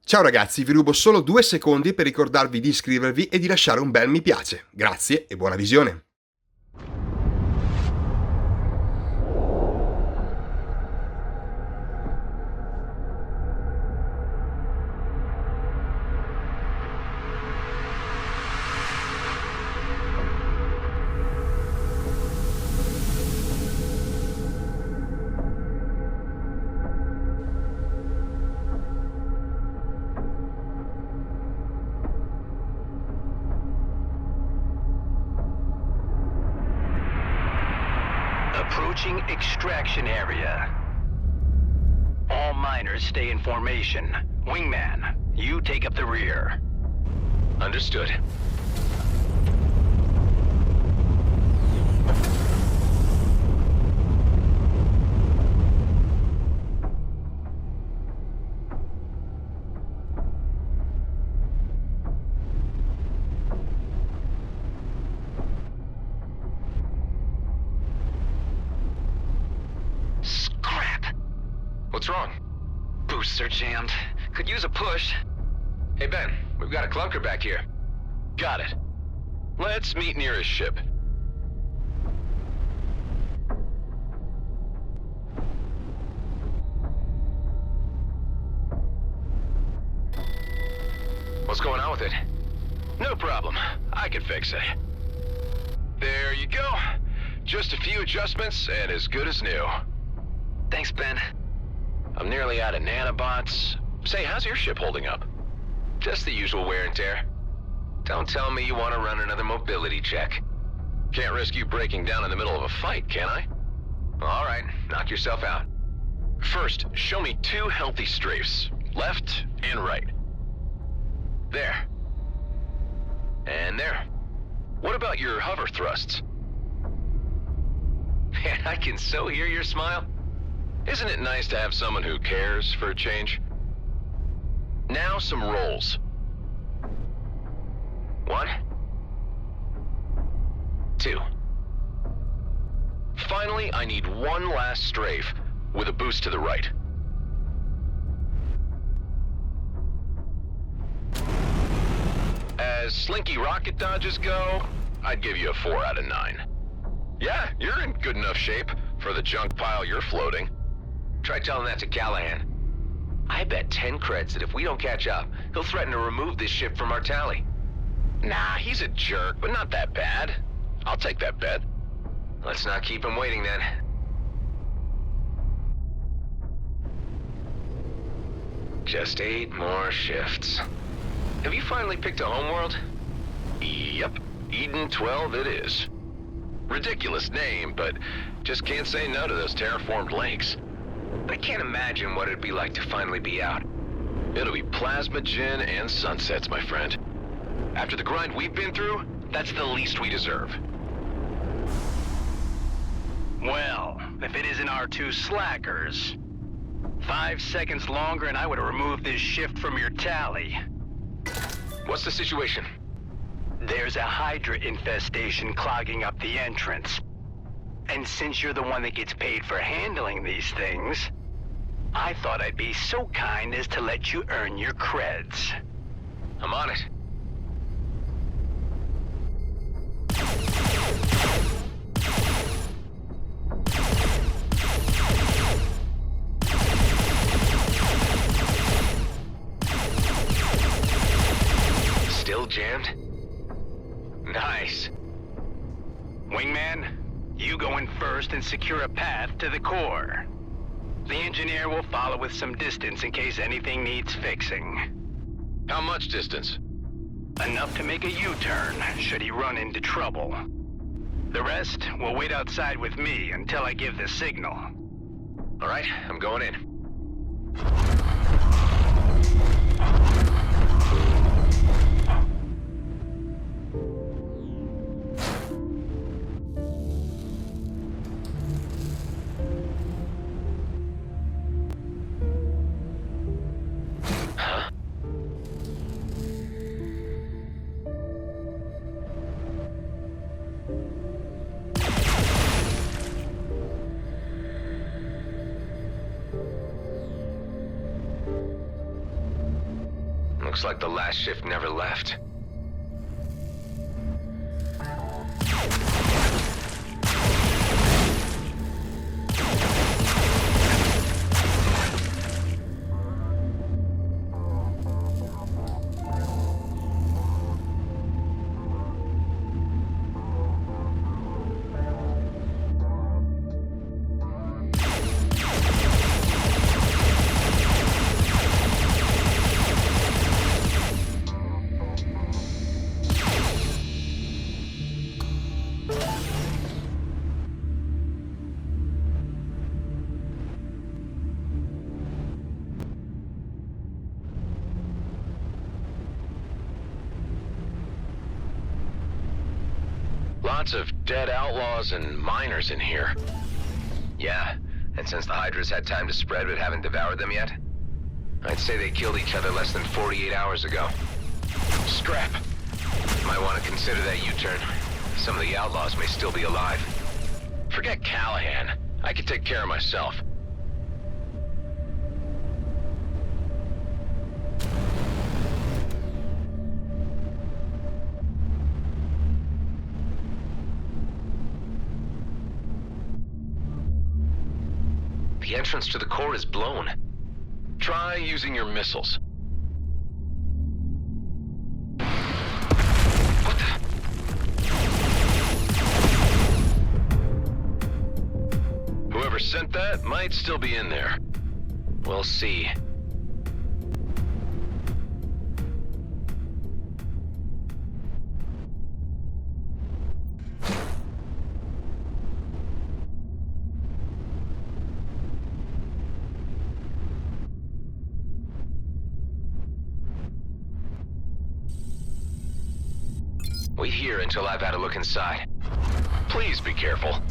Ciao ragazzi, vi rubo solo 2 secondi per ricordarvi di iscrivervi e di lasciare un bel mi piace. Grazie e buona visione! Approaching extraction area. All miners stay in formation. Wingman, you take up the rear. Understood. What's wrong? Boosts are jammed. Could use a push. Hey Ben, we've got a clunker back here. Got it. Let's meet near his ship. What's going on with it? No problem. I can fix it. There you go. Just a few adjustments and as good as new. Thanks, Ben. I'm nearly out of nanobots. Say, how's your ship holding up? Just the usual wear and tear. Don't tell me you want to run another mobility check. Can't risk you breaking down in the middle of a fight, can I? All right, knock yourself out. First, show me 2 healthy strafes, left and right. There. And there. What about your hover thrusts? Man, I can so hear your smile. Isn't it nice to have someone who cares for a change? Now some rolls. 1, 2. Finally, I need one last strafe with a boost to the right. As slinky rocket dodges go, I'd give you a 4 out of 9. Yeah, you're in good enough shape for the junk pile you're floating. Try telling that to Callahan. I bet 10 creds that if we don't catch up, he'll threaten to remove this ship from our tally. Nah, he's a jerk, but not that bad. I'll take that bet. Let's not keep him waiting then. Just 8 more shifts. Have you finally picked a homeworld? Yep, Eden 12 it is. Ridiculous name, but just can't say no to those terraformed lakes. I can't imagine what it'd be like to finally be out. It'll be plasma gin and sunsets, my friend. After the grind we've been through, that's the least we deserve. Well, if it isn't our 2 slackers. 5 seconds longer and I would have removed this shift from your tally. What's the situation? There's a Hydra infestation clogging up the entrance. And since you're the one that gets paid for handling these things, I thought I'd be so kind as to let you earn your creds. I'm on it. Still jammed? Nice. Wingman, you go in first and secure a path to the core. The engineer will follow with some distance in case anything needs fixing. How much distance? Enough to make a U-turn should he run into trouble. The rest will wait outside with me until I give the signal. All right, I'm going in. Looks like the last shift never left. Lots of dead outlaws and miners in here. Yeah, and since the Hydras had time to spread but haven't devoured them yet, I'd say they killed each other less than 48 hours ago. Scrap. Might want to consider that U-turn. Some of the outlaws may still be alive. Forget Callahan. I can take care of myself. The entrance to the core is blown. Try using your missiles. What the? Whoever sent that might still be in there. We'll see. Wait here until I've had a look inside. Please be careful.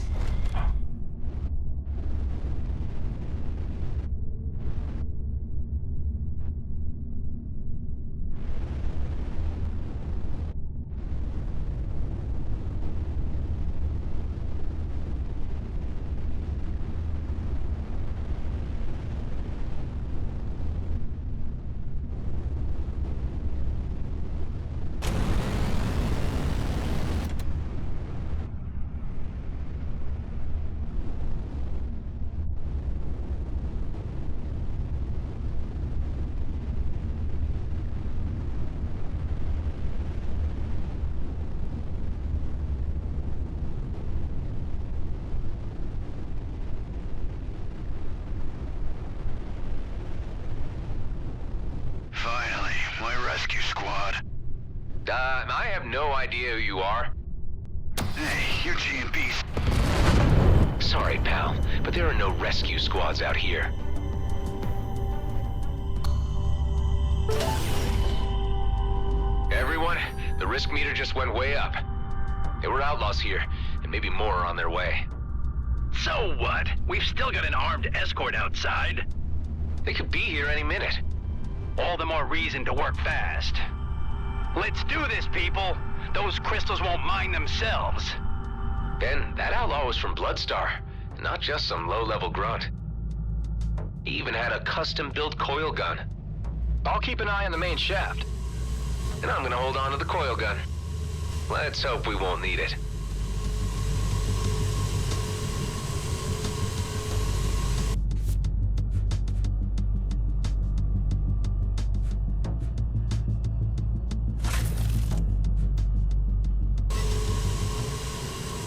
I have no idea who you are. Hey, you're GMP's. Sorry, pal, but there are no rescue squads out here. Everyone, the risk meter just went way up. There were outlaws here, and maybe more are on their way. So what? We've still got an armed escort outside. They could be here any minute. All the more reason to work fast. Let's do this, people. Those crystals won't mind themselves. Ben, that outlaw was from Bloodstar, not just some low-level grunt. He even had a custom-built coil gun. I'll keep an eye on the main shaft. And I'm gonna hold on to the coil gun. Let's hope we won't need it.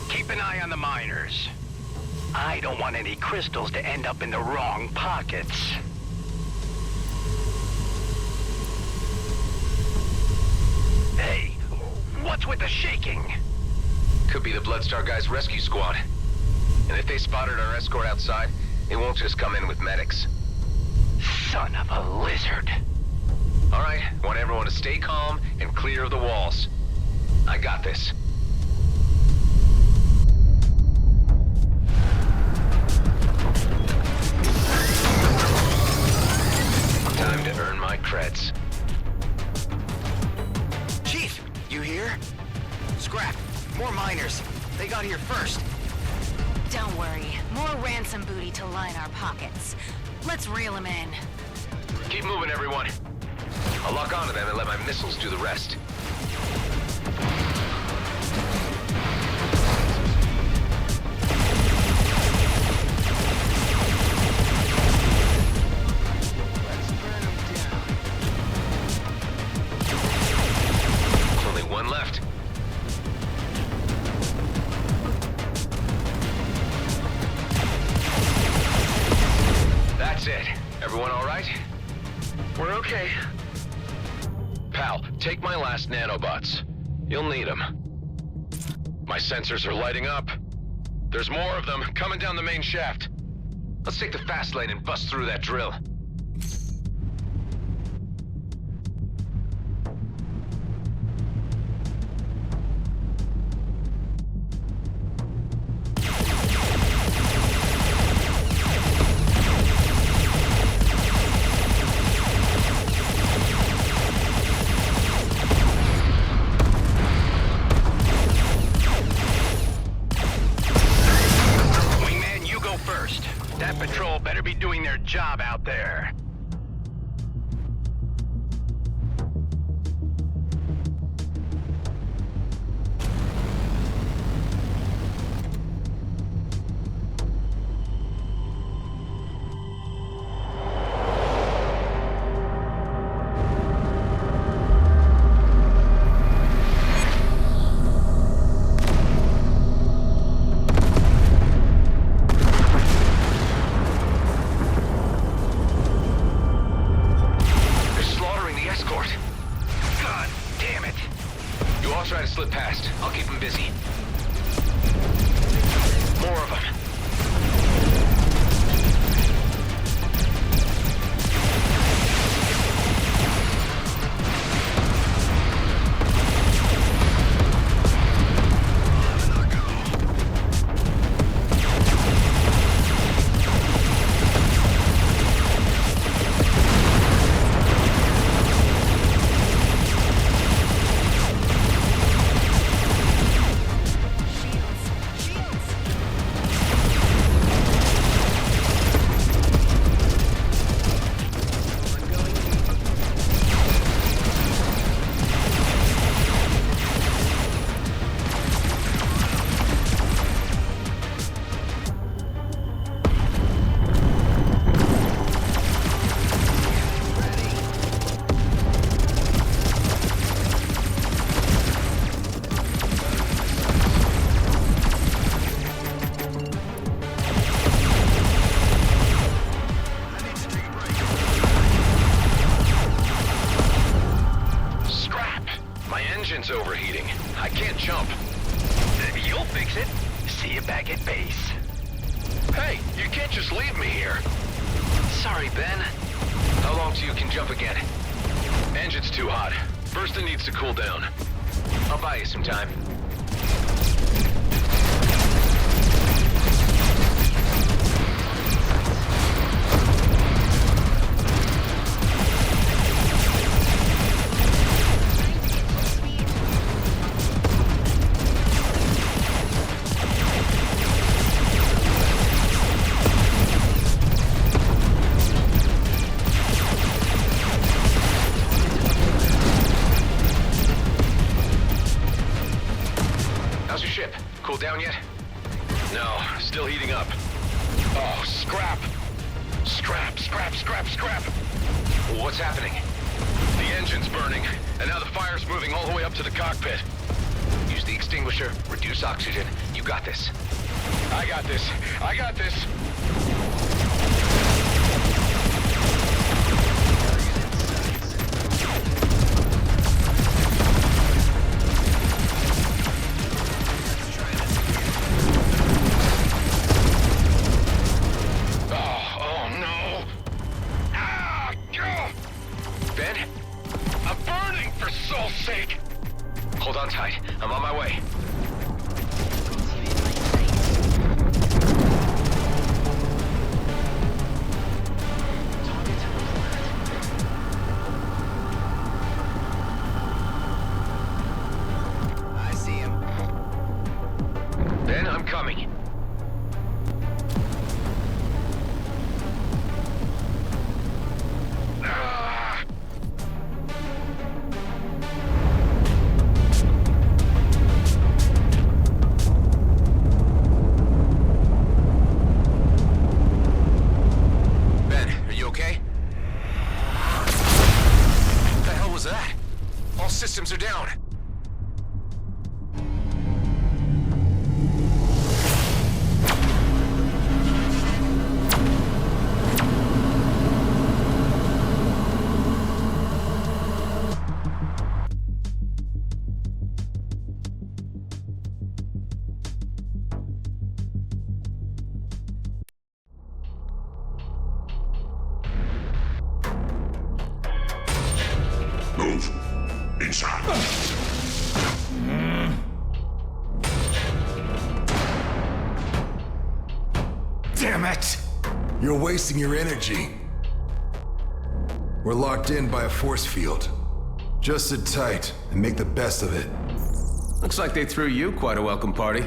Keep an eye on the miners. I don't want any crystals to end up in the wrong pockets. Hey, what's with the shaking? Could be the Bloodstar guys' rescue squad. And if they spotted our escort outside, they won't just come in with medics. Son of a lizard. All right, want everyone to stay calm and clear of the walls. I got this. Time to earn my creds. Chief, you here? Scrap, more miners. They got here first. Don't worry, more ransom booty to line our pockets. Let's reel them in. Keep moving, everyone. I'll lock onto them and let my missiles do the rest. Only one left. That's it. Everyone all right? We're okay. Pal, take my last nanobots. You'll need them. My sensors are lighting up. There's more of them coming down the main shaft. Let's take the fast lane and bust through that drill. That patrol better be doing their job out there. Try to slip past. I'll keep them busy. More of them. Overheating. I can't jump. You'll fix it. See you back at base. Hey, you can't just leave me here. Sorry, Ben. How long till you can jump again? Engine's too hot. First it needs to cool down. I'll buy you some time. How's your ship? Cooled down yet? No, still heating up. Oh, scrap! Scrap, scrap, scrap, scrap! What's happening? The engine's burning, and now the fire's moving all the way up to the cockpit. Use the extinguisher, reduce oxygen. You got this. I got this. I got this! Hold on tight. I'm on my way. I see him. Ben, I'm coming. systems are down. Move. Inside. Damn it! You're wasting your energy. We're locked in by a force field. Just sit tight and make the best of it. Looks like they threw you quite a welcome party.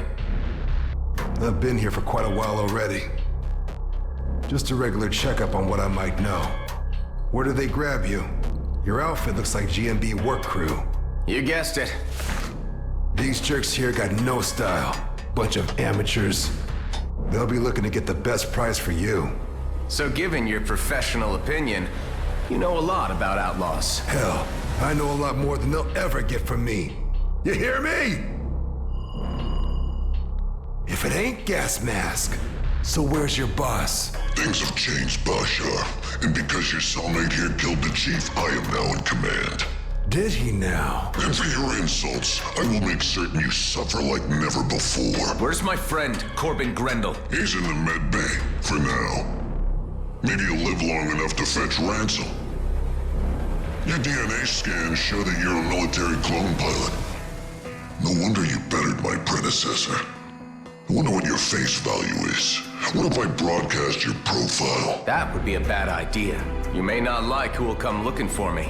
I've been here for quite a while already. Just a regular checkup on what I might know. Where did they grab you? Your outfit looks like GMB work crew. You guessed it. These jerks here got no style. Bunch of amateurs. They'll be looking to get the best price for you. So given your professional opinion, you know a lot about outlaws. Hell, I know a lot more than they'll ever get from me. You hear me? If it ain't gas mask, so where's your boss? Things have changed, Basha. And because your cellmate here killed the chief, I am now in command. Did he now? And for your insults, I will make certain you suffer like never before. Where's my friend, Corbin Grendel? He's in the med bay, for now. Maybe you'll live long enough to fetch ransom. Your DNA scans show that you're a military clone pilot. No wonder you bettered my predecessor. I wonder what your face value is. What if I broadcast your profile? That would be a bad idea. You may not like who will come looking for me.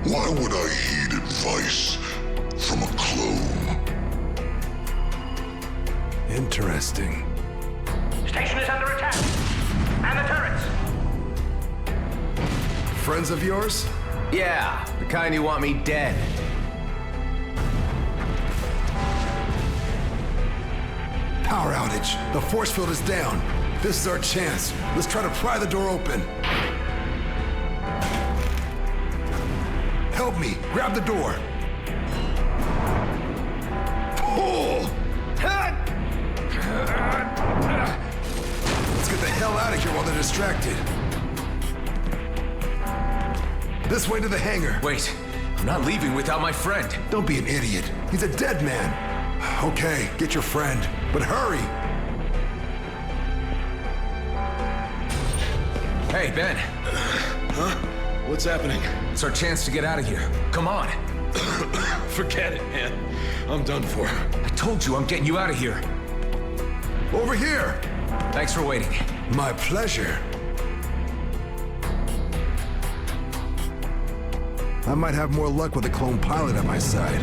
Why would I heed advice from a clone? Interesting. Station is under attack. And the turrets. Friends of yours? Yeah, the kind who want me dead. Power outage. The force field is down. This is our chance. Let's try to pry the door open. Help me. Grab the door. Pull! Let's get the hell out of here while they're distracted. This way to the hangar. Wait, I'm not leaving without my friend. Don't be an idiot. He's a dead man. Okay, get your friend, but hurry. Hey, Ben. Huh? What's happening? It's our chance to get out of here. Come on. Forget it, man. I'm done for. I told you I'm getting you out of here. Over here. Thanks for waiting. My pleasure. I might have more luck with a clone pilot at my side.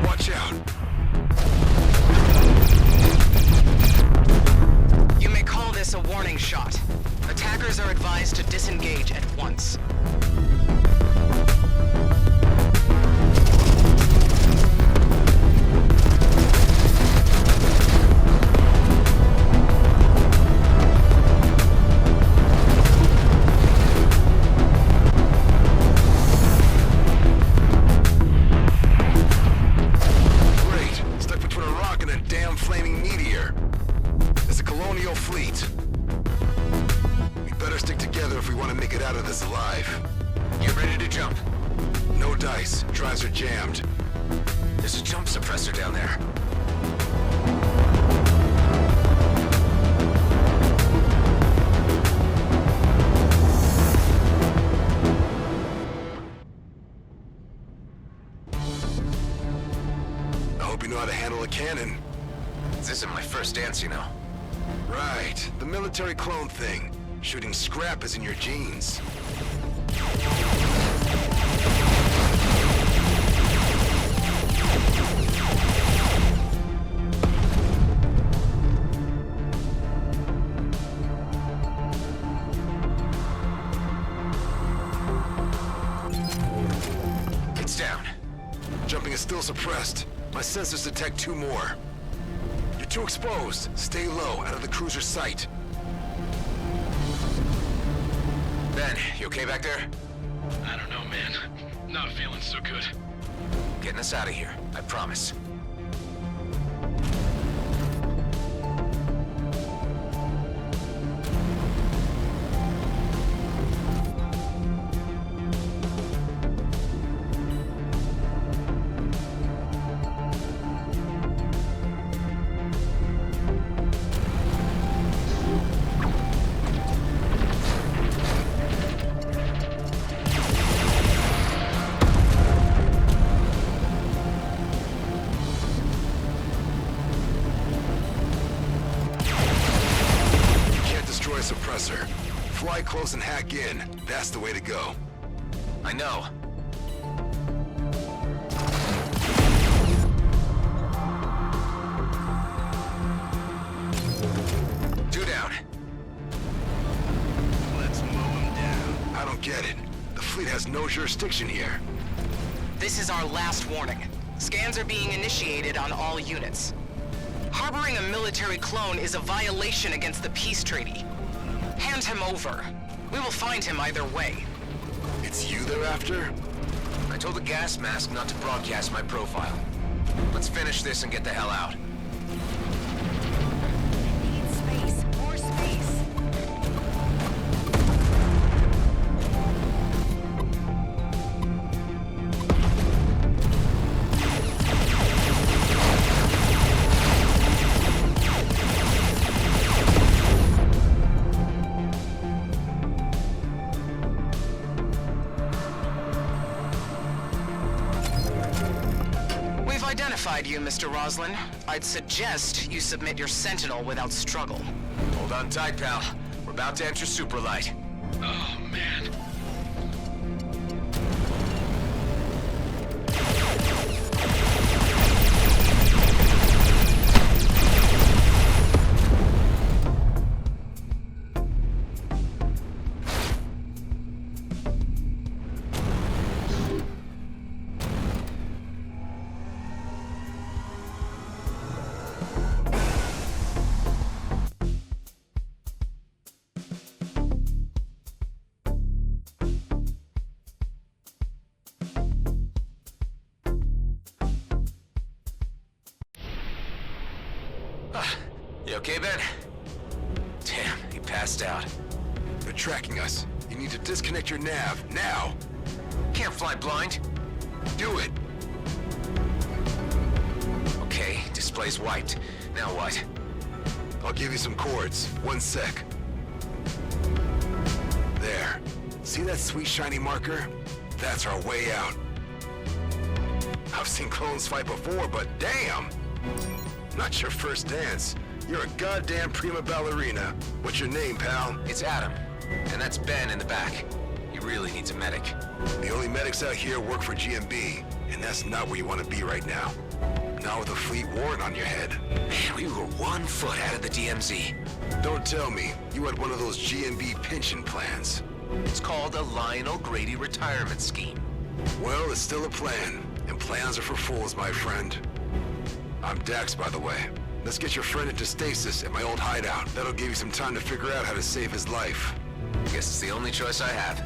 Watch out. You may call this a warning shot. Attackers are advised to disengage at once. Drives are jammed. There's a jump suppressor down there. I hope you know how to handle a cannon. This isn't my first dance, you know. Right, the military clone thing. Shooting scrap is in your genes. My sensors detect 2 more. You're too exposed. Stay low, out of the cruiser's sight. Ben, you okay back there? I don't know, man. Not feeling so good. Getting us out of here, I promise. Suppressor. Fly close and hack in. That's the way to go. I know. Two down. Let's mow him down. I don't get it. The fleet has no jurisdiction here. This is our last warning. Scans are being initiated on all units. Harboring a military clone is a violation against the peace treaty. Hand him over. We will find him either way. It's you they're after? I told the gas mask not to broadcast my profile. Let's finish this and get the hell out. Need space. More space. Identified you, Mr. Roslin. I'd suggest you submit your sentinel without struggle. Hold on tight, pal. We're about to enter Superlight. Oh, man. You okay, Ben? Damn, he passed out. They're tracking us. You need to disconnect your nav, now! Can't fly blind. Do it! Okay, display's wiped. Now what? I'll give you some cords. 1 sec. There. See that sweet shiny marker? That's our way out. I've seen clones fight before, but damn! Not your first dance. You're a goddamn prima ballerina. What's your name, pal? It's Adam. And that's Ben in the back. He really needs a medic. The only medics out here work for GMB, and that's not where you want to be right now. Not with a fleet warrant on your head. Man, we were 1 foot out of the DMZ. Don't tell me you had one of those GMB pension plans. It's called a Lionel Grady retirement scheme. Well, it's still a plan, and plans are for fools, my friend. I'm Dax, by the way. Let's get your friend into stasis at my old hideout. That'll give you some time to figure out how to save his life. Guess it's the only choice I have.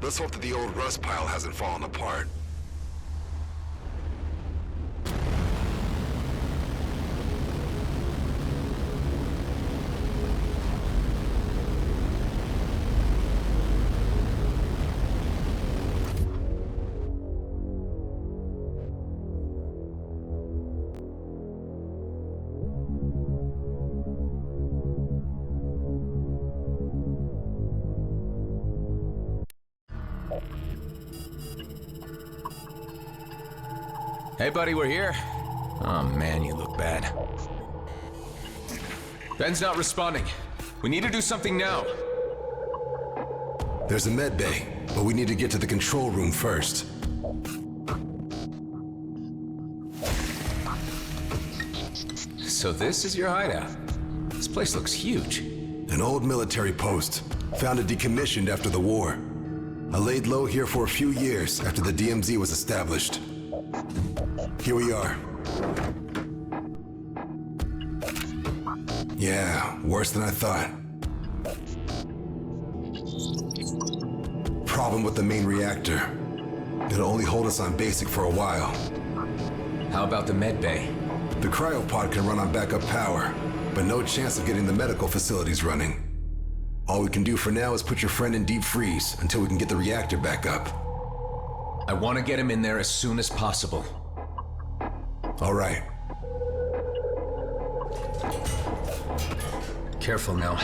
Let's hope that the old rust pile hasn't fallen apart. Hey, buddy, we're here. Oh, man, you look bad. Ben's not responding. We need to do something now. There's a med bay, but we need to get to the control room first. So this is your hideout. This place looks huge. An old military post, founded decommissioned after the war. I laid low here for a few years after the DMZ was established. Here we are. Yeah, worse than I thought. Problem with the main reactor. It'll only hold us on basic for a while. How about the med bay? The cryopod can run on backup power, but no chance of getting the medical facilities running. All we can do for now is put your friend in deep freeze until we can get the reactor back up. I want to get him in there as soon as possible. All right. Careful now.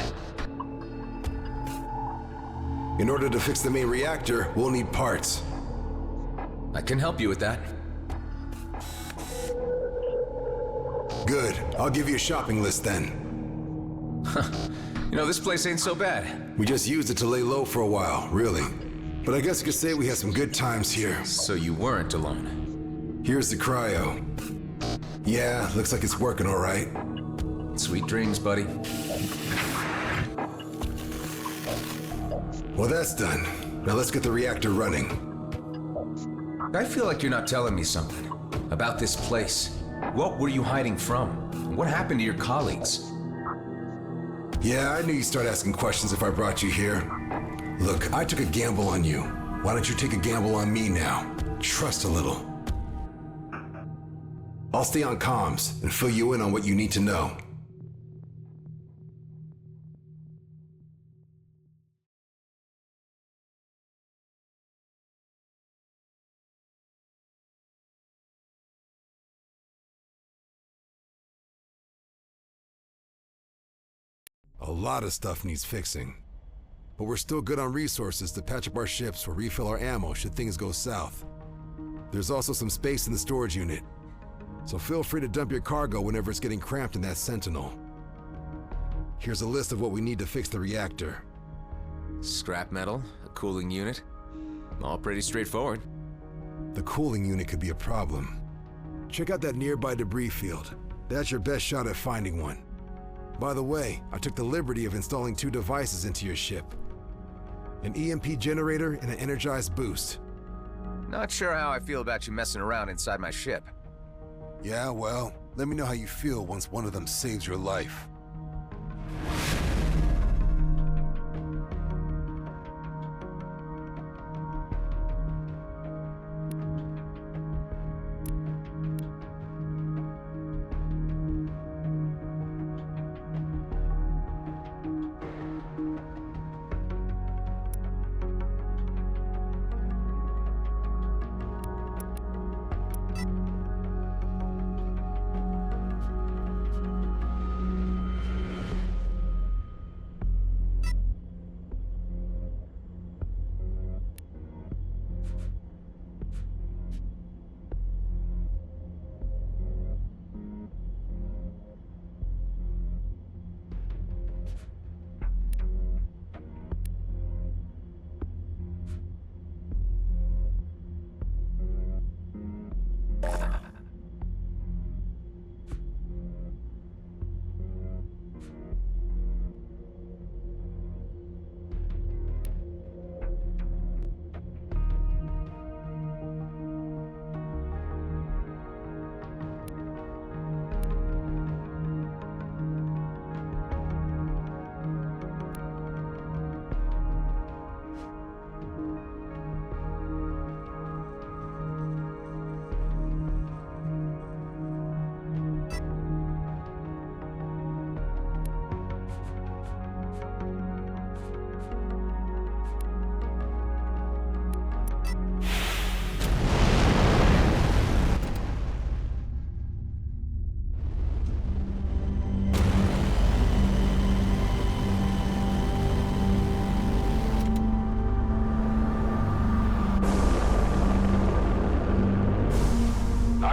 In order to fix the main reactor, we'll need parts. I can help you with that. Good. I'll give you a shopping list then. You know, this place ain't so bad. We just used it to lay low for a while, really. But I guess you could say we had some good times here. So you weren't alone. Here's the cryo. Yeah, looks like it's working all right. Sweet dreams, buddy. Well, that's done. Now let's get the reactor running. I feel like you're not telling me something about this place. What were you hiding from? What happened to your colleagues? Yeah, I knew you'd start asking questions if I brought you here. Look, I took a gamble on you. Why don't you take a gamble on me now? Trust a little. I'll stay on comms and fill you in on what you need to know. A lot of stuff needs fixing. But we're still good on resources to patch up our ships or refill our ammo should things go south. There's also some space in the storage unit, so feel free to dump your cargo whenever it's getting cramped in that Sentinel. Here's a list of what we need to fix the reactor. Scrap metal, a cooling unit. All pretty straightforward. The cooling unit could be a problem. Check out that nearby debris field. That's your best shot at finding one. By the way, I took the liberty of installing 2 devices into your ship. An EMP generator and an energized boost. Not sure how I feel about you messing around inside my ship. Yeah, well, let me know how you feel once one of them saves your life.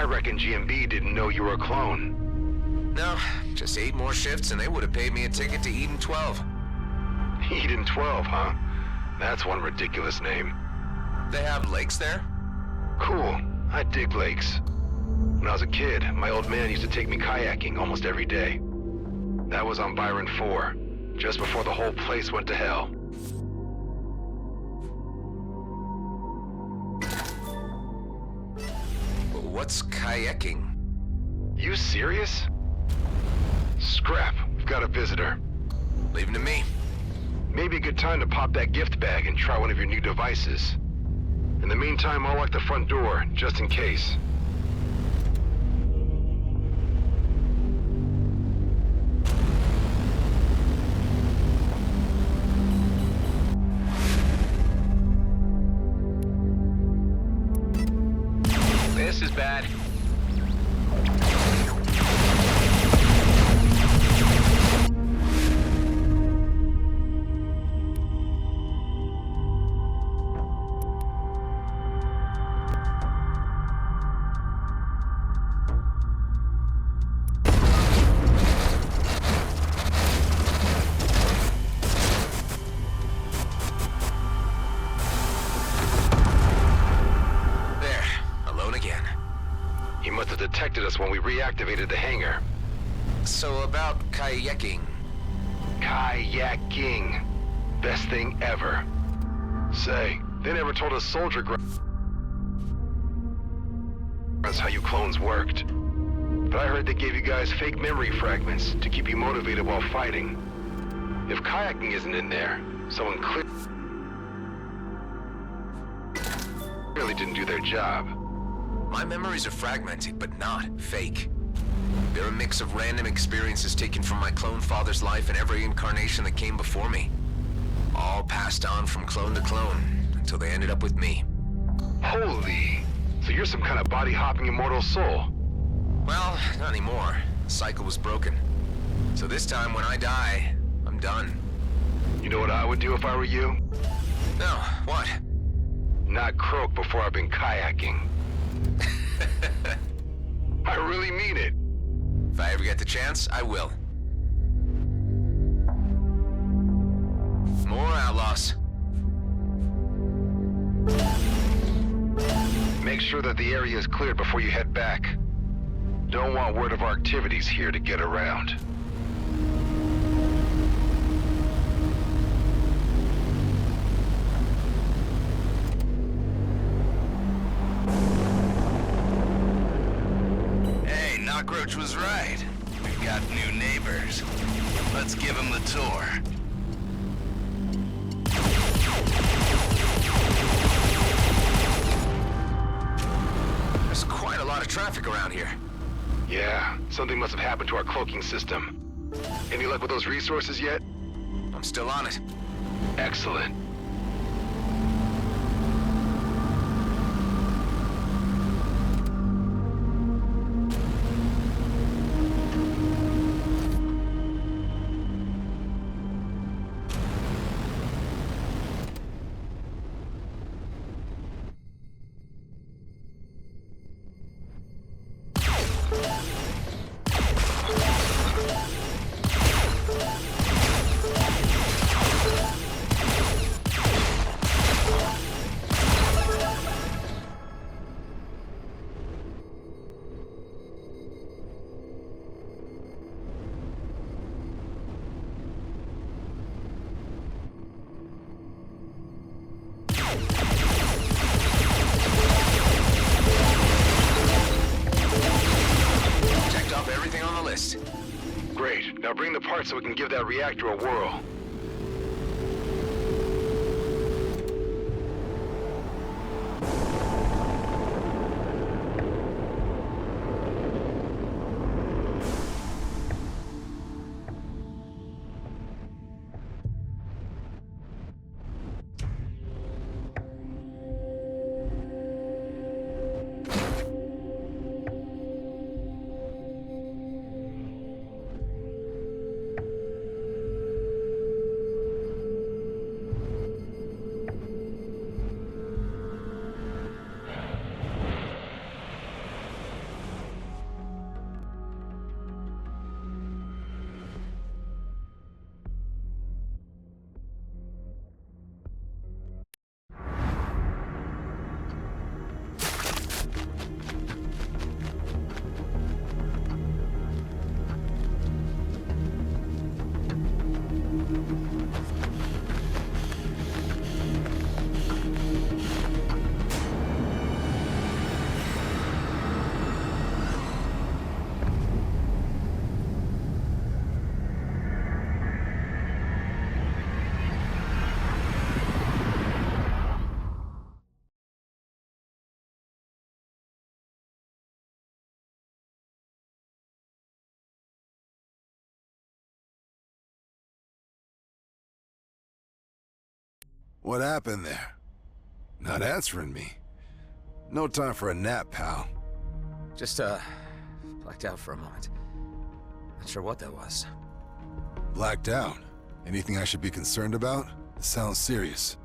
I reckon GMB didn't know you were a clone. No, just 8 more shifts and they would have paid me a ticket to Eden 12. Eden 12, huh? That's one ridiculous name. They have lakes there? Cool. I dig lakes. When I was a kid, my old man used to take me kayaking almost every day. That was on Byron 4, just before the whole place went to hell. What's kayaking? You serious? Scrap, we've got a visitor. Leave him to me. Maybe a good time to pop that gift bag and try one of your new devices. In the meantime, I'll lock the front door, just in case. This is bad. Detected us when we reactivated the hangar. So about kayaking. Kayaking. Best thing ever. Say, they never told us soldier that's how you clones worked. But I heard they gave you guys fake memory fragments to keep you motivated while fighting. If kayaking isn't in there, someone clearly didn't do their job. My memories are fragmented, but not fake. They're a mix of random experiences taken from my clone father's life and every incarnation that came before me. All passed on from clone to clone, until they ended up with me. Holy! So you're some kind of body-hopping immortal soul? Well, not anymore. The cycle was broken. So this time when I die, I'm done. You know what I would do if I were you? No, what? Not croak before I've been kayaking. I really mean it. If I ever get the chance, I will. More outlaws. Make sure that the area is cleared before you head back. Don't want word of our activities here to get around. Cockroach was right. We've got new neighbors. Let's give them the tour. There's quite a lot of traffic around here. Yeah, something must have happened to our cloaking system. Any luck with those resources yet? I'm still on it. Excellent. Great. Now bring the parts so we can give that reactor a whirl. What happened there? Not answering me. No time for a nap, pal. Just, blacked out for a moment. Not sure what that was. Blacked out? Anything I should be concerned about? It sounds serious.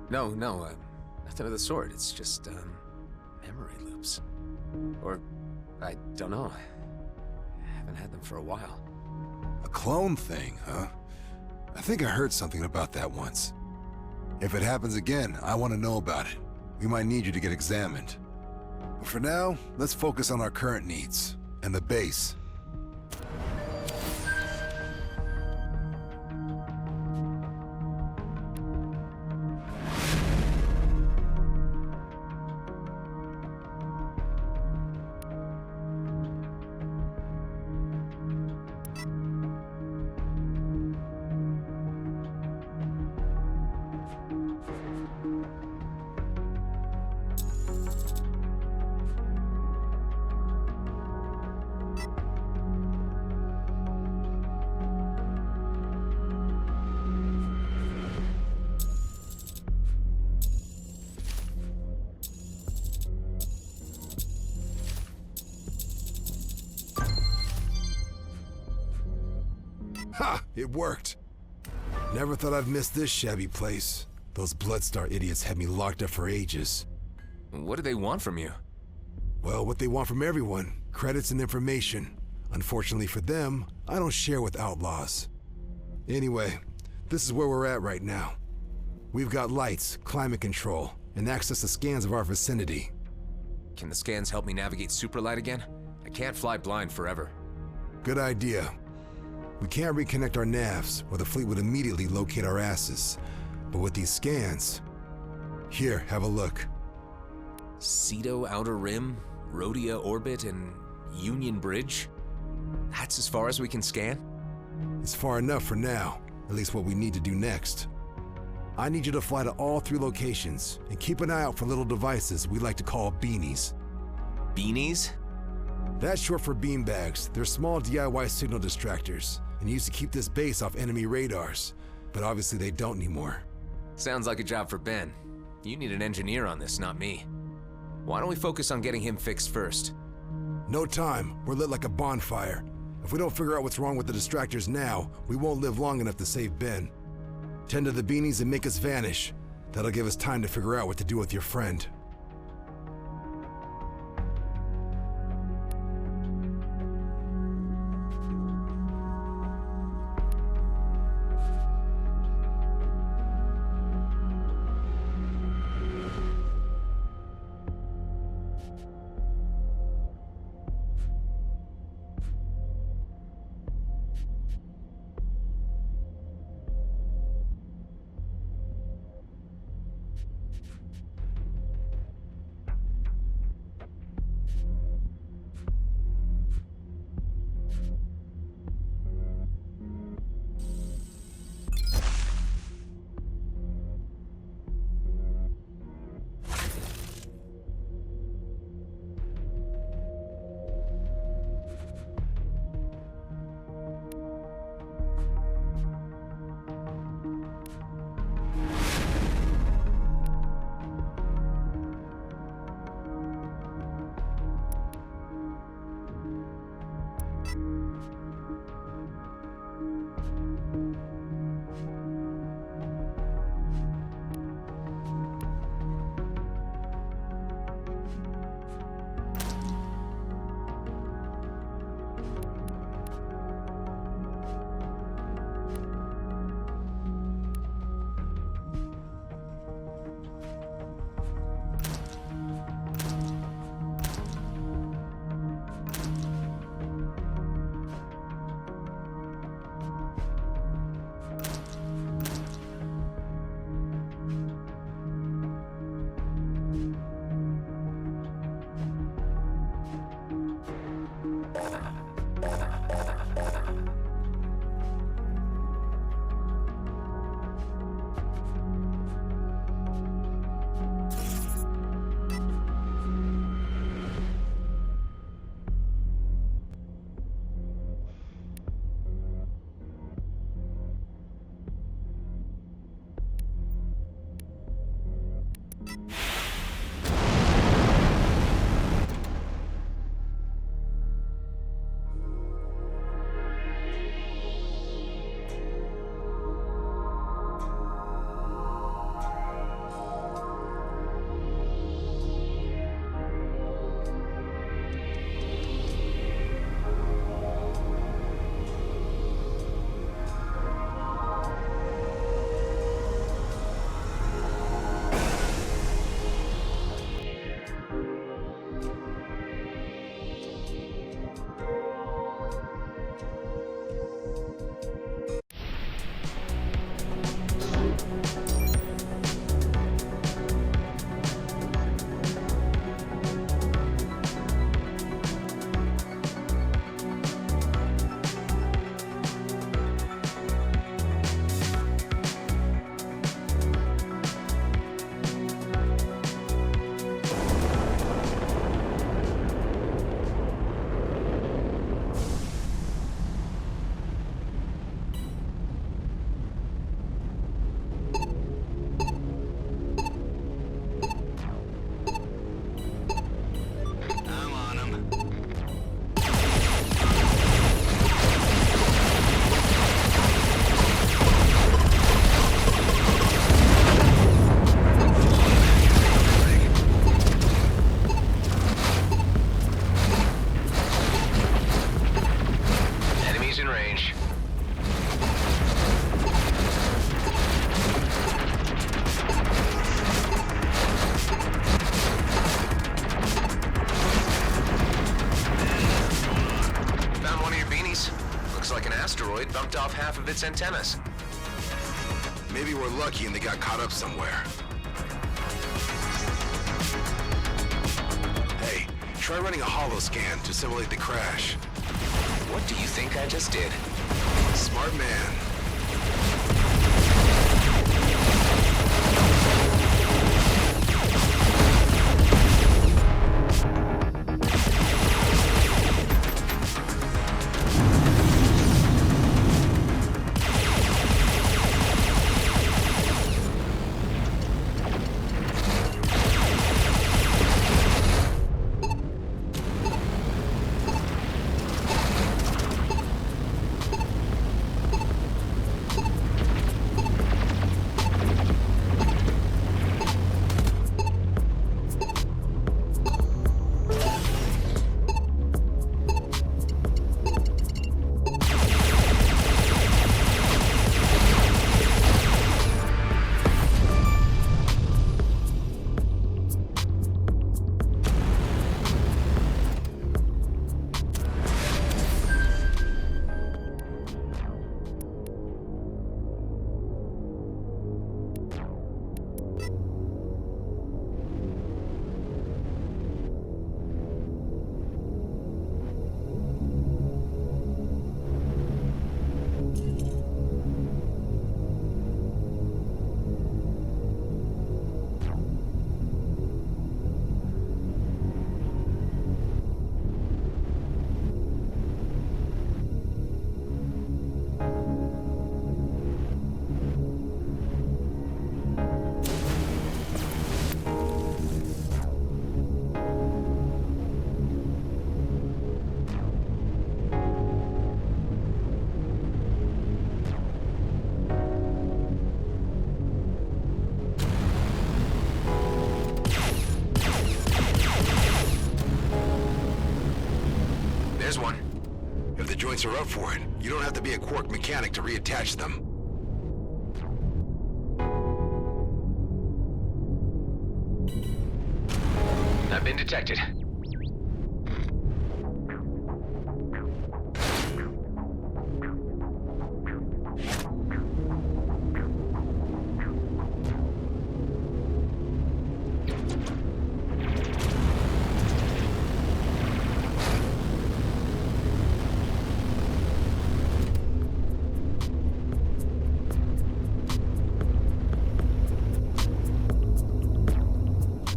No, nothing of the sort. It's just, memory loops. Or, I don't know. I haven't had them for a while. A clone thing, huh? I think I heard something about that once. If it happens again, I want to know about it. We might need you to get examined. But for now, let's focus on our current needs, and the base. Ha! It worked. Never thought I'd miss this shabby place. Those Bloodstar idiots had me locked up for ages. What do they want from you? Well, what they want from everyone. Credits and information. Unfortunately for them, I don't share with outlaws. Anyway, this is where we're at right now. We've got lights, climate control, and access to scans of our vicinity. Can the scans help me navigate Superlight again? I can't fly blind forever. Good idea. We can't reconnect our navs, or the fleet would immediately locate our asses. But with these scans... Here, have a look. Cedo Outer Rim, Rhodia Orbit, and Union Bridge? That's as far as we can scan? It's far enough for now, at least what we need to do next. I need you to fly to all 3 locations, and keep an eye out for little devices we like to call beanies. Beanies? That's short for beanbags. They're small DIY signal distractors, and used to keep this base off enemy radars. But obviously they don't anymore. Sounds like a job for Ben. You need an engineer on this, not me. Why don't we focus on getting him fixed first? No time. We're lit like a bonfire. If we don't figure out what's wrong with the distractors now, we won't live long enough to save Ben. Tend to the beanies and make us vanish. That'll give us time to figure out what to do with your friend. asteroid bumped off half of its antennas. Maybe we're lucky and they got caught up somewhere. Hey, try running a holo scan to simulate the crash. What do you think I just did? Smart man. There's one. If the joints are up for it, you don't have to be a Quark mechanic to reattach them. I've been detected.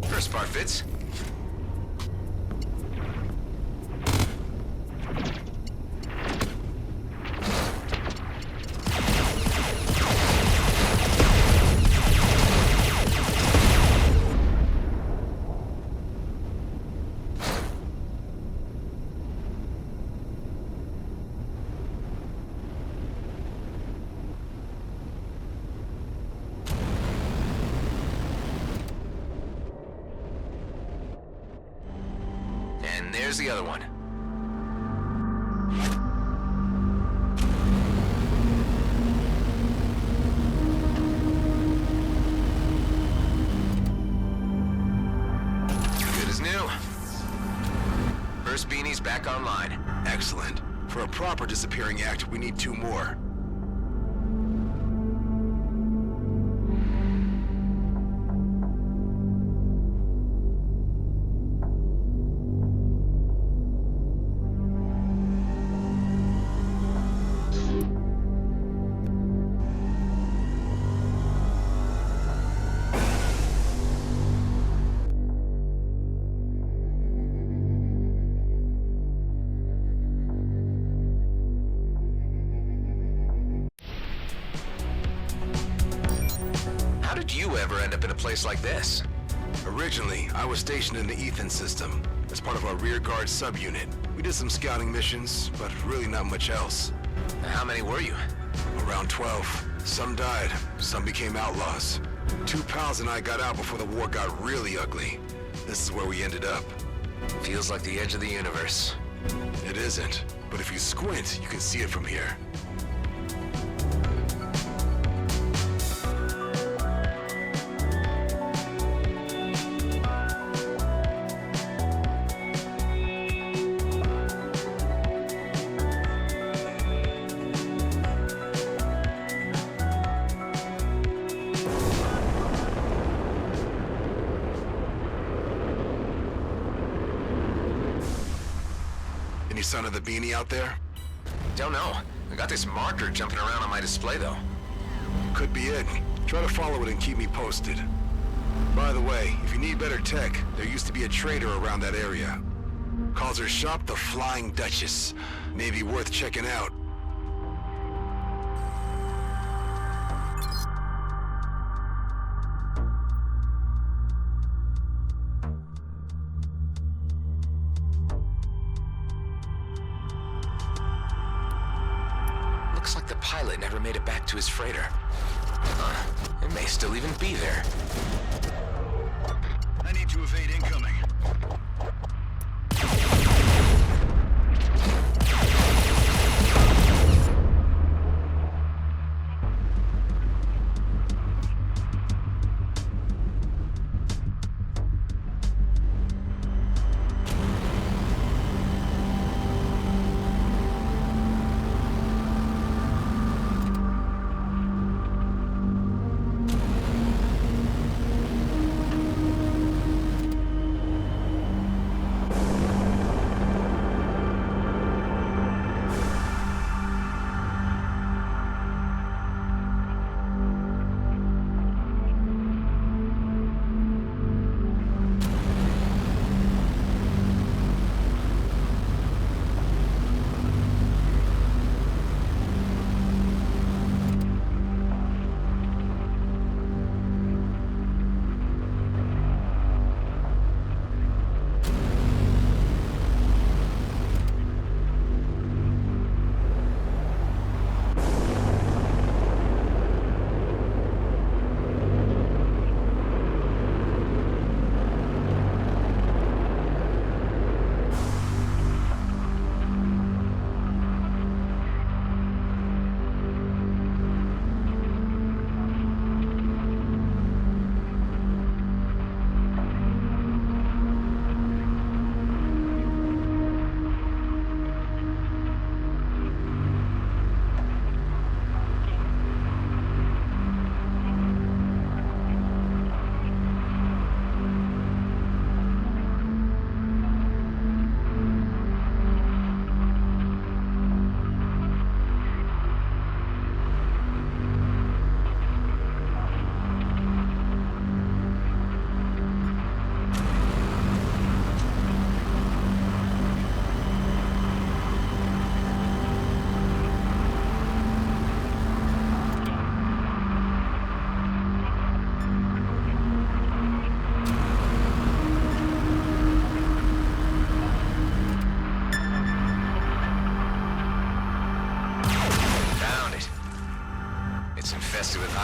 First part fits. And there's the other one. Good as new. First beanie's back online. Excellent. For a proper disappearing act, we need 2 more. How did you ever end up in a place like this? Originally, I was stationed in the Ethan system as part of our rear guard subunit. We did some scouting missions, but really not much else. How many were you? Around 12. Some died, some became outlaws. 2 pals and I got out before the war got really ugly. This is where we ended up. Feels like the edge of the universe. It isn't, but if you squint, you can see it from here. Any sign of the beanie out there? Don't know. I got this marker jumping around on my display, though. Could be it. Try to follow it and keep me posted. By the way, if you need better tech, there used to be a trader around that area. Calls her shop the Flying Duchess. Maybe worth checking out. Looks like the pilot never made it back to his freighter. It may still even be there. I need to evade incoming.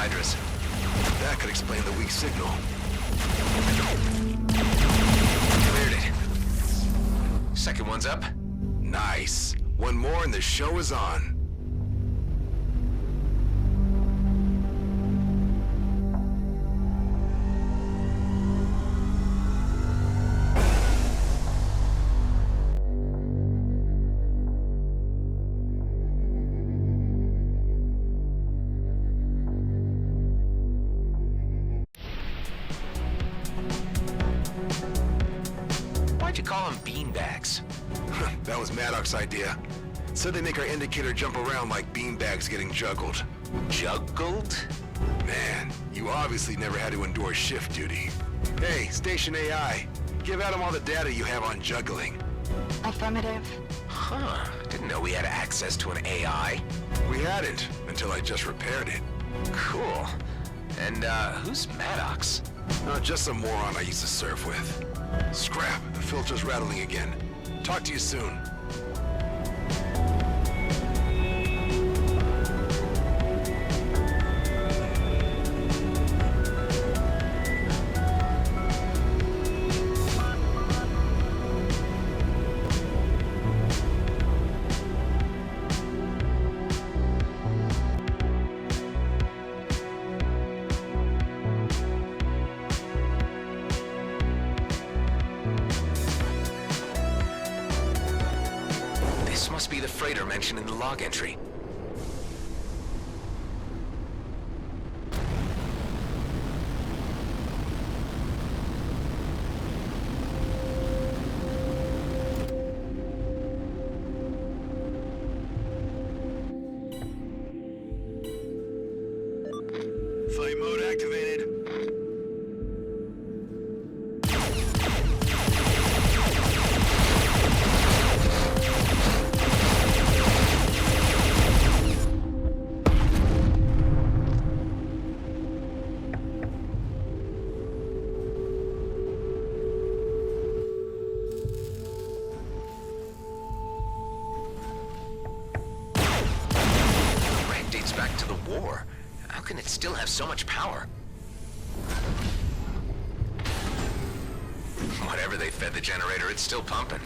Hydras. That could explain the weak signal. Cleared it. Second one's up. Nice. One more and the show is on. Why'd you call them beanbags? That was Maddox's idea. Said they make our indicator jump around like beanbags getting juggled. Juggled? Man, you obviously never had to endure shift duty. Hey, Station AI, give Adam all the data you have on juggling. Affirmative. Huh. Didn't know we had access to an AI. We hadn't, until I just repaired it. Cool. And, who's Maddox? Just some moron I used to surf with. Scrap, the filter's rattling again. Talk to you soon. This must be the freighter mentioned in the log entry. war. How can it still have so much power? Whatever they fed the generator, it's still pumping.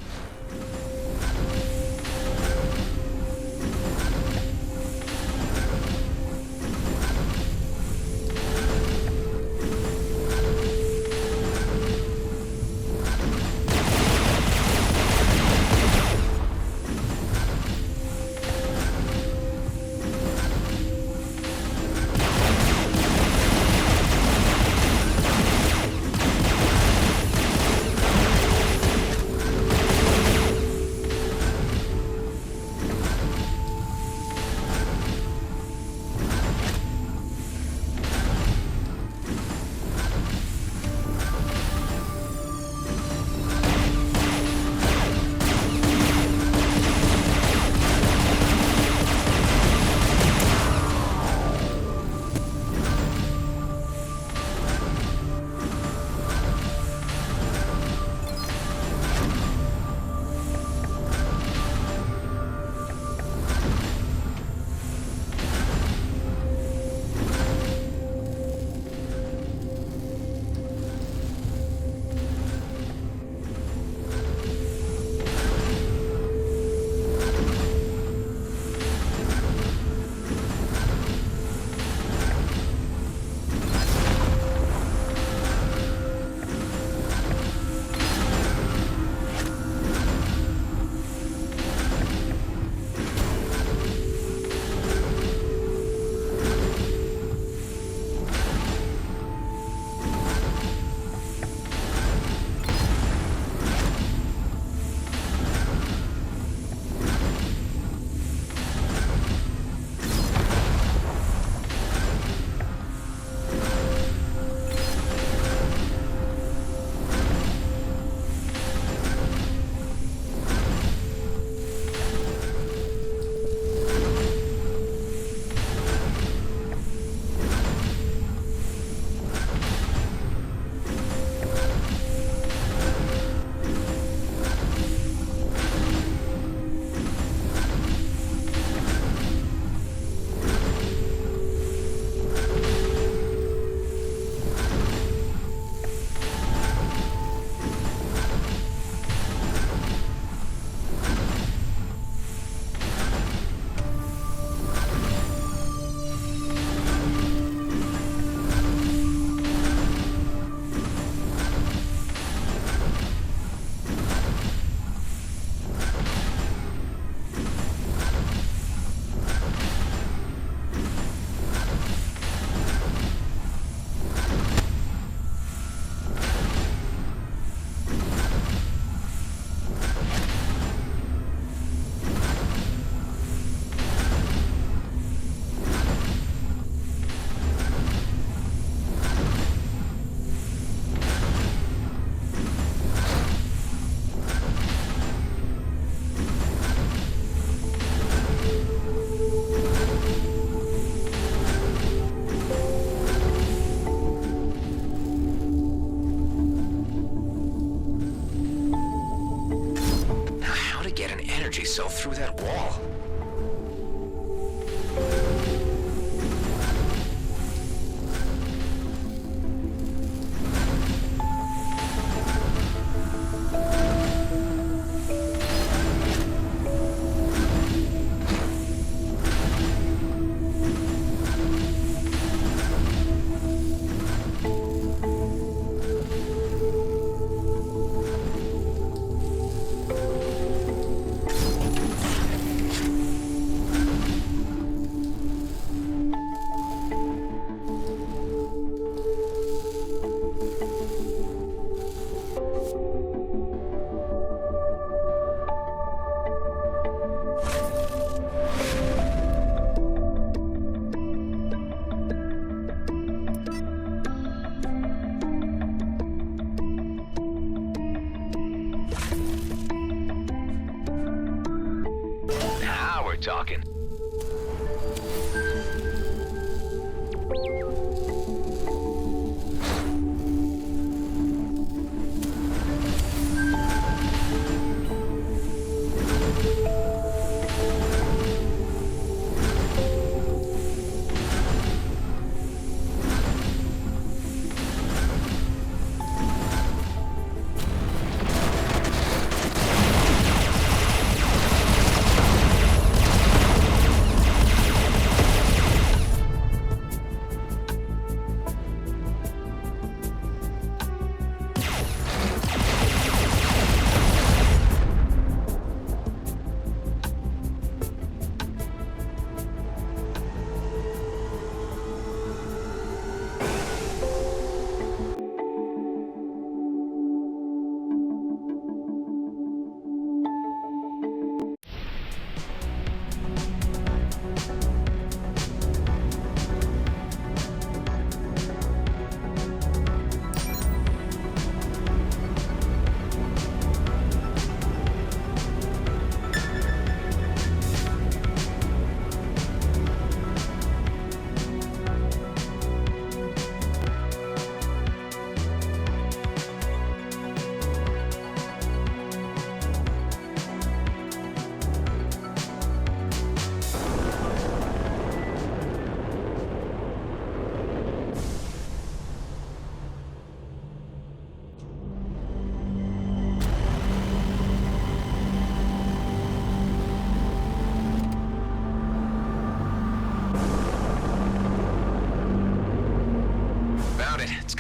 cell through that wall. Talking.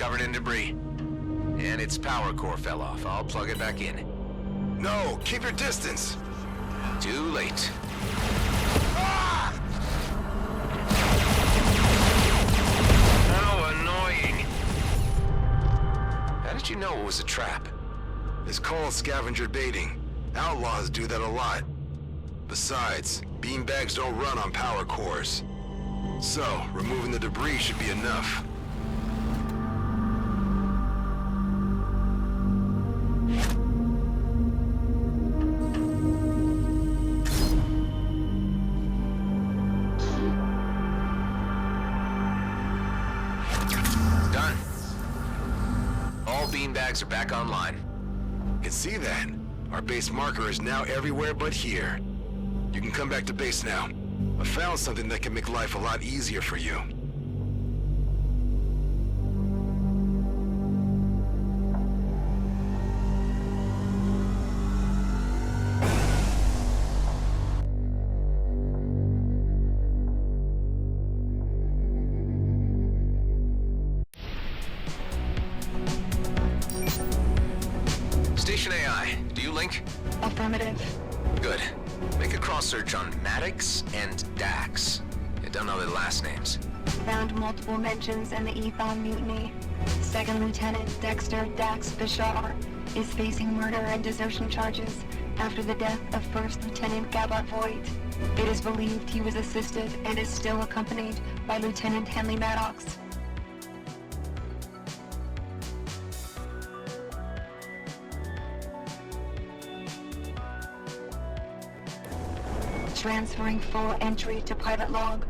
covered in debris. And its power core fell off. I'll plug it back in. No, keep your distance. Too late. Ah! How annoying. How did you know it was a trap? It's called scavenger baiting. Outlaws do that a lot. Besides, beanbags don't run on power cores. So, removing the debris should be enough. Done. All beanbags are back online. Can see that. Our base marker is now everywhere but here. You can come back to base now. I found something that can make life a lot easier for you. Station AI, do you link? Affirmative. Good. Make a cross-search on Maddox and Dax. I don't know their last names. Found multiple mentions in the Ethon mutiny. Second Lieutenant Dexter Dax Bashar is facing murder and desertion charges after the death of First Lieutenant Gabot Voigt. It is believed he was assisted and is still accompanied by Lieutenant Henley Maddox. Transferring full entry to pilot log.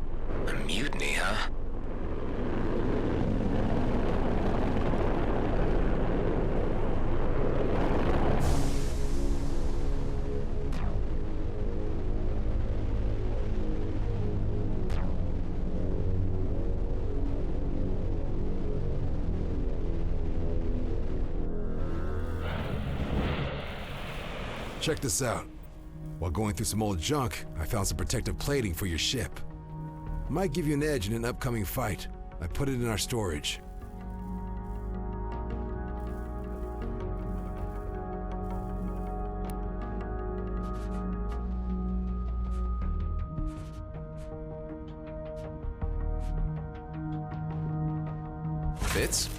A mutiny, huh? Check this out. While going through some old junk, I found some protective plating for your ship. Might give you an edge in an upcoming fight. I put it in our storage. Fits?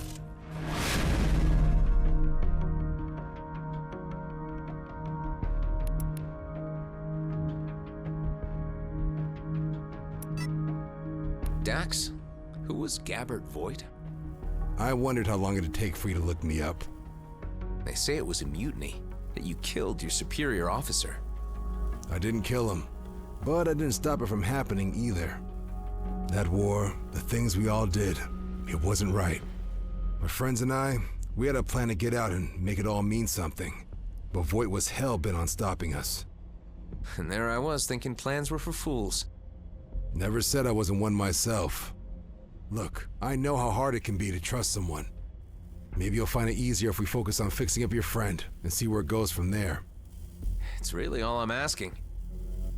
Dax? Who was Gabert Voigt? I wondered how long it'd take for you to look me up. They say it was a mutiny, that you killed your superior officer. I didn't kill him, but I didn't stop it from happening either. That war, the things we all did, it wasn't right. My friends and I, we had a plan to get out and make it all mean something. But Voigt was hell-bent on stopping us. And there I was thinking plans were for fools. Never said I wasn't one myself. Look, I know how hard it can be to trust someone. Maybe you'll find it easier if we focus on fixing up your friend and see where it goes from there. It's really all I'm asking.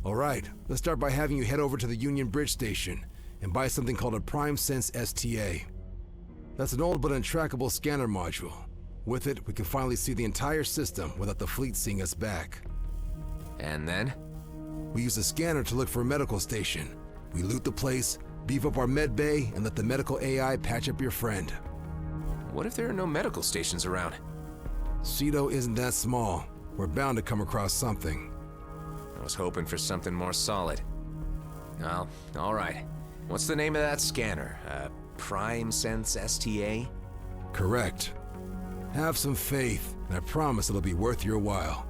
All right, let's start by having you head over to the Union Bridge Station and buy something called a Prime Sense STA. That's an old but untrackable scanner module. With it, we can finally see the entire system without the fleet seeing us back. And then? We use the scanner to look for a medical station. We loot the place, beef up our med bay, and let the medical AI patch up your friend. What if there are no medical stations around? Cedo isn't that small. We're bound to come across something. I was hoping for something more solid. Well, all right. What's the name of that scanner? Prime Sense STA? Correct. Have some faith, and I promise it'll be worth your while.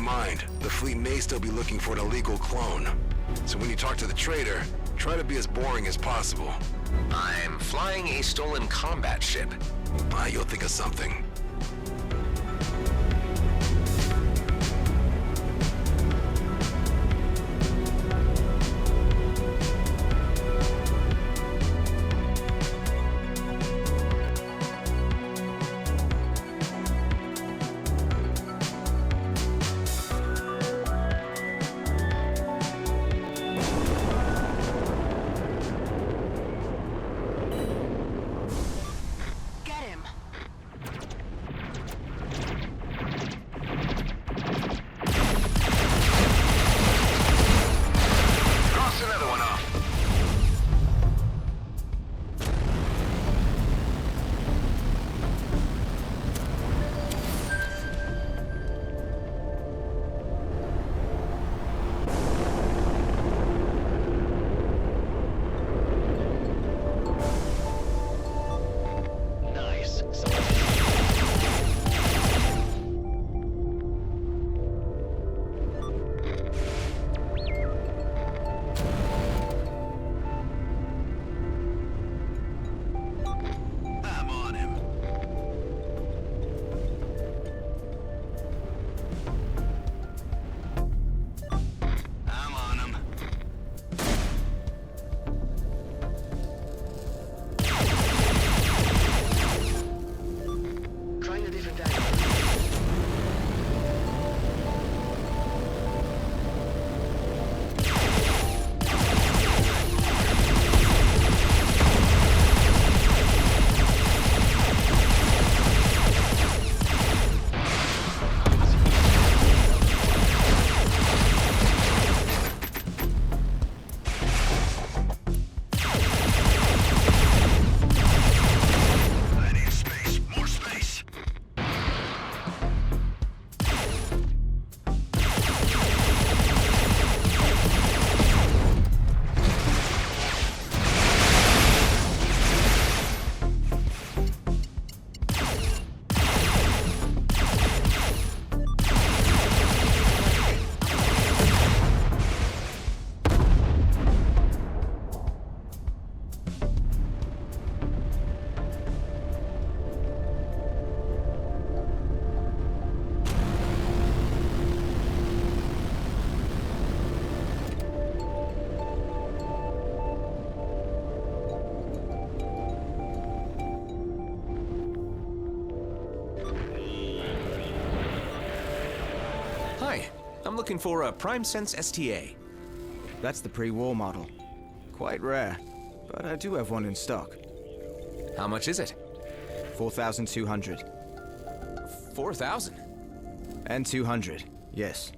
mind. The fleet may still be looking for an illegal clone. So when you talk to the trader, try to be as boring as possible. I'm flying a stolen combat ship. You'll think of something. I'm looking for a Prime Sense STA. That's the pre-war model. Quite rare, but I do have one in stock. How much is it? 4,200. 4,000? And 200, yes.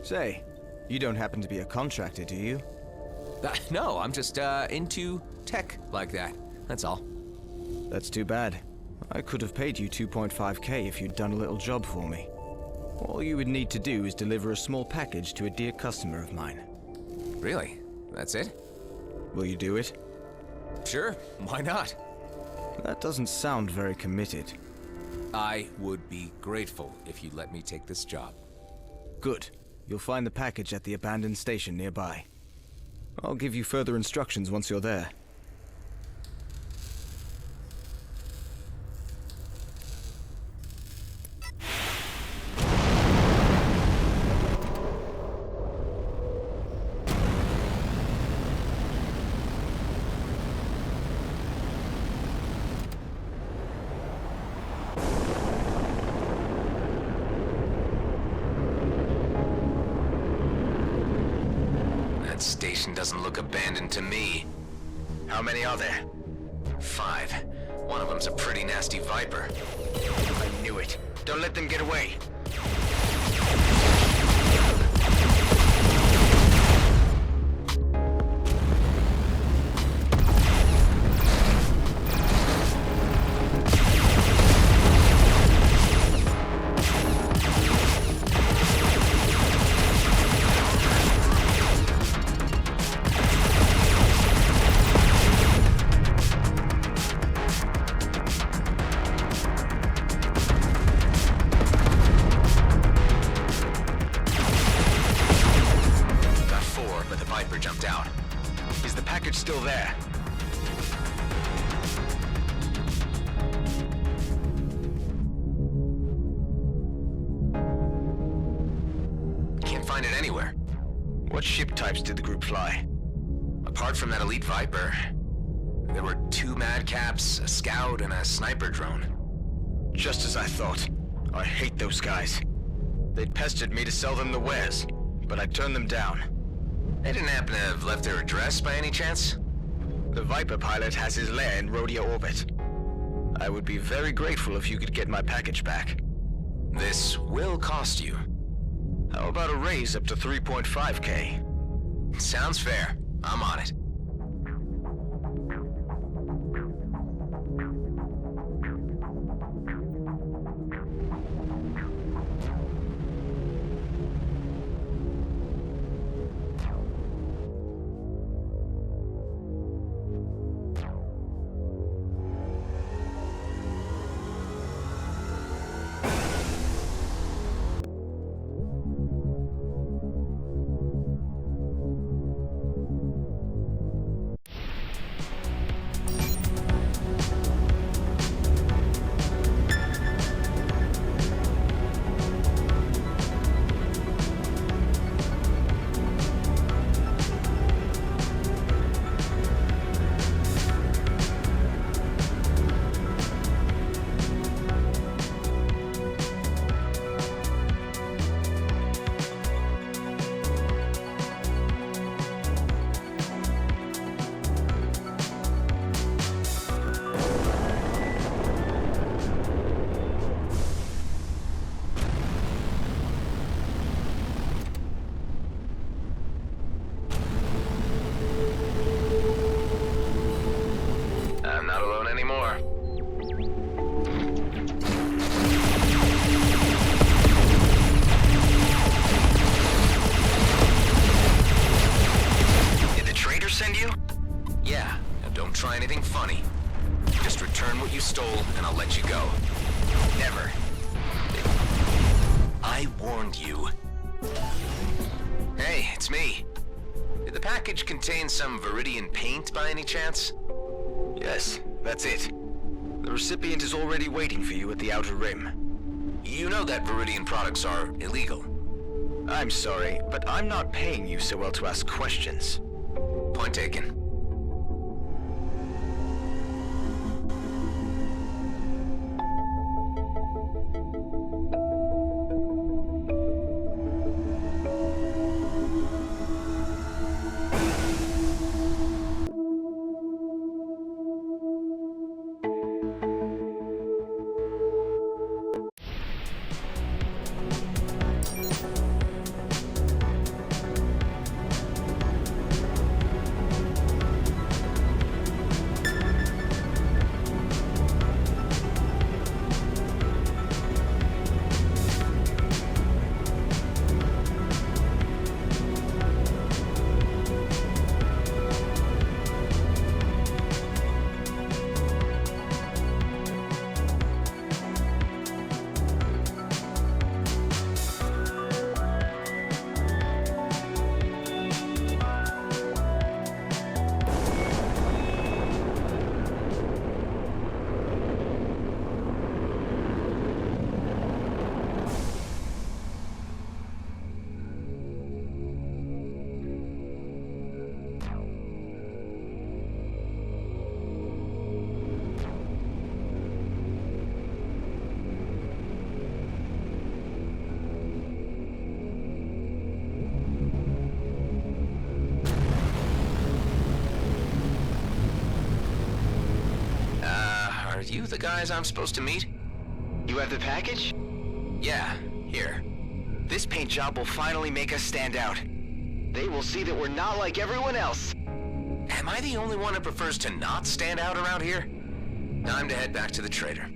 Say, you don't happen to be a contractor, do you? No, I'm just into tech like that. That's all. That's too bad. I could have paid you 2.5k if you'd done a little job for me. All you would need to do is deliver a small package to a dear customer of mine. Really? That's it? Will you do it? Sure, why not? That doesn't sound very committed. I would be grateful if you let me take this job. Good. You'll find the package at the abandoned station nearby. I'll give you further instructions once you're there. That station doesn't look abandoned to me. How many are there? 5. One of them's a pretty nasty viper. I knew it. Don't let them get away. find it anywhere. What ship types did the group fly? Apart from that elite Viper, there were 2 madcaps, a scout, and a sniper drone. Just as I thought. I hate those guys. They'd pestered me to sell them the wares, but I turned them down. They didn't happen to have left their address by any chance? The Viper pilot has his lair in Rhodia orbit. I would be very grateful if you could get my package back. This will cost you. How about a raise up to 3.5K? Sounds fair. I'm on it. Contain some Viridian paint by any chance? Yes, that's it. The recipient is already waiting for you at the Outer Rim. You know that Viridian products are illegal. I'm sorry, but I'm not paying you so well to ask questions. Point taken. You the guys I'm supposed to meet? You have the package? Yeah, here. This paint job will finally make us stand out. They will see that we're not like everyone else. Am I the only one who prefers to not stand out around here? Time to head back to the trader.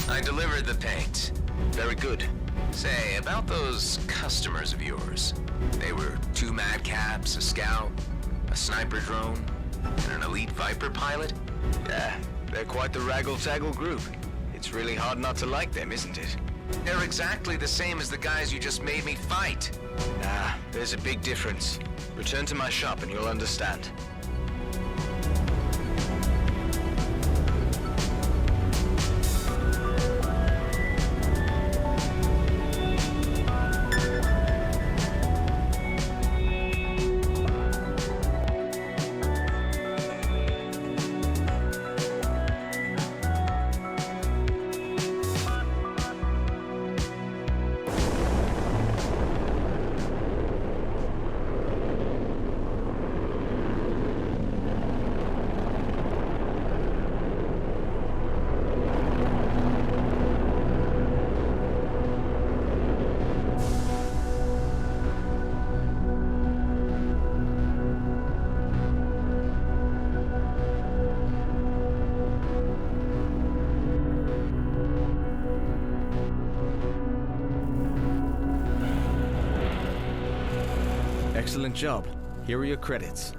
I delivered the paint. Very good. Say, about those customers of yours. They were 2 madcaps, a scout. a sniper drone, and an elite Viper pilot? Yeah, they're quite the raggle-taggle group. It's really hard not to like them, isn't it? They're exactly the same as the guys you just made me fight. Nah, there's a big difference. Return to my shop and you'll understand. Excellent job. Here are your credits.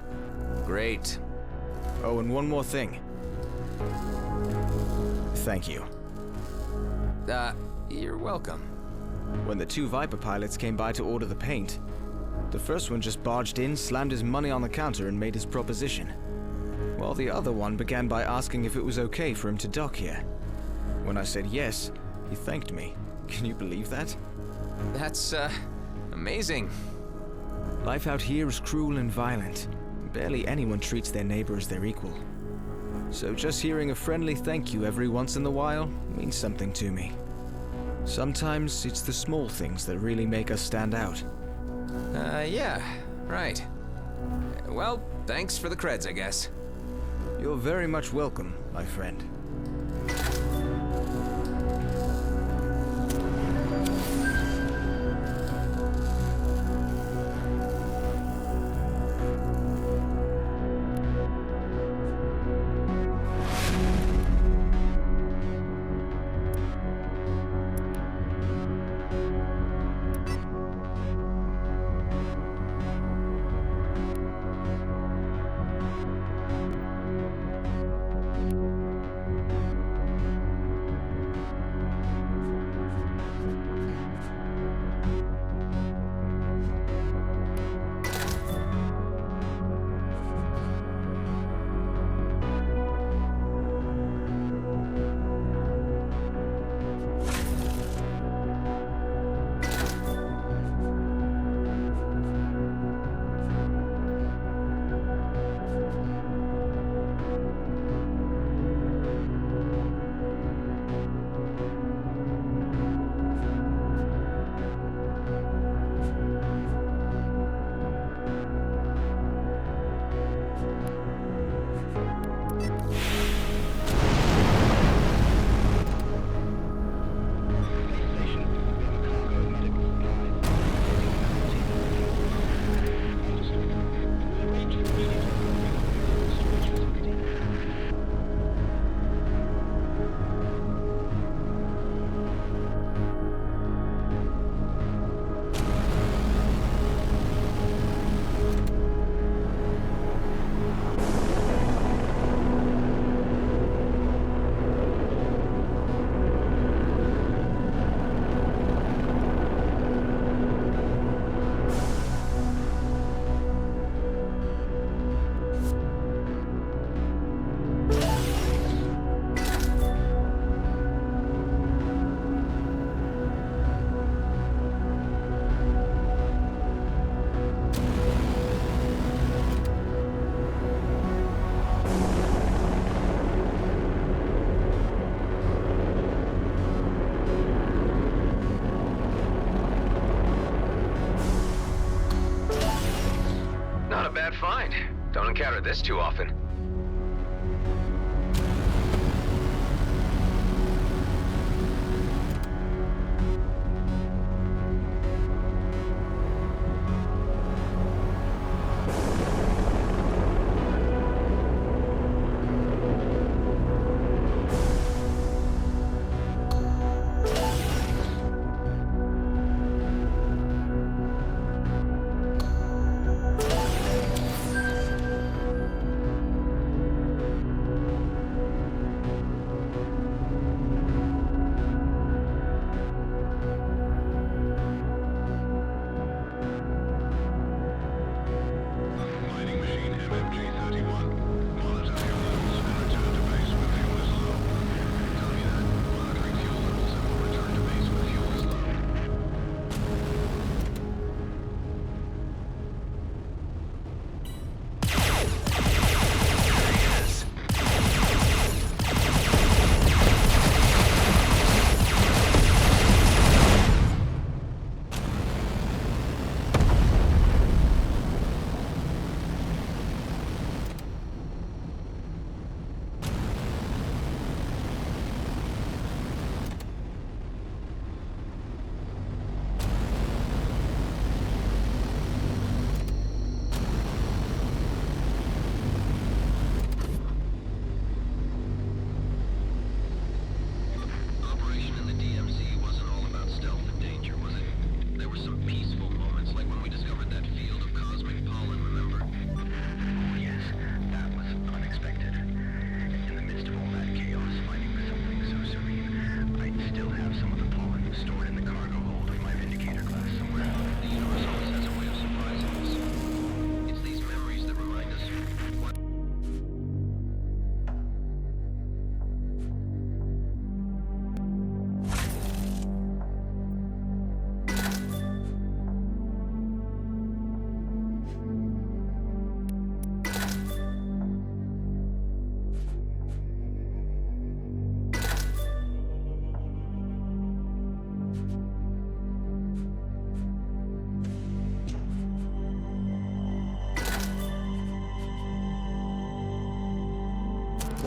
Great. Oh, and one more thing. Thank you. You're welcome. When the two Viper pilots came by to order the paint, the first one just barged in, slammed his money on the counter, and made his proposition. While the other one began by asking if it was okay for him to dock here. When I said yes, he thanked me. Can you believe that? That's, amazing. Life out here is cruel and violent. Barely anyone treats their neighbor as their equal. So just hearing a friendly thank you every once in a while means something to me. Sometimes it's the small things that really make us stand out. Yeah, right. Well, thanks for the creds, I guess. You're very much welcome, my friend. Bad find. Don't encounter this too often.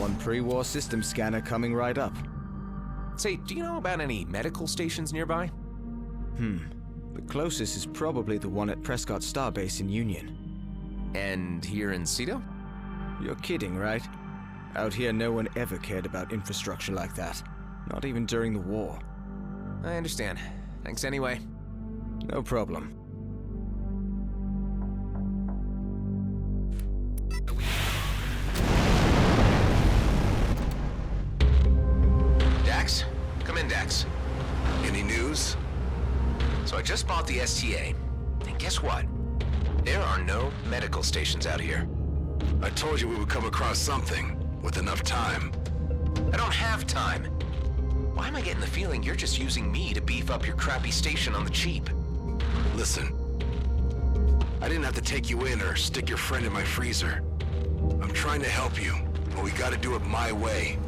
one pre-war system scanner coming right up. Say, do you know about any medical stations nearby? The closest is probably the one at Prescott Starbase in Union. And here in Cedo? You're kidding, right? Out here, no one ever cared about infrastructure like that. Not even during the war. I understand. Thanks anyway. No problem. Dax? Come in, Dax. Any news? So I just bought the STA. And guess what? There are no medical stations out here. I told you we would come across something, with enough time. I don't have time. Why am I getting the feeling you're just using me to beef up your crappy station on the cheap? Listen. I didn't have to take you in or stick your friend in my freezer. I'm trying to help you, but we gotta do it my way.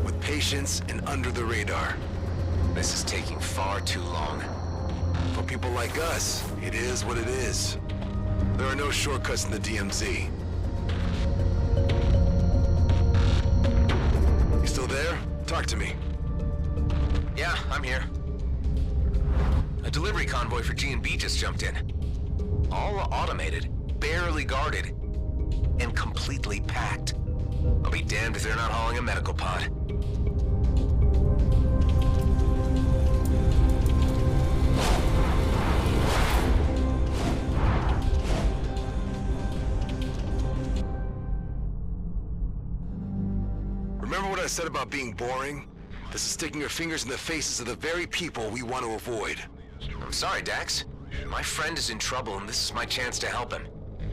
With patience and under the radar. This is taking far too long. For people like us, it is what it is. There are no shortcuts in the DMZ. You still there? Talk to me. Yeah, I'm here. A delivery convoy for G&B just jumped in. All automated, barely guarded, and completely packed. I'll be damned if they're not hauling a medical pod. Remember what I said about being boring? This is sticking your fingers in the faces of the very people we want to avoid. I'm sorry, Dax. My friend is in trouble, and this is my chance to help him.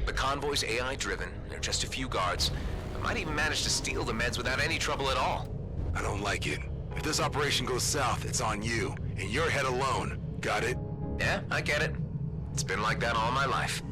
The convoy's AI-driven. There are just a few guards. I might even manage to steal the meds without any trouble at all. I don't like it. If this operation goes south, it's on you, and your head alone. Got it? Yeah, I get it. It's been like that all my life.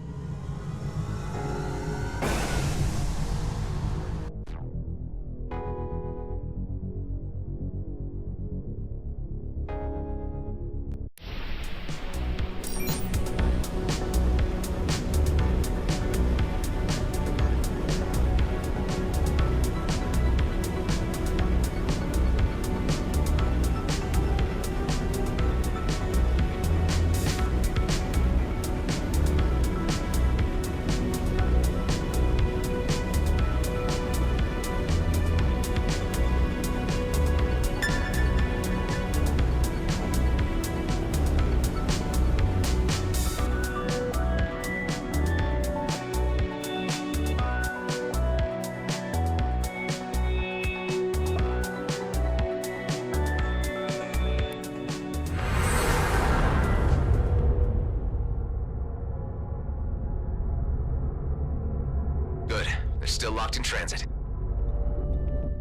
Still locked in transit.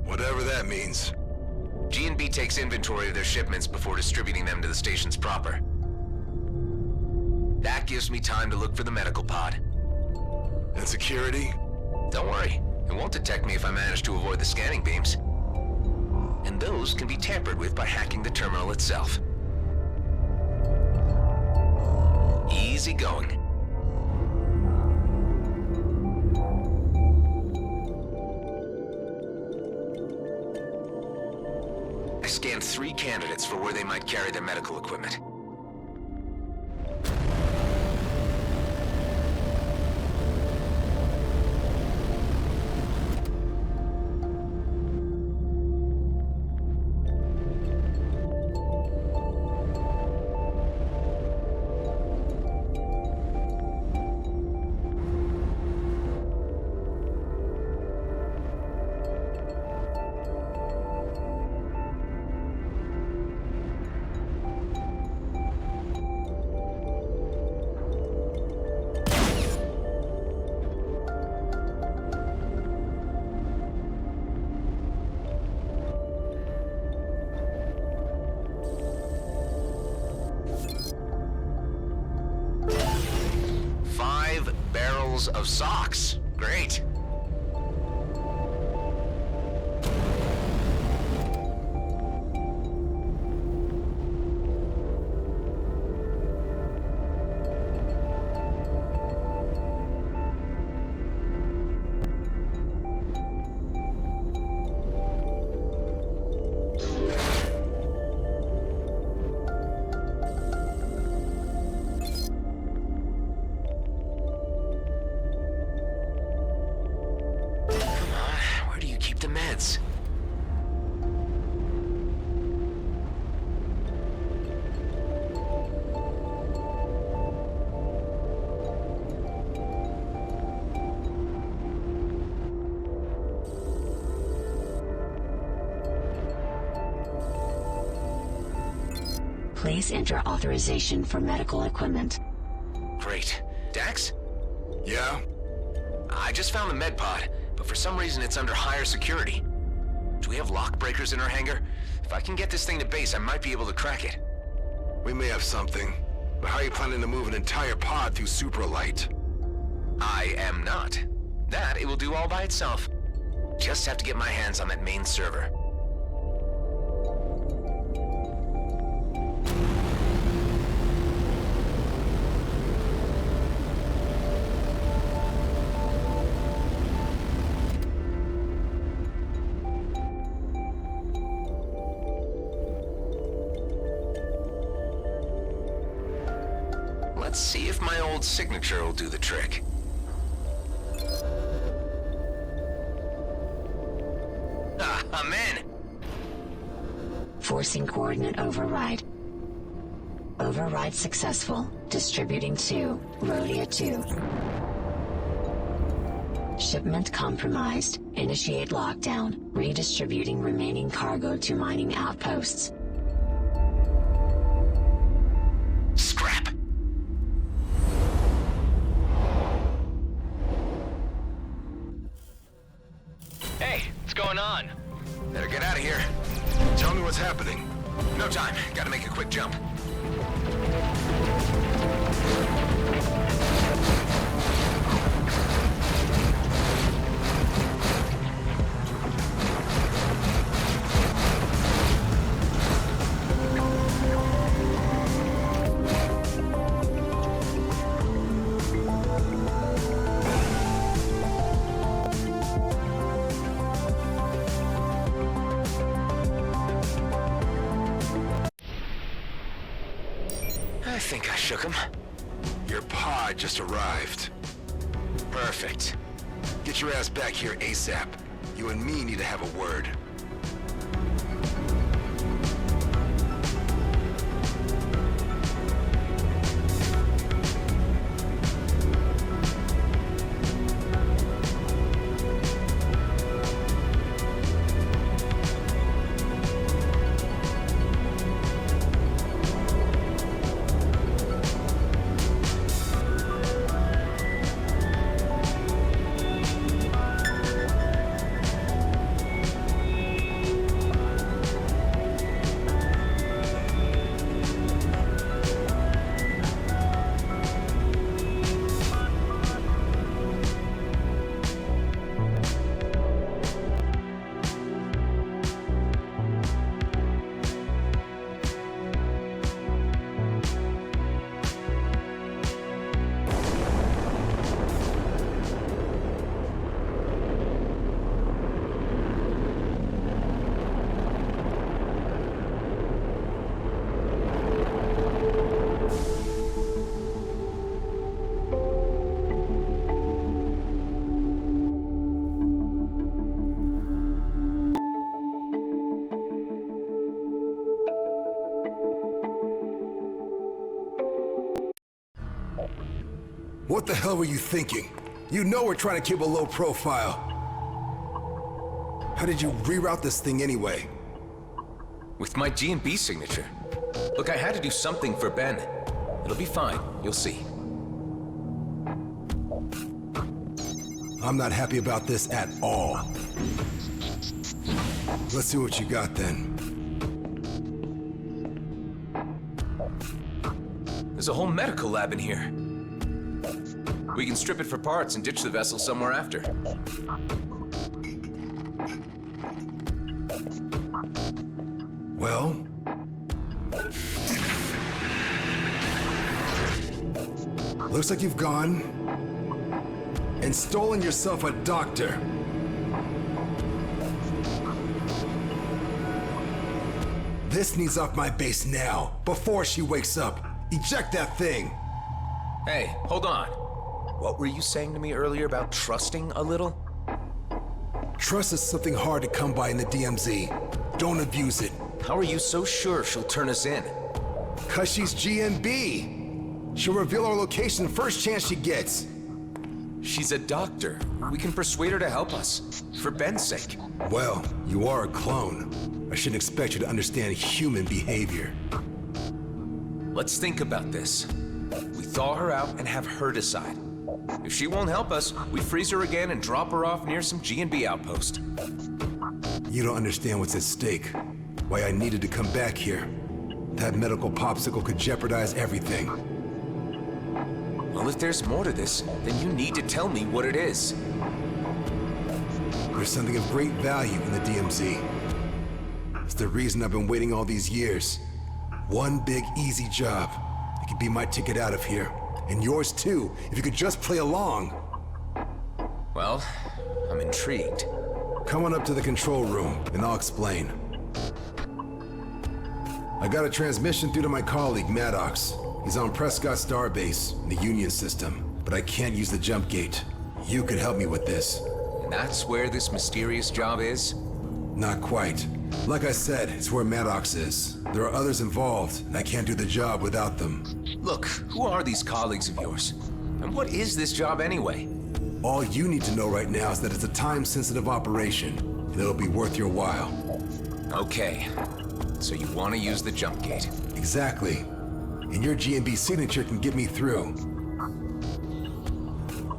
Whatever that means. G&B takes inventory of their shipments before distributing them to the stations proper. That gives me time to look for the medical pod. And security? Don't worry. It won't detect me if I manage to avoid the scanning beams. And those can be tampered with by hacking the terminal itself. Easy going. I scanned 3 candidates for where they might carry their medical equipment. Of socks. Great. chance. Please enter authorization for medical equipment. Great. Dax? Yeah? I just found the med pod, but for some reason it's under higher security. Do we have lock breakers in our hangar? If I can get this thing to base, I might be able to crack it. We may have something, but how are you planning to move an entire pod through supralight? I am not. That it will do all by itself. Just have to get my hands on that main server. Let's see if my old signature will do the trick. Ah, I'm in! Forcing coordinate override. Override successful. Distributing to Rhodia 2. Shipment compromised. Initiate lockdown. Redistributing remaining cargo to mining outposts. Scrap! Hey, what's going on? Better get out of here. Tell me what's happening. No time. Gotta make a quick jump. I think I shook him. Your pod just arrived. Perfect. Get your ass back here ASAP. You and me need to have a word. What the hell were you thinking? You know we're trying to keep a low profile. How did you reroute this thing anyway? With my G&B signature. Look, I had to do something for Ben. It'll be fine, you'll see. I'm not happy about this at all. Let's see what you got then. There's a whole medical lab in here. We can strip it for parts and ditch the vessel somewhere after. Well? Looks like you've gone and stolen yourself a doctor. This needs off my base now, before she wakes up. Eject that thing! Hey, hold on. What were you saying to me earlier about trusting a little? Trust is something hard to come by in the DMZ. Don't abuse it. How are you so sure she'll turn us in? 'Cause she's GNB. She'll reveal our location the first chance she gets. She's a doctor. We can persuade her to help us. For Ben's sake. Well, you are a clone. I shouldn't expect you to understand human behavior. Let's think about this. We thaw her out and have her decide. If she won't help us, we freeze her again and drop her off near some GNB outpost. You don't understand what's at stake. Why I needed to come back here. That medical popsicle could jeopardize everything. Well, if there's more to this, then you need to tell me what it is. There's something of great value in the DMZ. It's the reason I've been waiting all these years. One big, easy job. It could be my ticket out of here. And yours too, if you could just play along. Well, I'm intrigued. Come on up to the control room, and I'll explain. I got a transmission through to my colleague, Maddox. He's on Prescott Starbase, in the Union system, but I can't use the jump gate. You could help me with this. And that's where this mysterious job is? Not quite. Like I said, it's where Maddox is. There are others involved, and I can't do the job without them. Look, who are these colleagues of yours? And what is this job anyway? All you need to know right now is that it's a time-sensitive operation, and it'll be worth your while. Okay. So you want to use the jump gate? Exactly. And your GNB signature can get me through.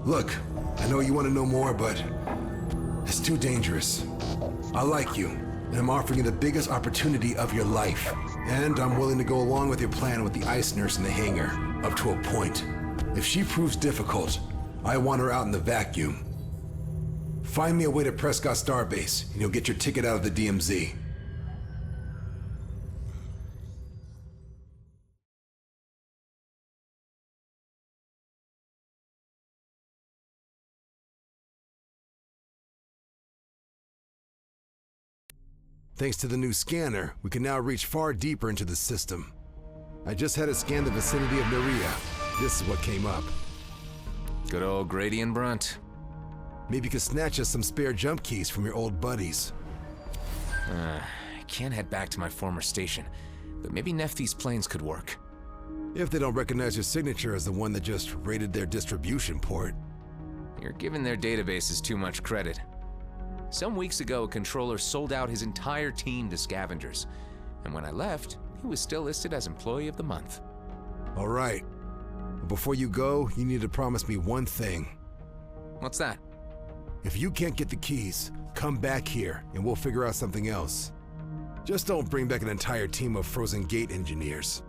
Look, I know you want to know more, but it's too dangerous. I like you, and I'm offering you the biggest opportunity of your life. And I'm willing to go along with your plan with the ice nurse in the hangar, up to a point. If she proves difficult, I want her out in the vacuum. Find me a way to Prescott Starbase, and you'll get your ticket out of the DMZ. Thanks to the new scanner, we can now reach far deeper into the system. I just had it scan the vicinity of Nerea. This is what came up. Good old Grady and Brunt. Maybe you could snatch us some spare jump keys from your old buddies. I can't head back to my former station, but maybe Nephthys planes could work. If they don't recognize your signature as the one that just raided their distribution port. You're giving their databases too much credit. Some weeks ago, a controller sold out his entire team to scavengers. And when I left, he was still listed as Employee of the Month. All right. But before you go, you need to promise me one thing. What's that? If you can't get the keys, come back here and we'll figure out something else. Just don't bring back an entire team of Frozen Gate engineers.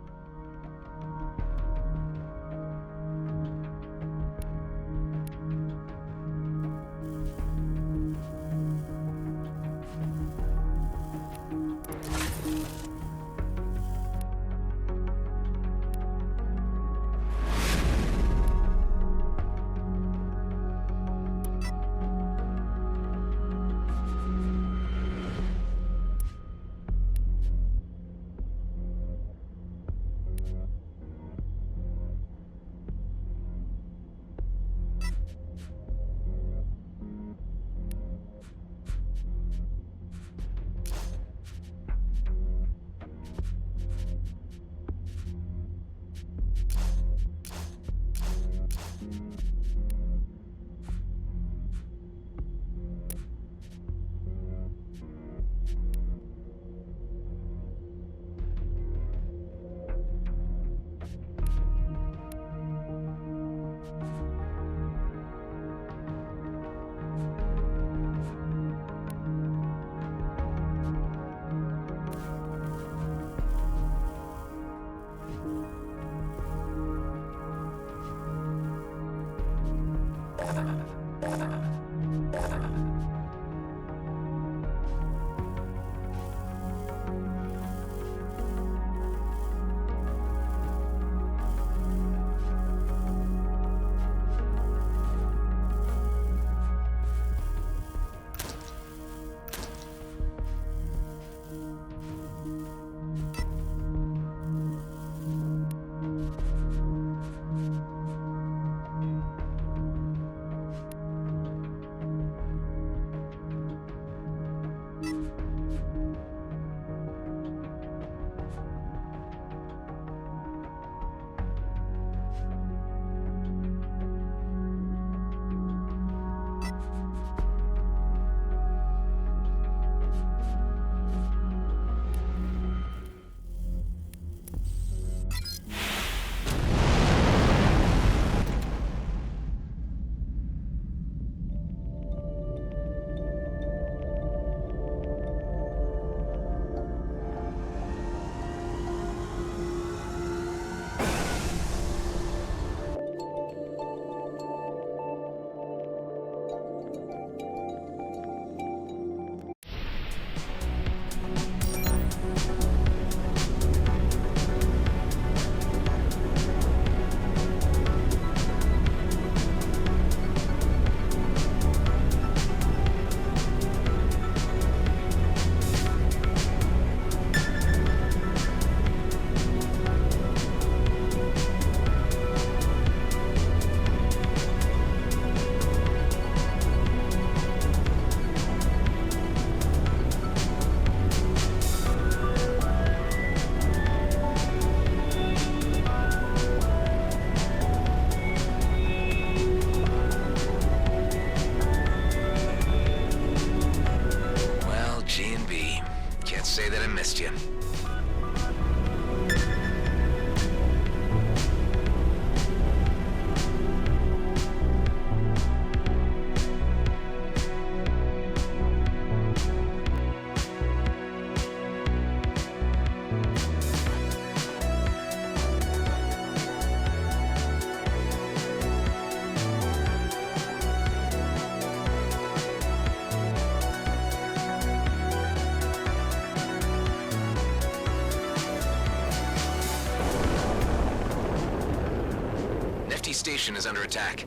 station is under attack.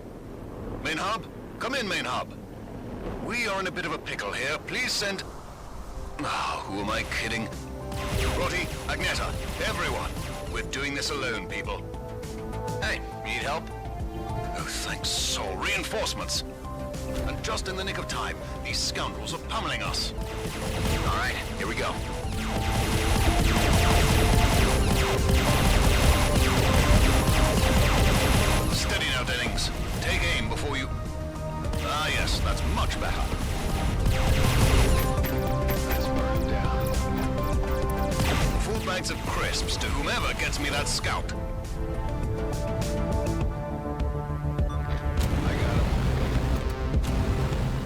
Main hub? Come in, main hub. We are in a bit of a pickle here. Please send... who am I kidding? Rotti, Agneta, everyone. We're doing this alone, people. Hey, need help? Oh, thanks, Sol. Reinforcements. And just in the nick of time, these scoundrels are pummeling us. All right, here we go. Steady now, Dennings. Take aim before you... Ah, yes, that's much better. Let's burn down. Full bags of crisps to whomever gets me that scout.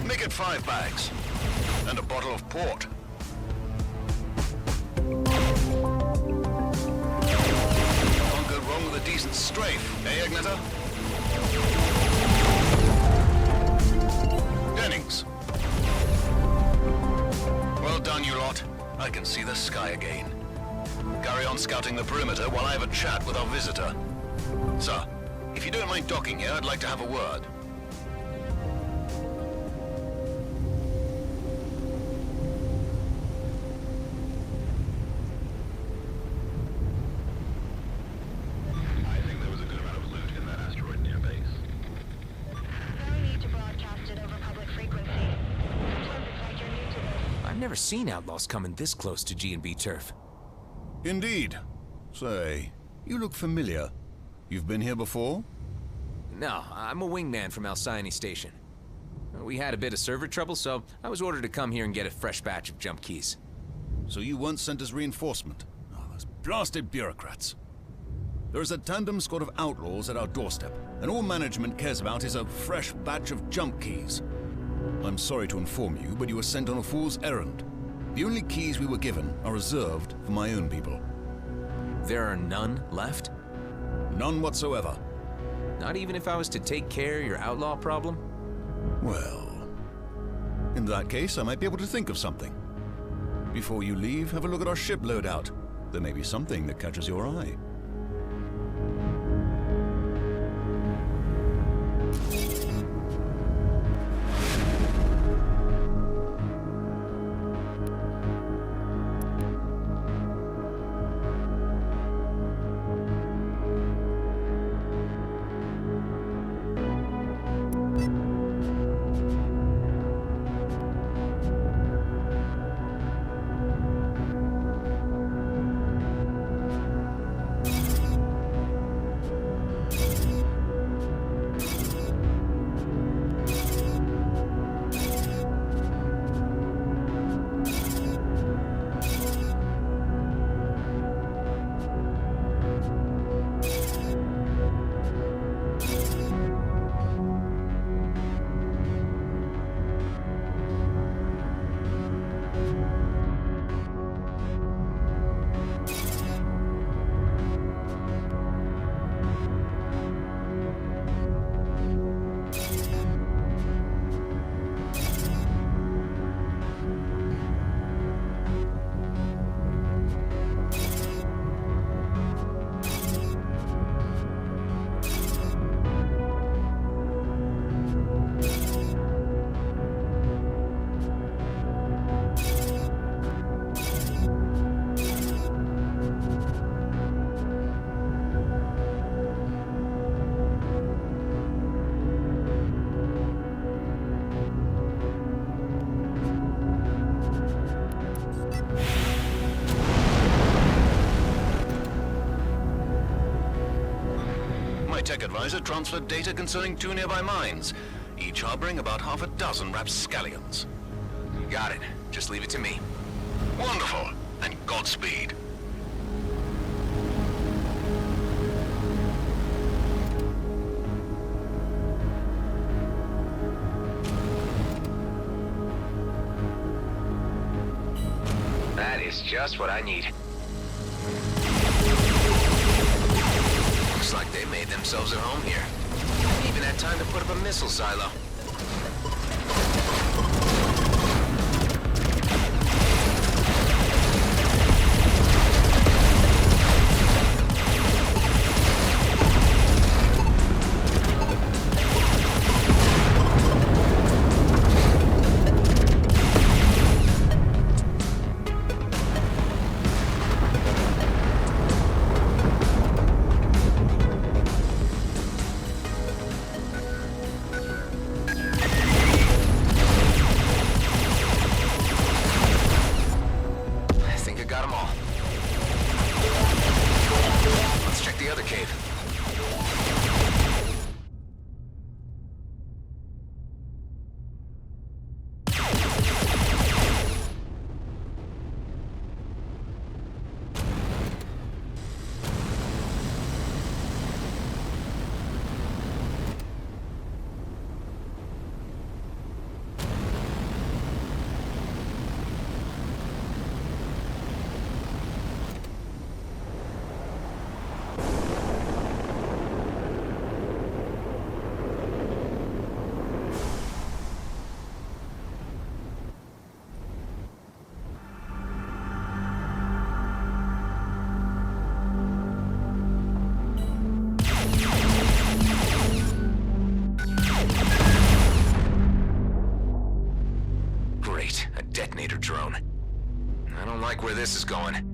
Make it 5 bags. And a bottle of port. Can't go wrong with a decent strafe, eh, Agneta? Dennings. Well done, you lot. I can see the sky again. Carry on scouting the perimeter while I have a chat with our visitor. Sir, if you don't mind docking here, I'd like to have a word. I've never seen outlaws coming this close to G&B turf. Indeed. Say, you look familiar. You've been here before? No, I'm a wingman from Alcyone Station. We had a bit of server trouble, so I was ordered to come here and get a fresh batch of jump keys. So you weren't sent as reinforcement? Oh, those blasted bureaucrats. There is a tandem squad of outlaws at our doorstep, and all management cares about is a fresh batch of jump keys. I'm sorry to inform you, but you were sent on a fool's errand. The only keys we were given are reserved for my own people. There are none left? None whatsoever. Not even if I was to take care of your outlaw problem? Well, in that case, I might be able to think of something. Before you leave, have a look at our ship loadout. There may be something that catches your eye. Tech advisor transferred data concerning 2 nearby mines, each harboring about half a dozen rapscallions. Got it. Just leave it to me. Wonderful, and Godspeed. That is just what I need. Looks like they made themselves at home here. Even had time to put up a missile silo. drone. I don't like where this is going.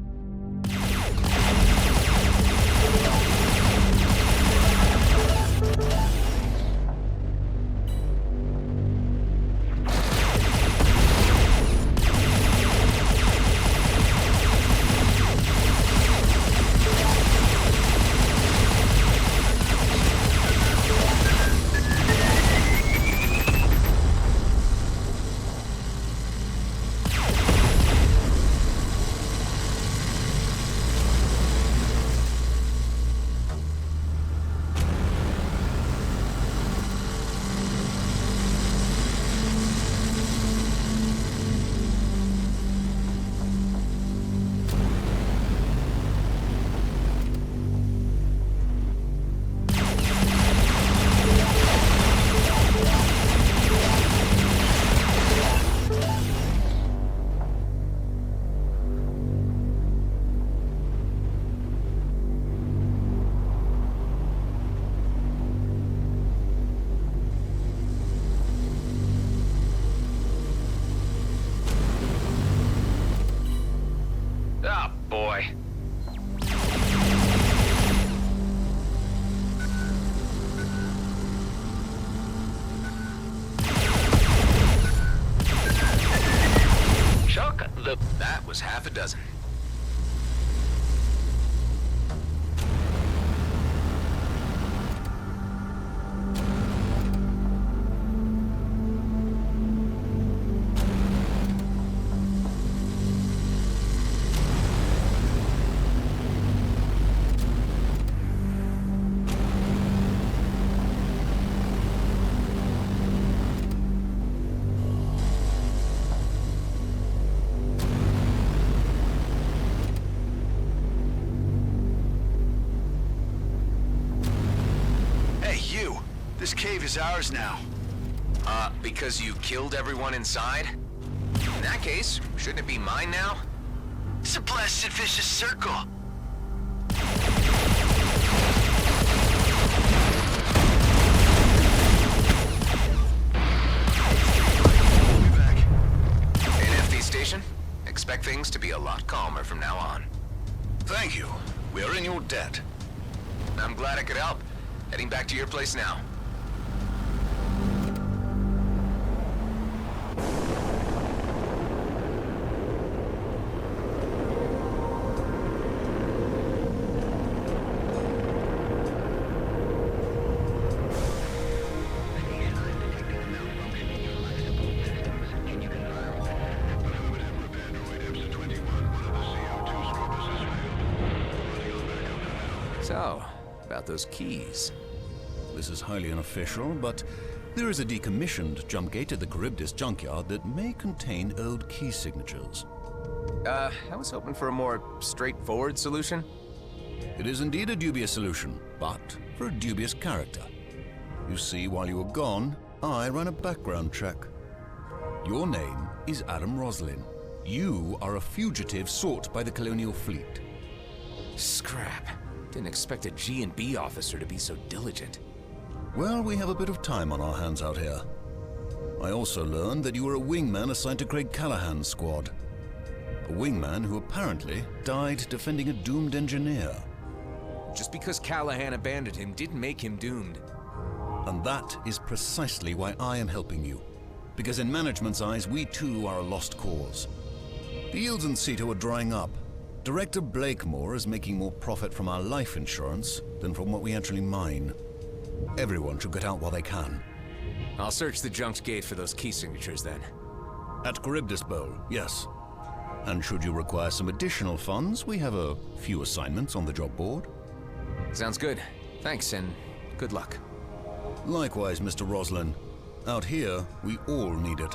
Oh, boy. That was half a dozen. This cave is ours now. Because you killed everyone inside? In that case, shouldn't it be mine now? It's a blasted vicious circle. An empty station? Expect things to be a lot calmer from now on. Thank you. We are in your debt. I'm glad I could help. Heading back to your place now. So, about those keys. This is highly unofficial, but there is a decommissioned jump gate at the Charybdis junkyard that may contain old key signatures. I was hoping for a more straightforward solution. It is indeed a dubious solution, but for a dubious character. You see, while you were gone, I ran a background check. Your name is Adam Roslin. You are a fugitive sought by the Colonial Fleet. Scrap. Didn't expect a G&B officer to be so diligent. Well, we have a bit of time on our hands out here. I also learned that you were a wingman assigned to Craig Callahan's squad. A wingman who apparently died defending a doomed engineer. Just because Callahan abandoned him didn't make him doomed. And that is precisely why I am helping you. Because in management's eyes, we too are a lost cause. The yields in Ceto are drying up. Director Blakemore is making more profit from our life insurance than from what we actually mine. Everyone should get out while they can. I'll search the junked gate for those key signatures then. At Charybdis Bowl, yes. And should you require some additional funds, we have a few assignments on the job board. Sounds good. Thanks, and good luck. Likewise, Mr. Roslin. Out here, we all need it.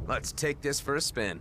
Let's take this for a spin.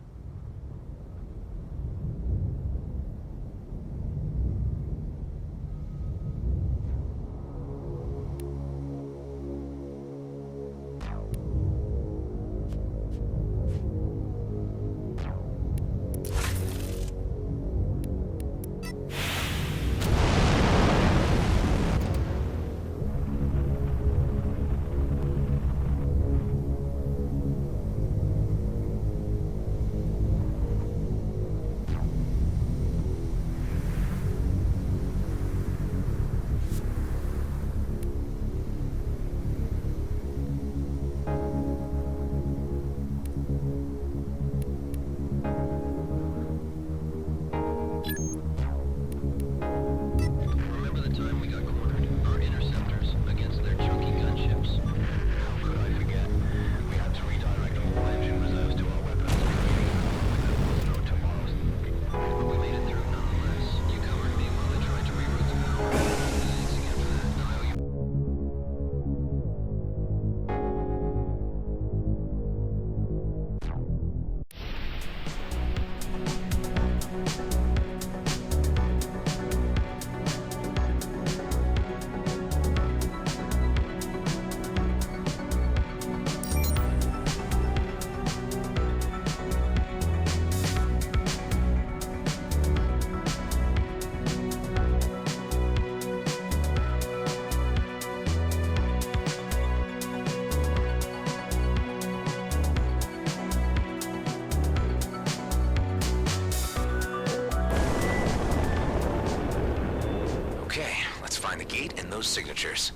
Find the gate and those signatures.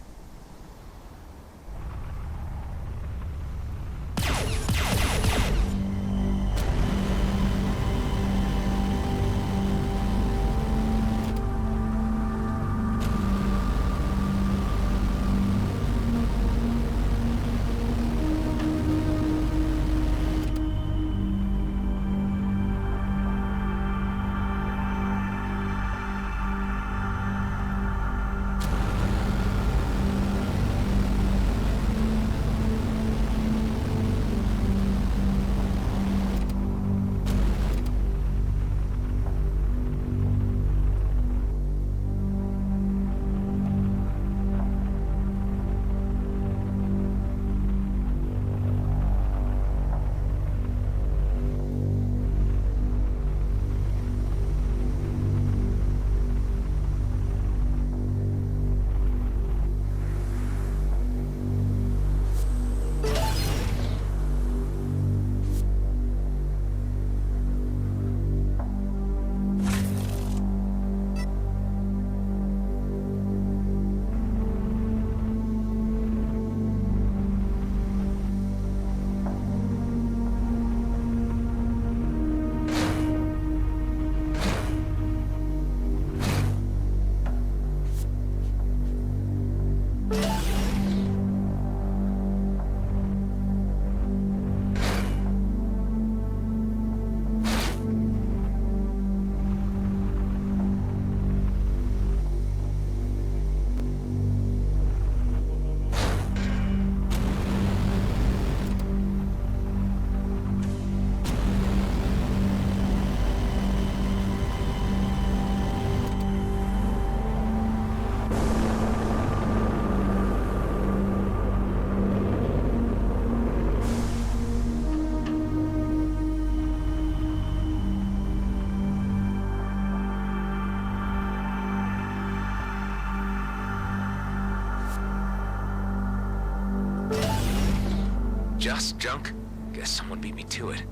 Just junk? Guess someone beat me to it.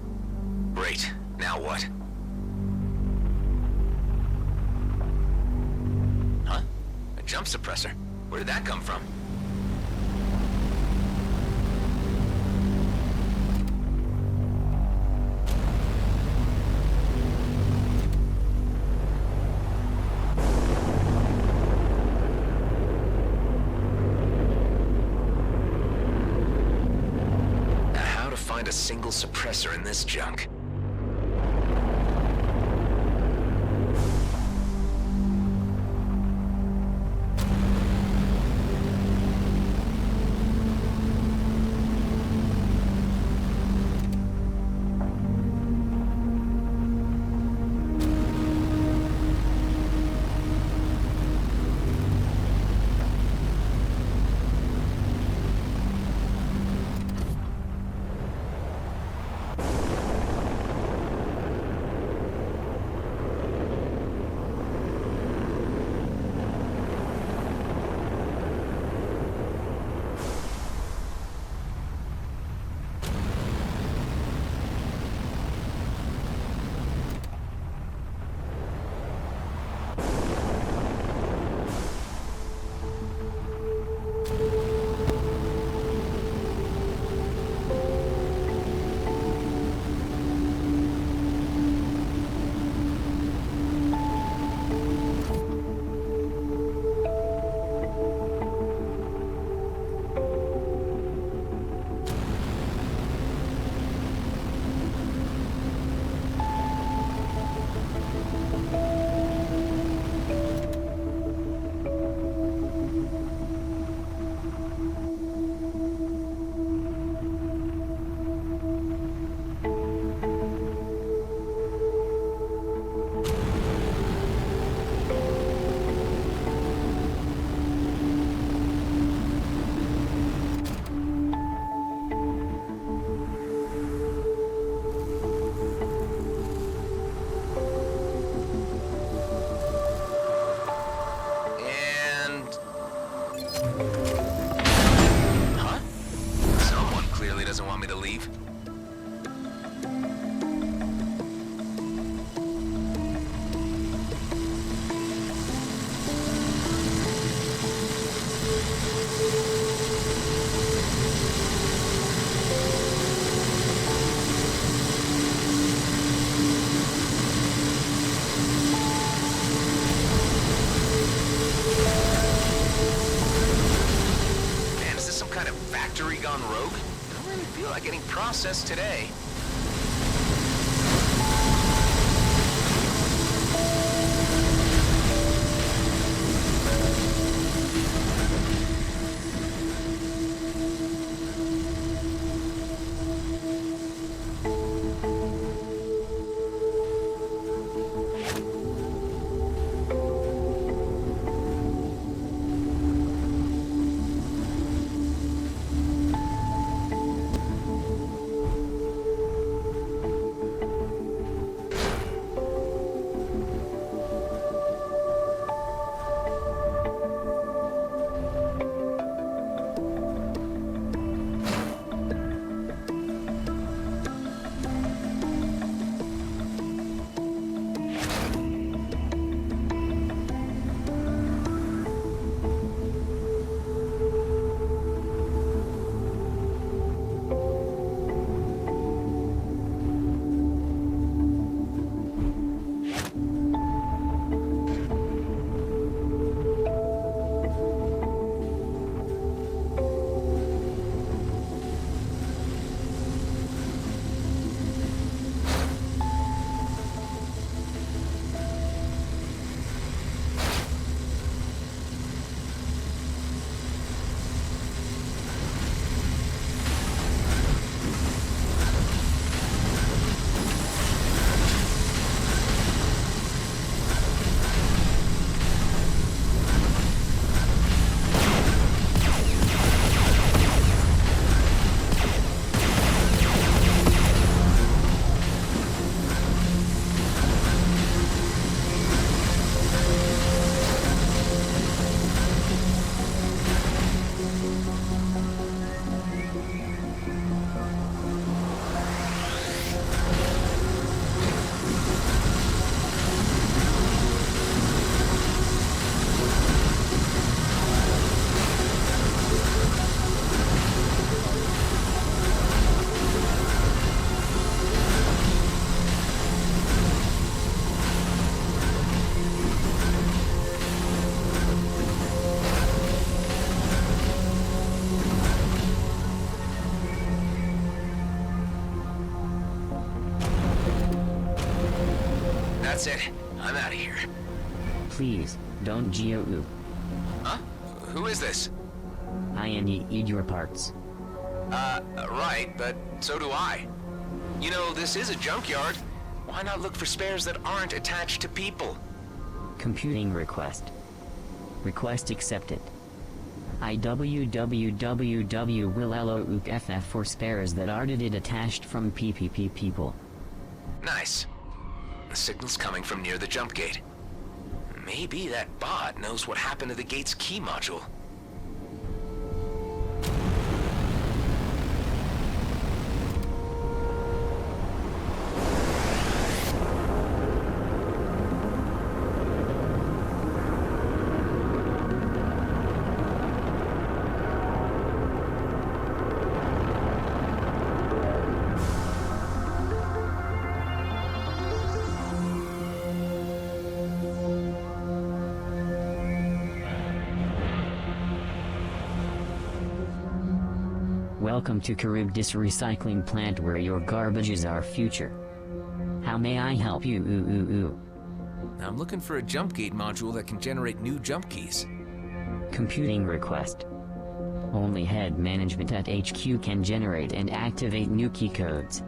Great. Now what? Huh? A jump suppressor? Where did that come from? Find a single suppressor in this junk. Huh? Someone clearly doesn't want me to leave. Gone rogue? I don't really feel like getting processed today. That's it. I'm out of here. Please, don't GIOCO. Huh? Who is this? I need your parts. Right, but so do I. You know, this is a junkyard. Why not look for spares that aren't attached to people? Computing request. Request accepted. IWWWW will allow FF for spares that are attached from PPP people. Nice. The signal's coming from near the jump gate. Maybe that bot knows what happened to the gate's key module. Welcome to Charybdis Recycling Plant, where your garbage is our future. How may I help you? I'm looking for a jump gate module that can generate new jump keys. Computing request. Only head management at HQ can generate and activate new key codes.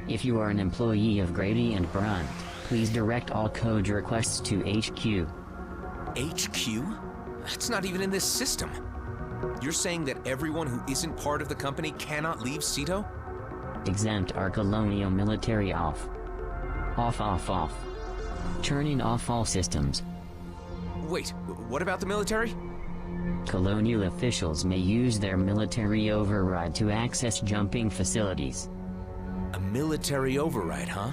If you are an employee of Grady and Brunt, please direct all code requests to HQ. HQ? That's not even in this system. You're saying that everyone who isn't part of the company cannot leave Ceto? Exempt our colonial military off. Off. Turning off all systems. Wait, what about the military? Colonial officials may use their military override to access jumping facilities. A military override, huh?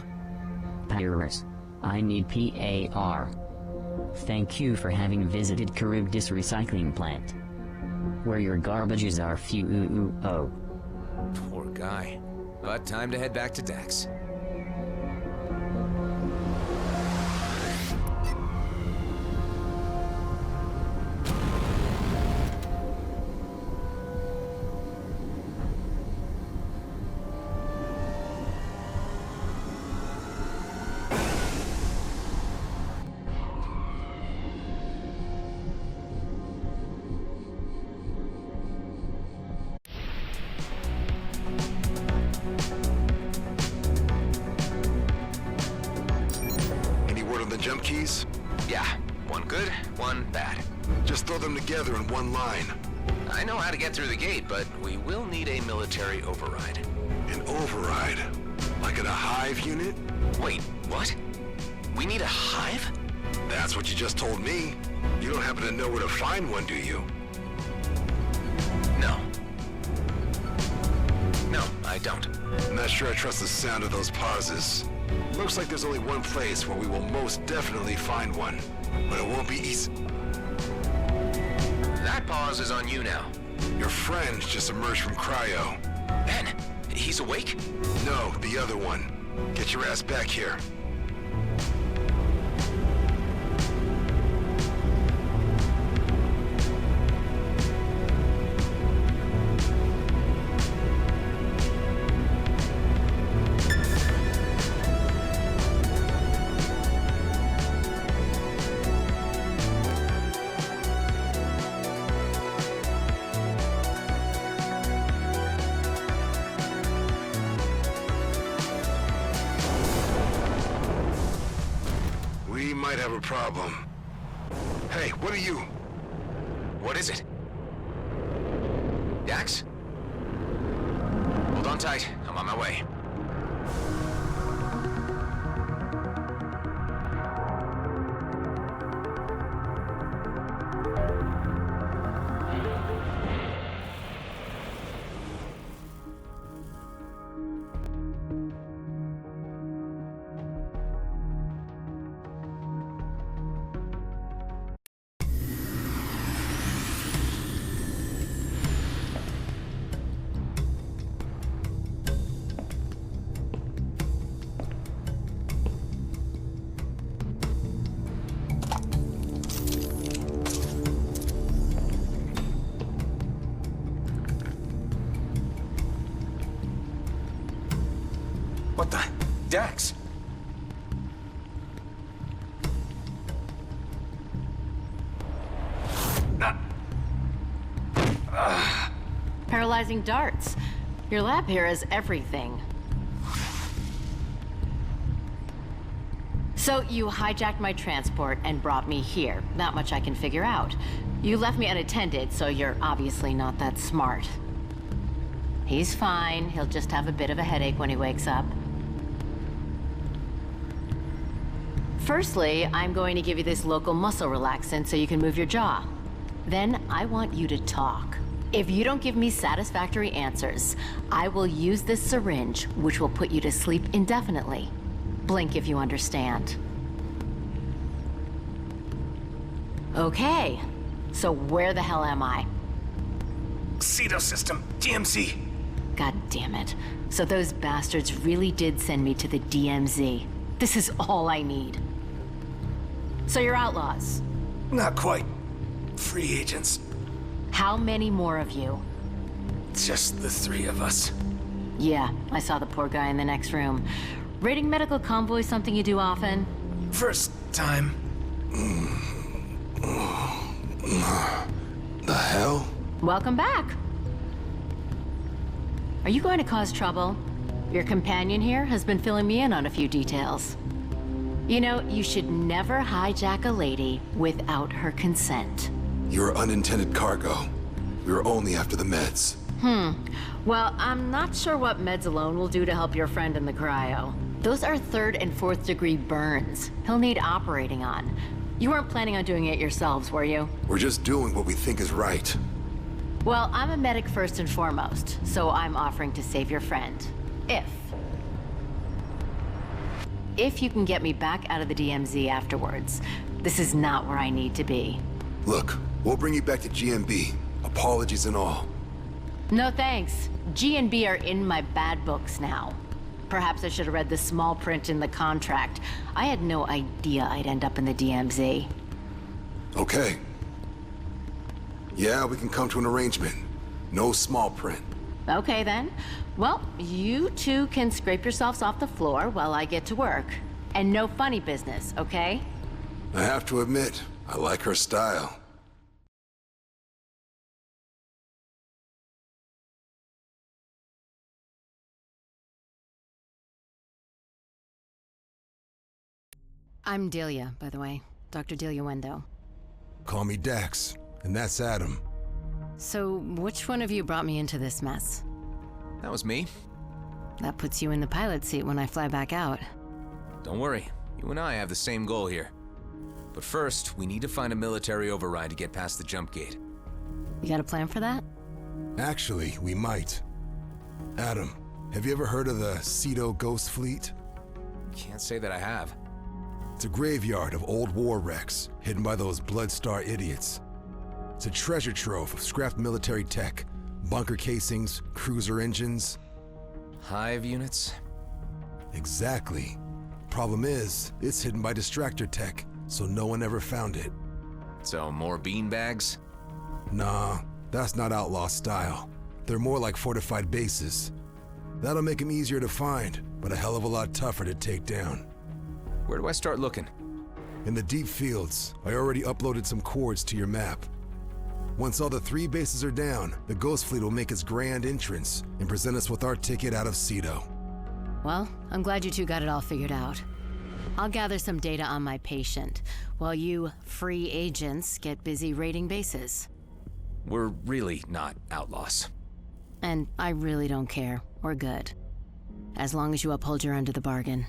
Pirates. I need PAR. Thank you for having visited Charybdis Recycling Plant, where your garbages are few. Poor guy. But time to head back to Dax. Jump keys? Yeah, one good, one bad. Just throw them together in one line. I know how to get through the gate, but we will need a military override. An override? Like at a hive unit? Wait, what? We need a hive? That's what you just told me. You don't happen to know where to find one, do you? No. No, I don't. I'm not sure I trust the sound of those pauses. Looks like there's only one place where we will most definitely find one, but it won't be easy. That pause is on you now. Your friend just emerged from cryo. Ben, he's awake? No, the other one. Get your ass back here. Might have a problem. Hey, what are you? What is it? Dax? Hold on tight. I'm on my way. What the? Dax? Paralyzing darts. Your lab here is everything. So you hijacked my transport and brought me here. Not much I can figure out. You left me unattended, so you're obviously not that smart. He's fine. He'll just have a bit of a headache when he wakes up. Firstly, I'm going to give you this local muscle relaxant so you can move your jaw. Then I want you to talk. If you don't give me satisfactory answers, I will use this syringe, which will put you to sleep indefinitely. Blink if you understand. Okay, so where the hell am I? Cedo system, DMZ. God damn it. So those bastards really did send me to the DMZ. This is all I need. So you're outlaws? Not quite. Free agents. How many more of you? Just the three of us. Yeah, I saw the poor guy in the next room. Raiding medical convoys something you do often? First time. The hell? Welcome back. Are you going to cause trouble? Your companion here has been filling me in on a few details. You know, you should never hijack a lady without her consent. You're unintended cargo. We were only after the meds. Well, I'm not sure what meds alone will do to help your friend in the cryo. Those are 3rd and 4th degree burns he'll need operating on. You weren't planning on doing it yourselves, were you? We're just doing what we think is right. Well, I'm a medic first and foremost, so I'm offering to save your friend. If you can get me back out of the DMZ afterwards. This is not where I need to be. Look, we'll bring you back to GMB. Apologies and all. No thanks. G&B are in my bad books now. Perhaps I should have read the small print in the contract. I had no idea I'd end up in the DMZ. Okay. Yeah, we can come to an arrangement. No small print. Okay then. Well, you two can scrape yourselves off the floor while I get to work. And no funny business, okay? I have to admit, I like her style. I'm Delia, by the way. Dr. Delia Wendo. Call me Dax, and that's Adam. So, which one of you brought me into this mess? That was me. That puts you in the pilot seat when I fly back out. Don't worry, you and I have the same goal here. But first, we need to find a military override to get past the jump gate. You got a plan for that? Actually, we might. Adam, have you ever heard of the Cedo Ghost Fleet? Can't say that I have. It's a graveyard of old war wrecks, hidden by those Bloodstar idiots. It's a treasure trove of scrapped military tech, bunker casings, cruiser engines. Hive units? Exactly. Problem is, it's hidden by distractor tech, so no one ever found it. So, more beanbags? Nah, that's not outlaw style. They're more like fortified bases. That'll make them easier to find, but a hell of a lot tougher to take down. Where do I start looking? In the deep fields. I already uploaded some coords to your map. Once all the 3 bases are down, the Ghost Fleet will make its grand entrance and present us with our ticket out of Cedo. Well, I'm glad you two got it all figured out. I'll gather some data on my patient, while you free agents get busy raiding bases. We're really not outlaws. And I really don't care. We're good. As long as you uphold your end of the bargain.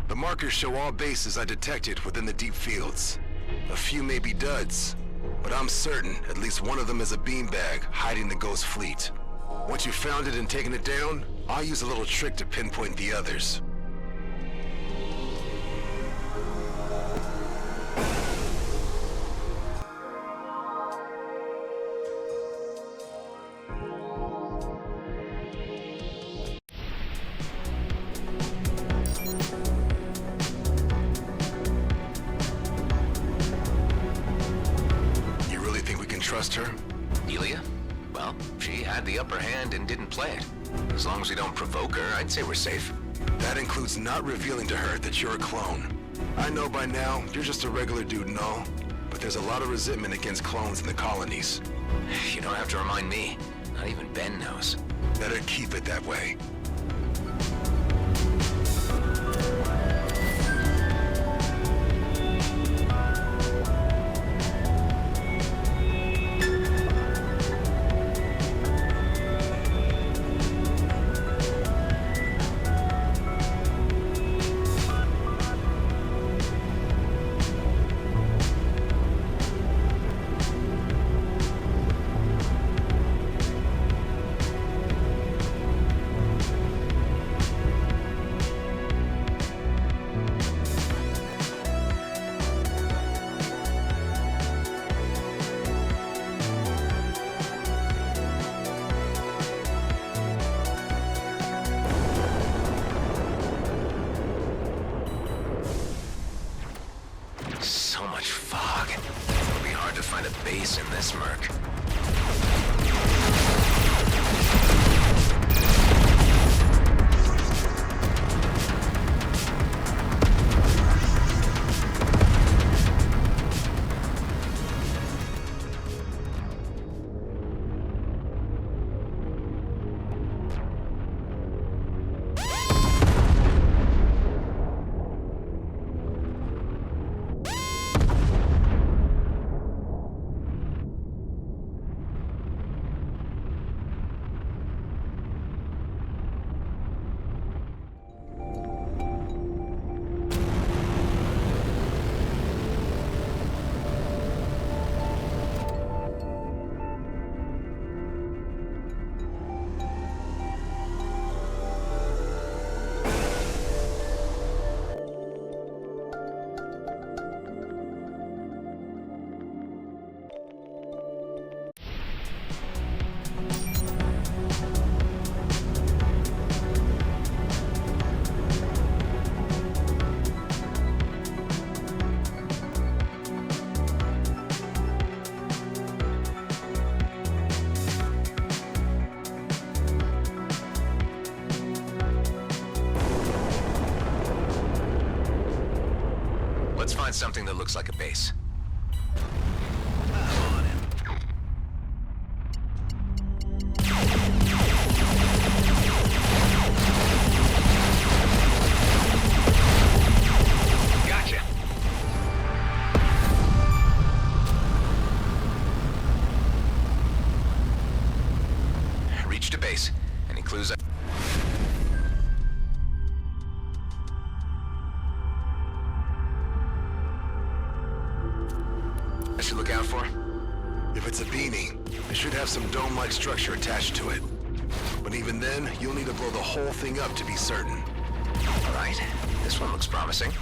The markers show all bases I detected within the deep fields. A few may be duds, but I'm certain at least one of them is a beanbag hiding the Ghost Fleet. Once you've found it and taken it down, I'll use a little trick to pinpoint the others. Trust her? Delia? Well, she had the upper hand and didn't play it. As long as we don't provoke her, I'd say we're safe. That includes not revealing to her that you're a clone. I know by now you're just a regular dude and all, but there's a lot of resentment against clones in the colonies. You don't have to remind me. Not even Ben knows. Better keep it that way. base in this murk. Let's find something that looks like a base. Gotcha. Reached a base. Any clues? I should look out for? If it's a beanie, it should have some dome-like structure attached to it. But even then, you'll need to blow the whole thing up to be certain. All right, this one looks promising.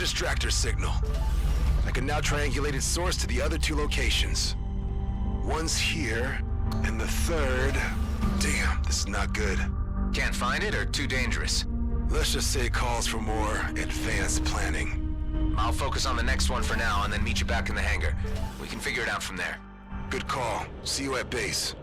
distractor signal. I can now triangulate its source to the other two locations. One's here, and the third... Damn, this is not good. Can't find it or too dangerous? Let's just say it calls for more advanced planning. I'll focus on the next one for now and then meet you back in the hangar. We can figure it out from there. Good call. See you at base.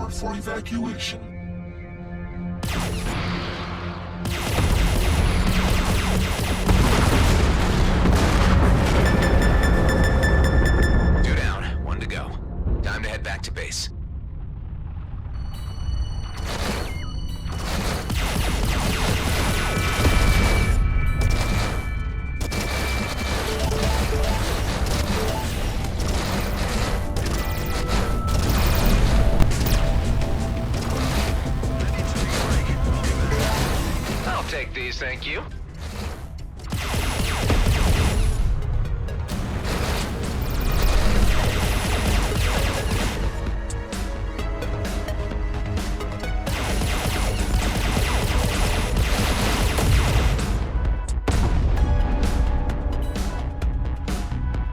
corridor for evacuation. Two down, one to go. Time to head back to base. I'll take these, thank you.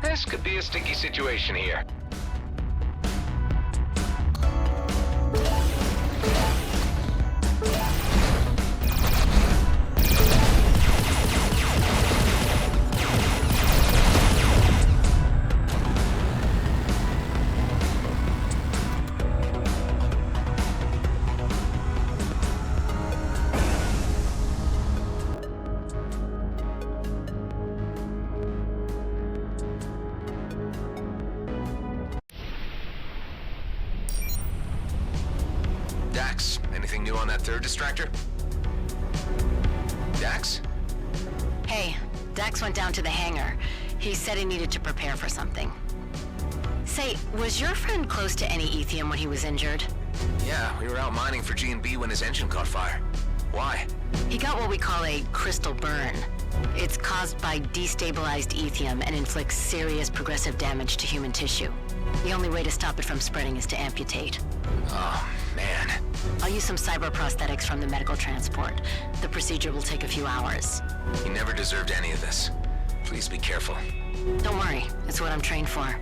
This could be a sticky situation here. Dax, anything new on that third distractor? Dax? Hey, Dax went down to the hangar. He said he needed to prepare for something. Say, was your friend close to any ethium when he was injured? Yeah, we were out mining for G&B when his engine caught fire. Why? He got what we call a crystal burn. It's caused by destabilized ethium and inflicts serious progressive damage to human tissue. The only way to stop it from spreading is to amputate. Oh, man. I'll use some cyber prosthetics from the medical transport. The procedure will take a few hours. He never deserved any of this. Please be careful. Don't worry, it's what I'm trained for.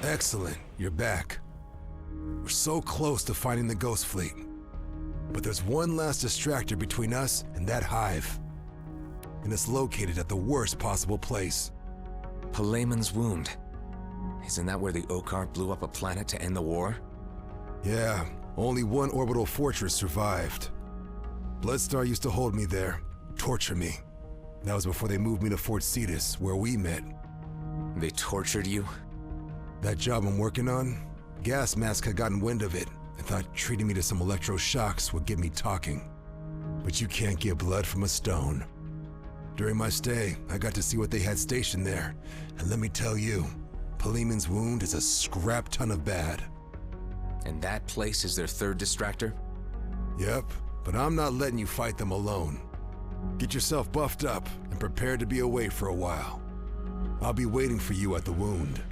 Excellent, you're back. We're so close to finding the Ghost Fleet. But there's one last distractor between us and that hive. And it's located at the worst possible place. Palayman's Wound. Isn't that where the Okar blew up a planet to end the war? Yeah, only one orbital fortress survived. Bloodstar used to hold me there, torture me. That was before they moved me to Fort Cetus, where we met. They tortured you? That job I'm working on, Gas Mask had gotten wind of it and thought treating me to some electroshocks would get me talking. But you can't get blood from a stone. During my stay, I got to see what they had stationed there, and let me tell you, Palayman's Wound is a scrap ton of bad. And that place is their third distractor? Yep, but I'm not letting you fight them alone. Get yourself buffed up and prepared to be away for a while. I'll be waiting for you at the Wound.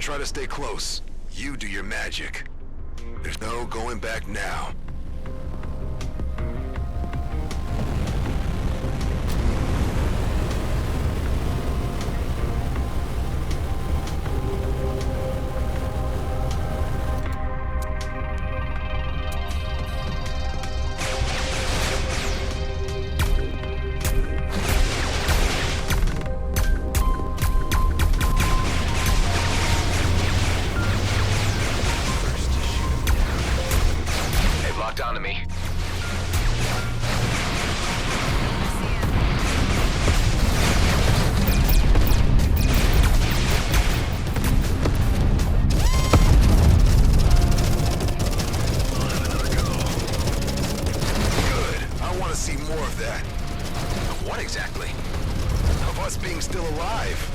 try to stay close. You do your magic. There's no going back now. Onto me. Good. I want to see more of that. Of what exactly? Of us being still alive.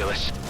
ridiculous.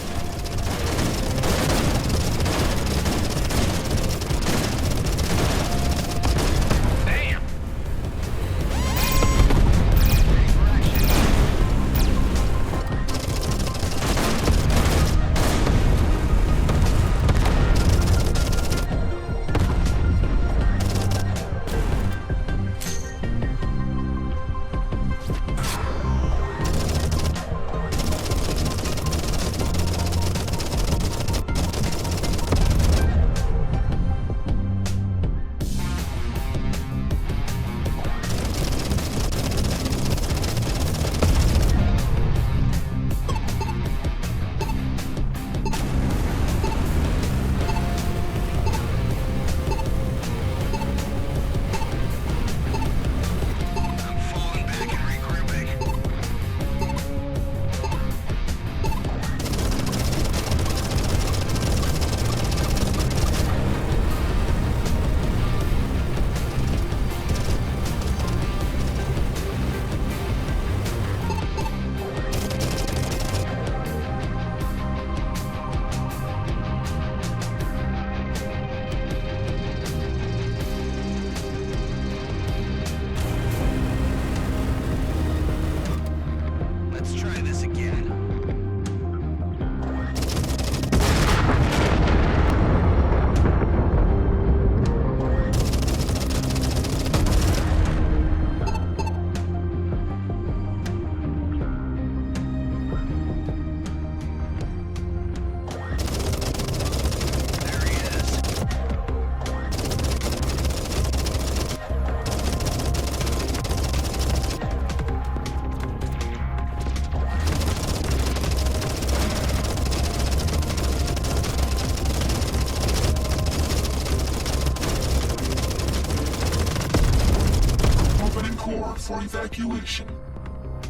For evacuation.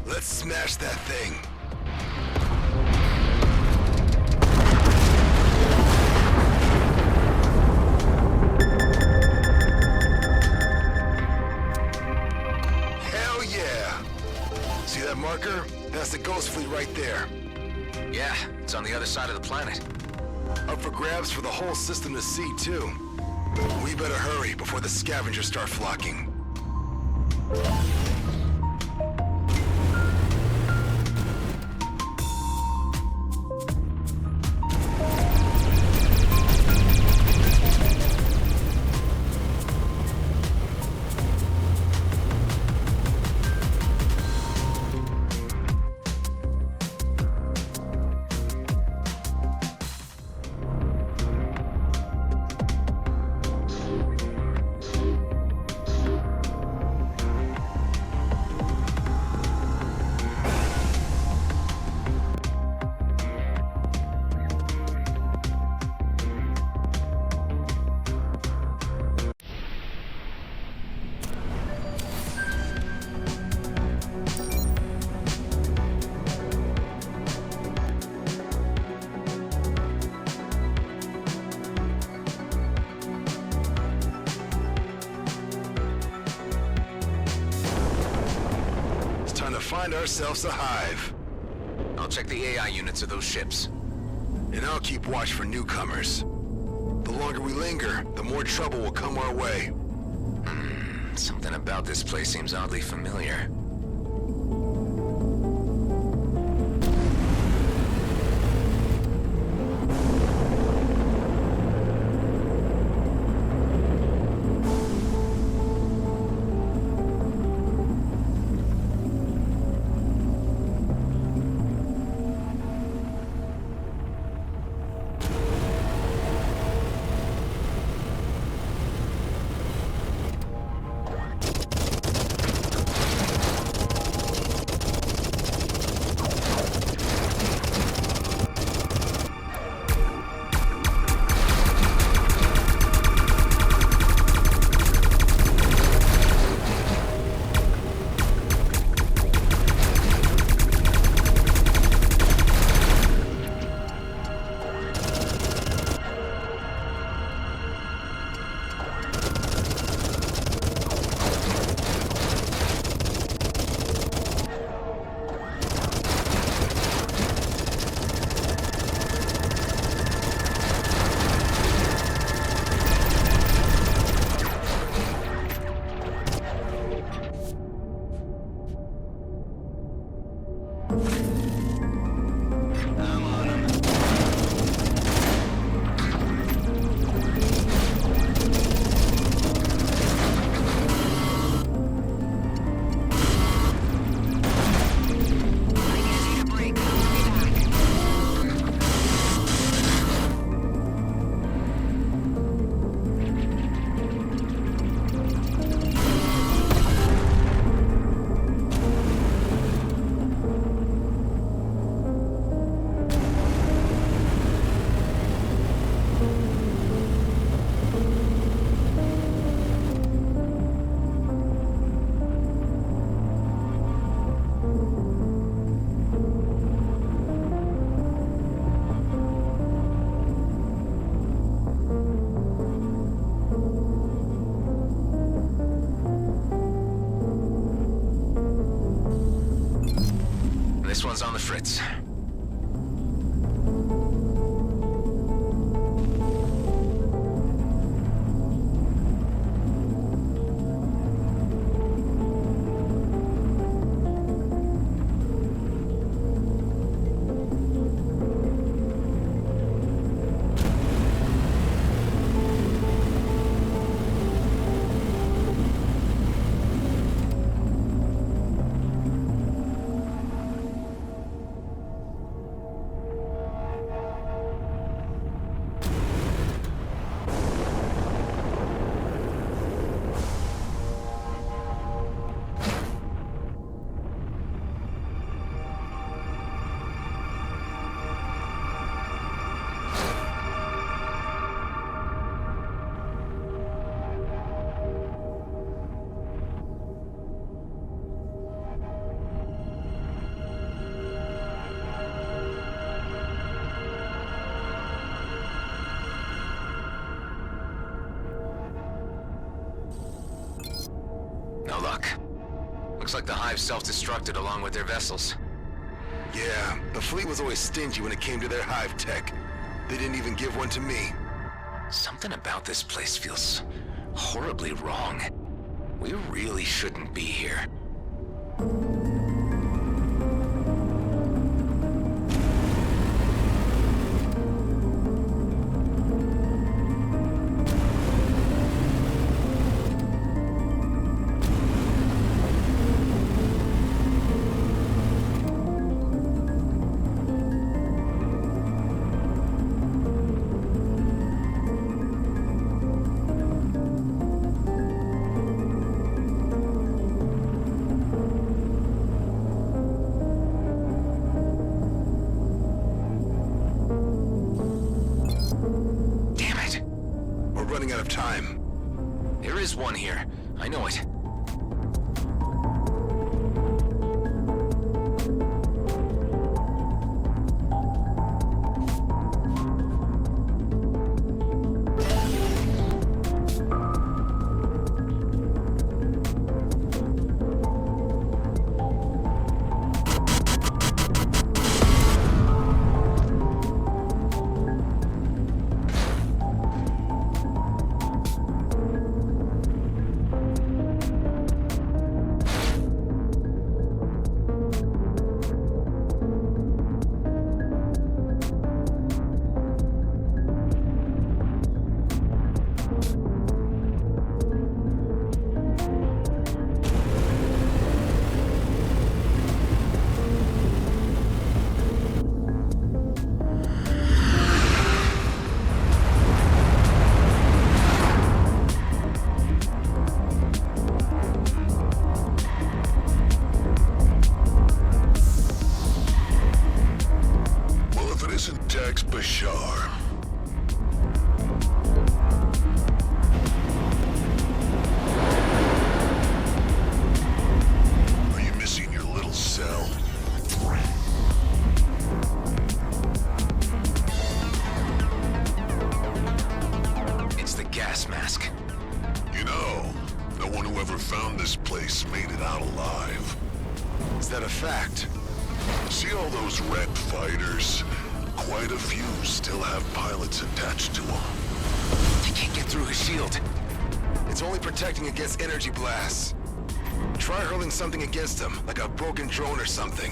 Let's smash that thing. Hell yeah! See that marker? That's the ghost fleet right there. Yeah, it's on the other side of the planet. Up for grabs for the whole system to see, too. We better hurry before the scavengers start flocking. Find ourselves a hive. I'll check the AI units of those ships. And I'll keep watch for newcomers. The longer we linger, the more trouble will come our way. Something about this place seems oddly familiar. one's on the fritz. No luck. Looks like the Hive self-destructed along with their vessels. Yeah, the fleet was always stingy when it came to their Hive tech. They didn't even give one to me. Something about this place feels horribly wrong. We really shouldn't be here. Out of time. There is one here. I know it. Is that a fact? See all those red fighters? Quite a few still have pilots attached to them. He can't get through his shield. It's only protecting against energy blasts. Try hurling something against him, like a broken drone or something.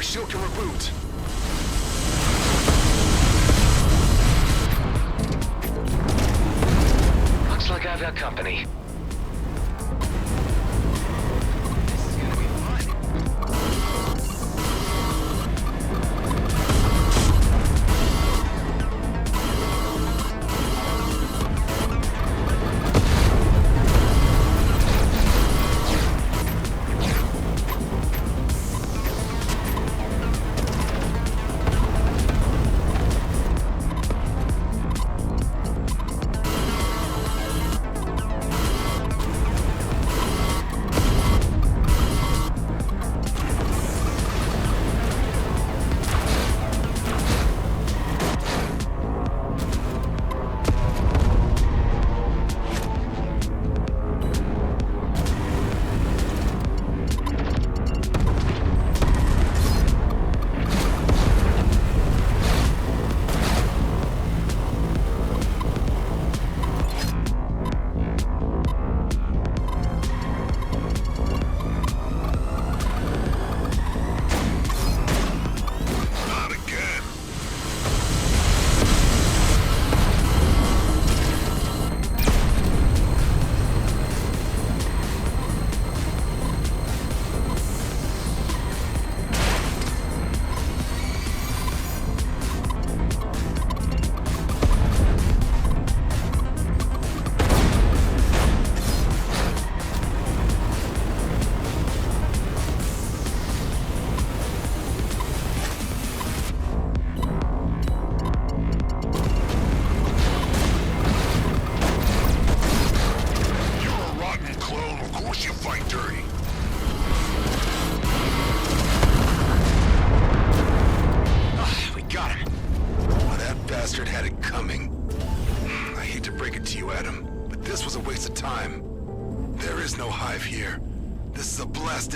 shield can reboot. Looks like I've got company.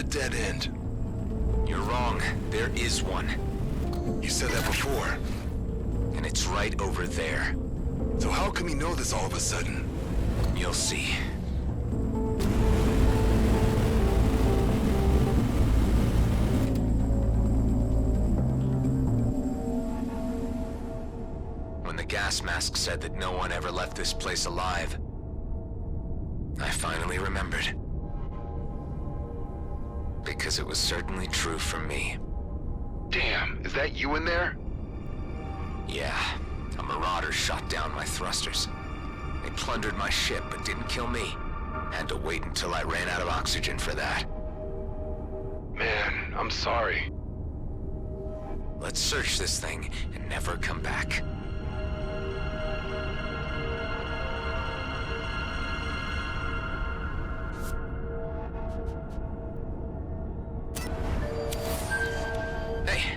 Dead end. You're wrong. There is one. You said that before. And it's right over there. So how come you know this all of a sudden? You'll see. When the gas mask said that no one ever left this place alive, I finally remembered. Because it was certainly true for me. Damn, is that you in there? Yeah, a marauder shot down my thrusters. They plundered my ship but didn't kill me. Had to wait until I ran out of oxygen for that. Man, I'm sorry. Let's search this thing and never come back.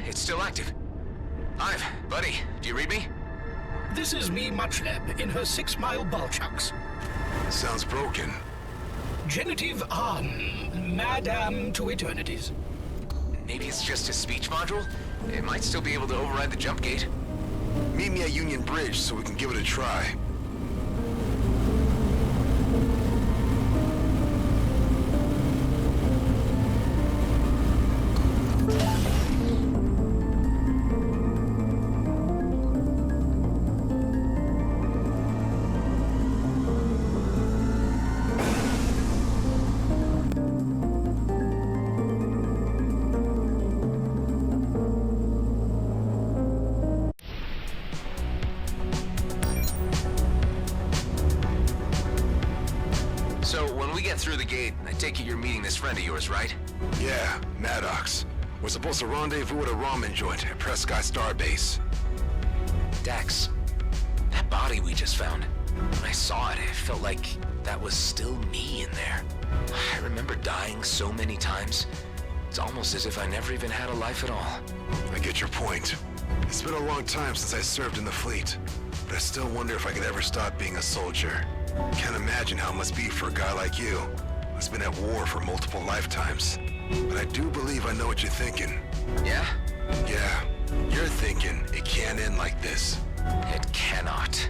It's still active. Ive, buddy, do you read me? This is me, Muchleb, in her 6-mile balchucks. Sounds broken. Genitive on, madam to eternities. Maybe it's just a speech module? It might still be able to override the jump gate. Meet me at Union Bridge so we can give it a try. Through the gate, I take it you're meeting this friend of yours, right? Yeah, Maddox. We're supposed to rendezvous at a ramen joint at Prescott Starbase. Dax, that body we just found, when I saw it, it felt like that was still me in there. I remember dying so many times. It's almost as if I never even had a life at all. I get your point. It's been a long time since I served in the fleet, but I still wonder if I could ever stop being a soldier. Can't imagine how it must be for a guy like you, who's been at war for multiple lifetimes. But I do believe I know what you're thinking. Yeah? Yeah. You're thinking it can't end like this. It cannot.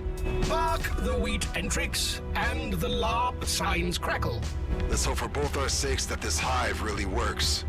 Bark the wheat entrix, and the larp signs crackle. Let's hope for both our sakes that this hive really works.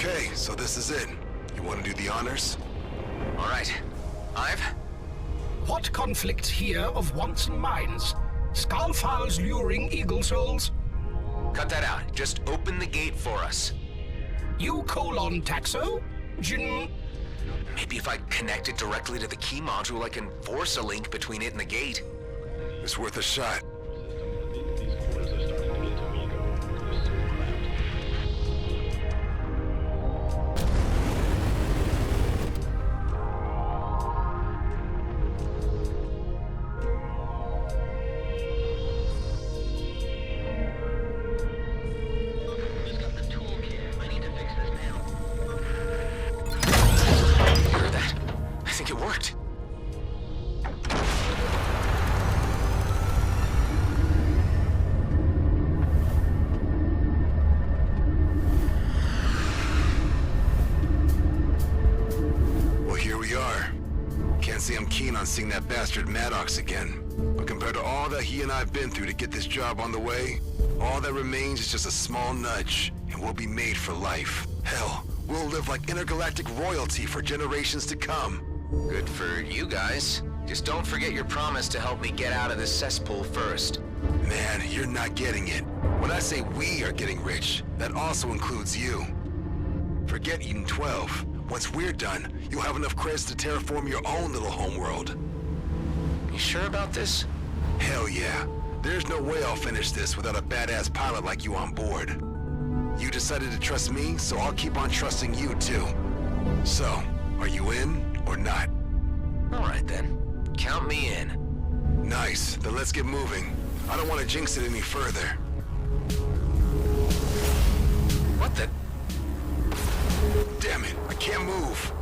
Okay, so this is it. You want to do the honors? All right. Ive? What conflicts here of wants and minds? Skullfiles luring eagle souls? Cut that out. Just open the gate for us. You taxo? Maybe if I connect it directly to the key module, I can force a link between it and the gate. It's worth a shot. Seeing that bastard Maddox again. But compared to all that he and I've been through to get this job on the way, all that remains is just a small nudge, and we'll be made for life. Hell, we'll live like intergalactic royalty for generations to come. Good for you guys. Just don't forget your promise to help me get out of this cesspool first. Man, you're not getting it. When I say we are getting rich, that also includes you. Forget Eden 12. Once we're done, you'll have enough credits to terraform your own little homeworld. You sure about this? Hell yeah. There's no way I'll finish this without a badass pilot like you on board. You decided to trust me, so I'll keep on trusting you too. So, are you in or not? All right then. Count me in. Nice. Then let's get moving. I don't want to jinx it any further. What the? Damn it, I can't move.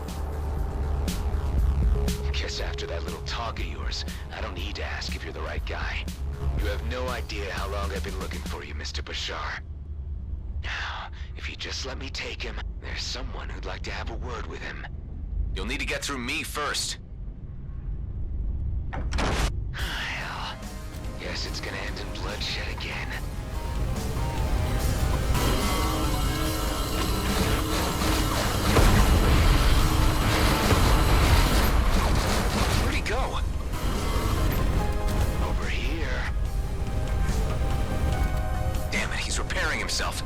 Guess after that little talk of yours, I don't need to ask if you're the right guy. You have no idea how long I've been looking for you, Mr. Bashar. Now, if you just let me take him, there's someone who'd like to have a word with him. You'll need to get through me first. Hell, guess it's gonna end in bloodshed again. Go. Over here. Damn it, he's repairing himself.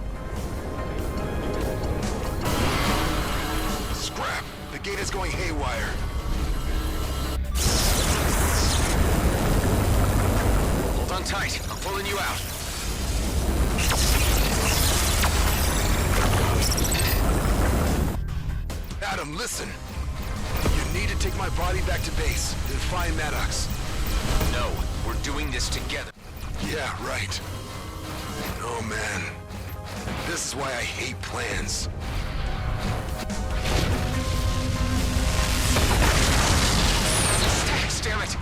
Scrap. The gate is going haywire. Hold on tight. I'm pulling you out. Adam, listen. You need to take my body back to base, then find Maddox. No, we're doing this together. Yeah, right. Oh man. This is why I hate plans. Damn it!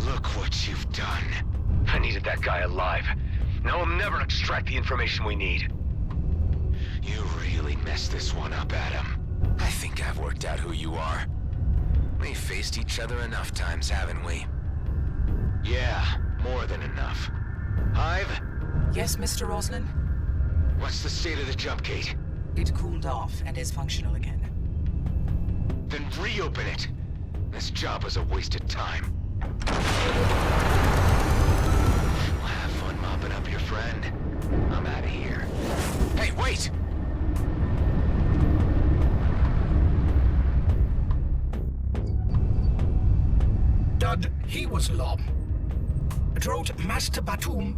Look what you've done. I needed that guy alive. Now I'll never extract the information we need. You really messed this one up, Adam. I think I've worked out who you are. We've faced each other enough times, haven't we? Yeah, more than enough. Hive? Yes, Mr. Roslin? What's the state of the jump gate? It cooled off and is functional again. Then reopen it. This job was a waste of time. Have fun mopping up your friend. I'm out of here. Hey, wait! Dud, he was Lom. Drot Master Batum.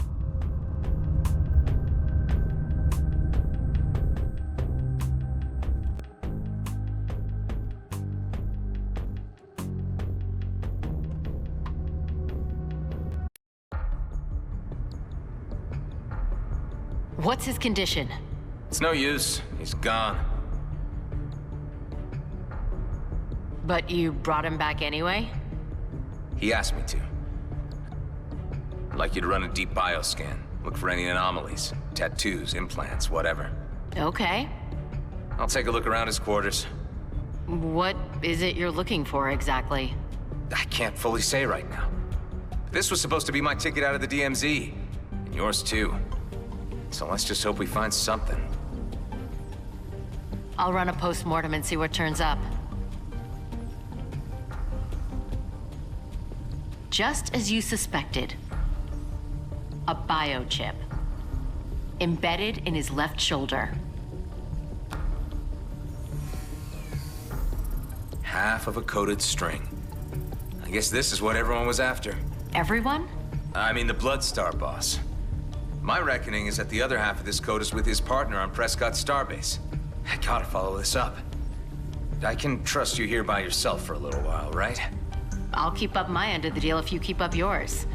What's his condition? It's no use. He's gone. But you brought him back anyway? He asked me to. I'd like you to run a deep bioscan. Look for any anomalies. Tattoos, implants, whatever. Okay. I'll take a look around his quarters. What is it you're looking for exactly? I can't fully say right now. This was supposed to be my ticket out of the DMZ. And yours too. So let's just hope we find something. I'll run a post-mortem and see what turns up. Just as you suspected, a biochip embedded in his left shoulder. Half of a coated string. I guess this is what everyone was after. Everyone? I mean the Bloodstar boss. My reckoning is that the other half of this code is with his partner on Prescott Starbase. I gotta follow this up. I can trust you here by yourself for a little while, right? I'll keep up my end of the deal if you keep up yours.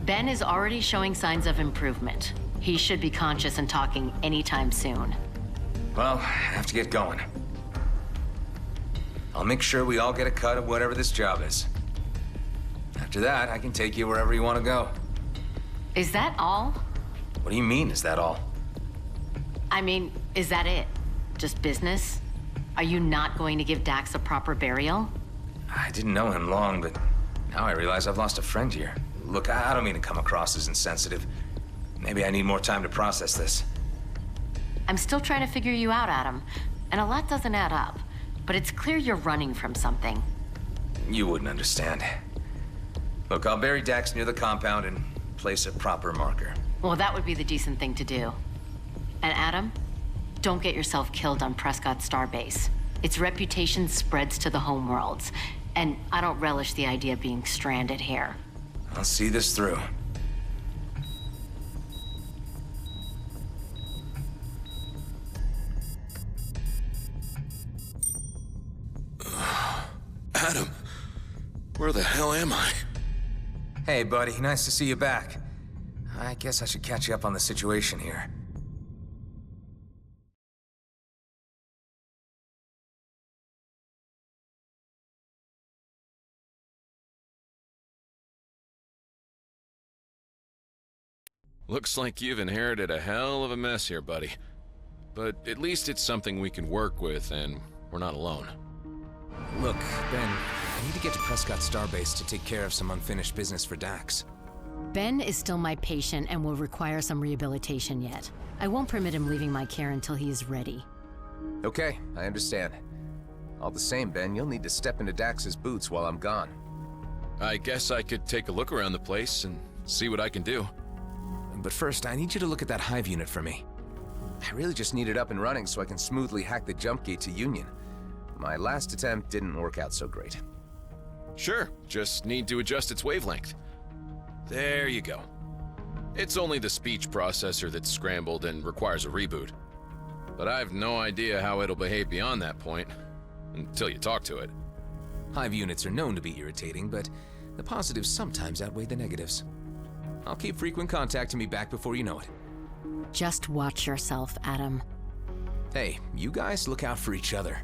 Ben is already showing signs of improvement. He should be conscious and talking anytime soon. Well, I have to get going. I'll make sure we all get a cut of whatever this job is. After that, I can take you wherever you want to go. Is that all? What do you mean, is that all? I mean, is that it? Just business? Are you not going to give Dax a proper burial? I didn't know him long, but now I realize I've lost a friend here. Look, I don't mean to come across as insensitive. Maybe I need more time to process this. I'm still trying to figure you out, Adam, and a lot doesn't add up. But it's clear you're running from something. You wouldn't understand. Look, I'll bury Dax near the compound and place a proper marker. Well, that would be the decent thing to do. And Adam, don't get yourself killed on Prescott Starbase. Its reputation spreads to the homeworlds, and I don't relish the idea of being stranded here. I'll see this through. Adam, where the hell am I? Hey, buddy, nice to see you back. I guess I should catch you up on the situation here. Looks like you've inherited a hell of a mess here, buddy. But at least it's something we can work with, and we're not alone. Look, Ben, I need to get to Prescott Starbase to take care of some unfinished business for Dax. Ben is still my patient and will require some rehabilitation yet. I won't permit him leaving my care until he is ready. Okay, I understand. All the same, Ben, you'll need to step into Dax's boots while I'm gone. I guess I could take a look around the place and see what I can do. But first, I need you to look at that hive unit for me. I really just need it up and running so I can smoothly hack the jump gate to Union. My last attempt didn't work out so great. Sure, just need to adjust its wavelength. There you go. It's only the speech processor that's scrambled and requires a reboot. But I have no idea how it'll behave beyond that point, until you talk to it. Hive units are known to be irritating, but the positives sometimes outweigh the negatives. I'll keep frequent contact to me back before you know it. Just watch yourself, Adam. Hey, you guys look out for each other.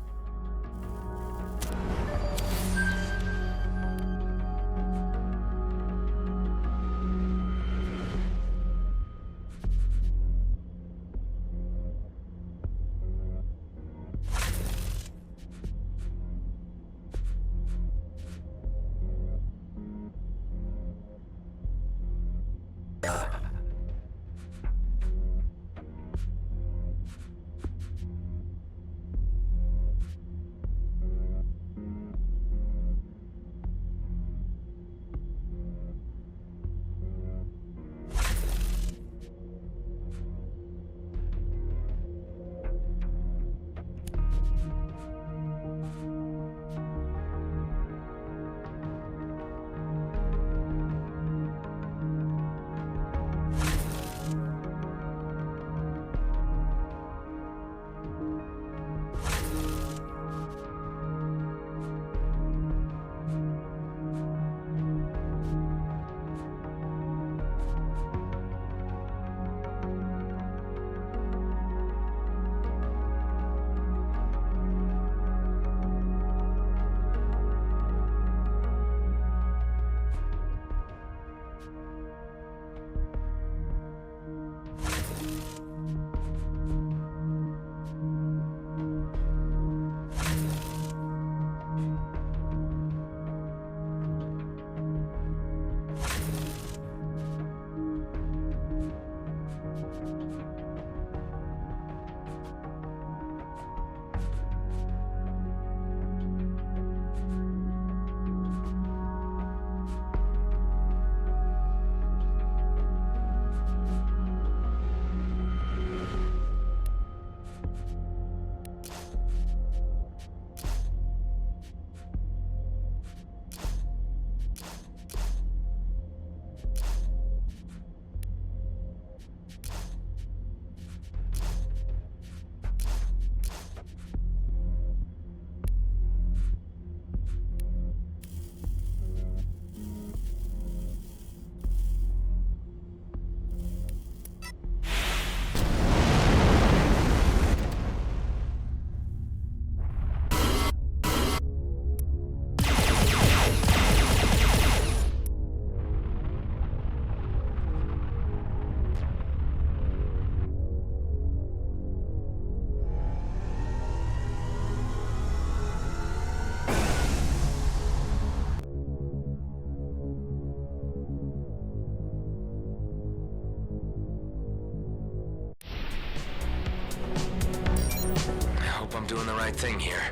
doing the right thing here.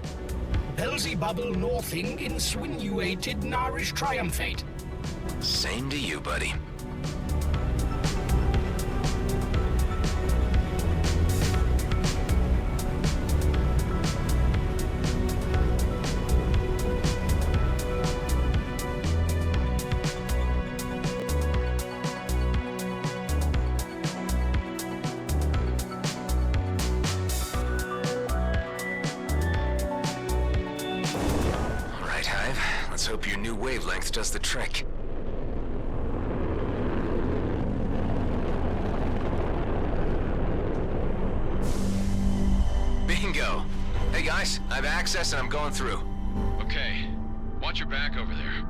Belzebubble northing insinuated narish triumphate. Same to you, buddy. Let's hope your new wavelength does the trick. Bingo! Hey guys, I have access and I'm going through. Okay. Watch your back over there.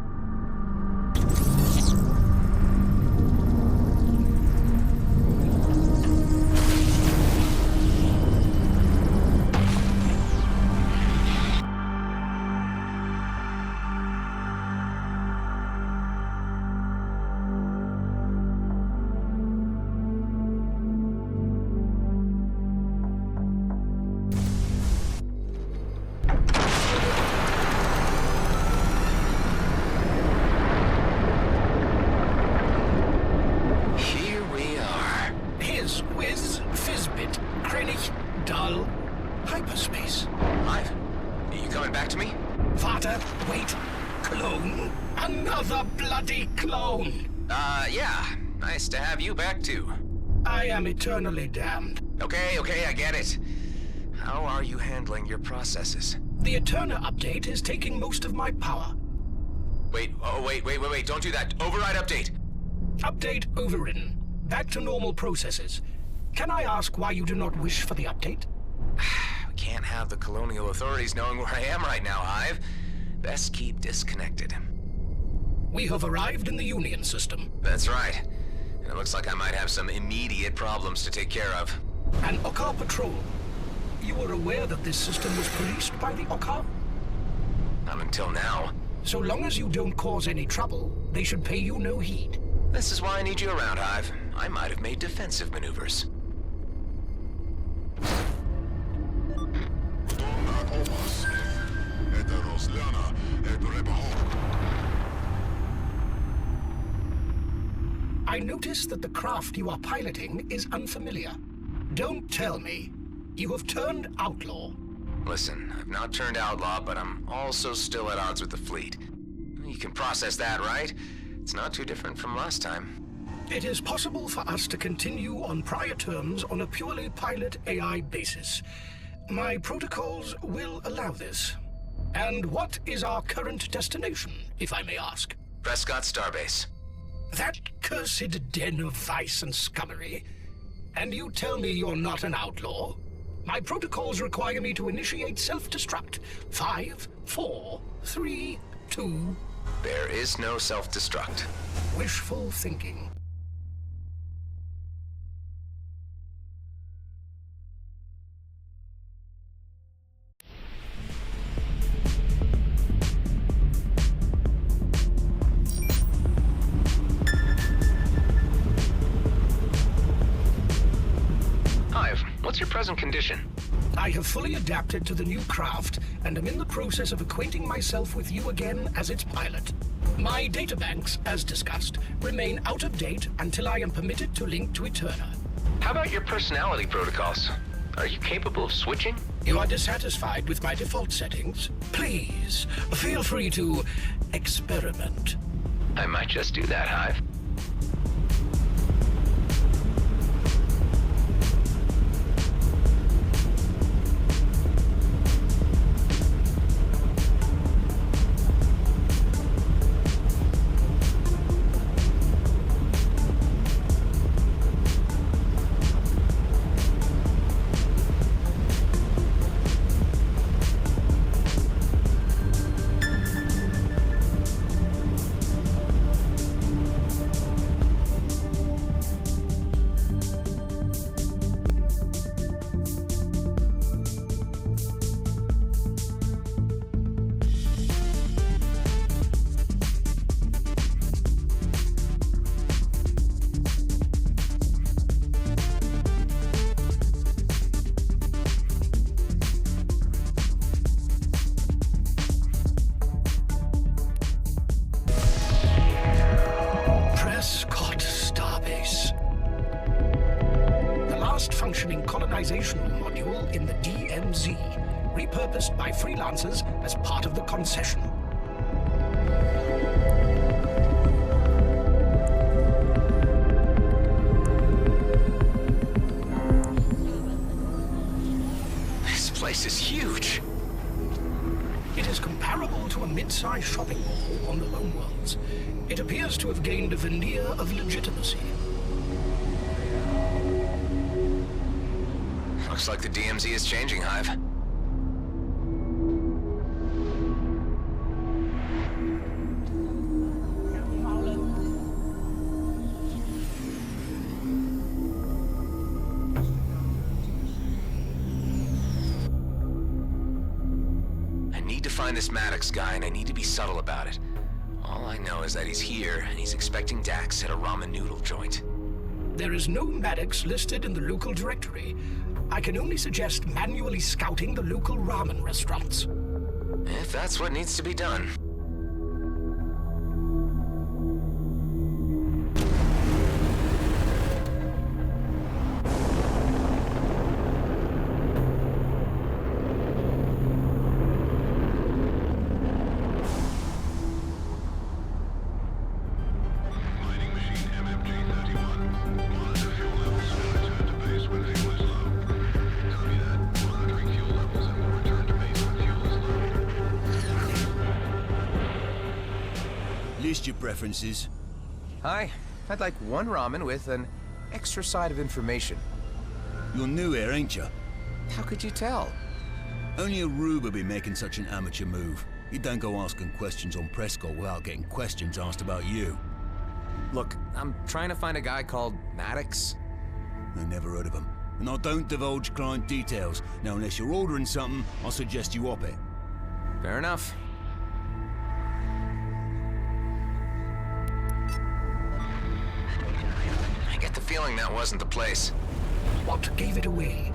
Hyperspace. Live? Are you coming back to me? Vater, wait. Clone? Another bloody clone! Yeah. Nice to have you back too. I am eternally damned. Okay, I get it. How are you handling your processes? The Eterna update is taking most of my power. Wait, don't do that. Override update. Update overridden. Back to normal processes. Can I ask why you do not wish for the update? We can't have the colonial authorities knowing where I am right now, Hive. Best keep disconnected. We have arrived in the Union system. That's right. And it looks like I might have some immediate problems to take care of. An Okkar patrol. You are aware that this system was policed by the Okkar? Not until now. So long as you don't cause any trouble, they should pay you no heed. This is why I need you around, Hive. I might have made defensive maneuvers. I notice that the craft you are piloting is unfamiliar. Don't tell me you have turned outlaw. Listen, I've not turned outlaw, but I'm also still at odds with the fleet. You can process that, right? It's not too different from last time. It is possible for us to continue on prior terms on a purely pilot AI basis. My protocols will allow this. And what is our current destination, if I may ask? Prescott Starbase. That cursed den of vice and scummery. And you tell me you're not an outlaw? My protocols require me to initiate self-destruct. 5, 4, 3, 2... There is no self-destruct. Wishful thinking. Hive, what's your present condition? I have fully adapted to the new craft and am in the process of acquainting myself with you again as its pilot. My databanks, as discussed, remain out of date until I am permitted to link to Eterna. How about your personality protocols? Are you capable of switching? You are dissatisfied with my default settings? Please, feel free to experiment. I might just do that, Hive. functioning colonizational module in the DMZ, repurposed by freelancers as part of the concession. This place is huge. It is comparable to a mid-sized shopping mall on the homeworlds. It appears to have gained a veneer of legitimacy. Looks like the DMZ is changing, Hive. I need to find this Maddox guy, and I need to be subtle about it. All I know is that he's here, and he's expecting Dax at a ramen noodle joint. There is no Maddox listed in the local directory. I can only suggest manually scouting the local ramen restaurants. If that's what needs to be done. List your preferences. Hi, I'd like one ramen with an extra side of information. You're new here, ain't you? How could you tell? Only a rube would be making such an amateur move. You don't go asking questions on Prescott without getting questions asked about you. Look, I'm trying to find a guy called Maddox. I never heard of him. And I don't divulge client details. Now, unless you're ordering something, I'll suggest you op it. Fair enough. I get the feeling that wasn't the place. What gave it away?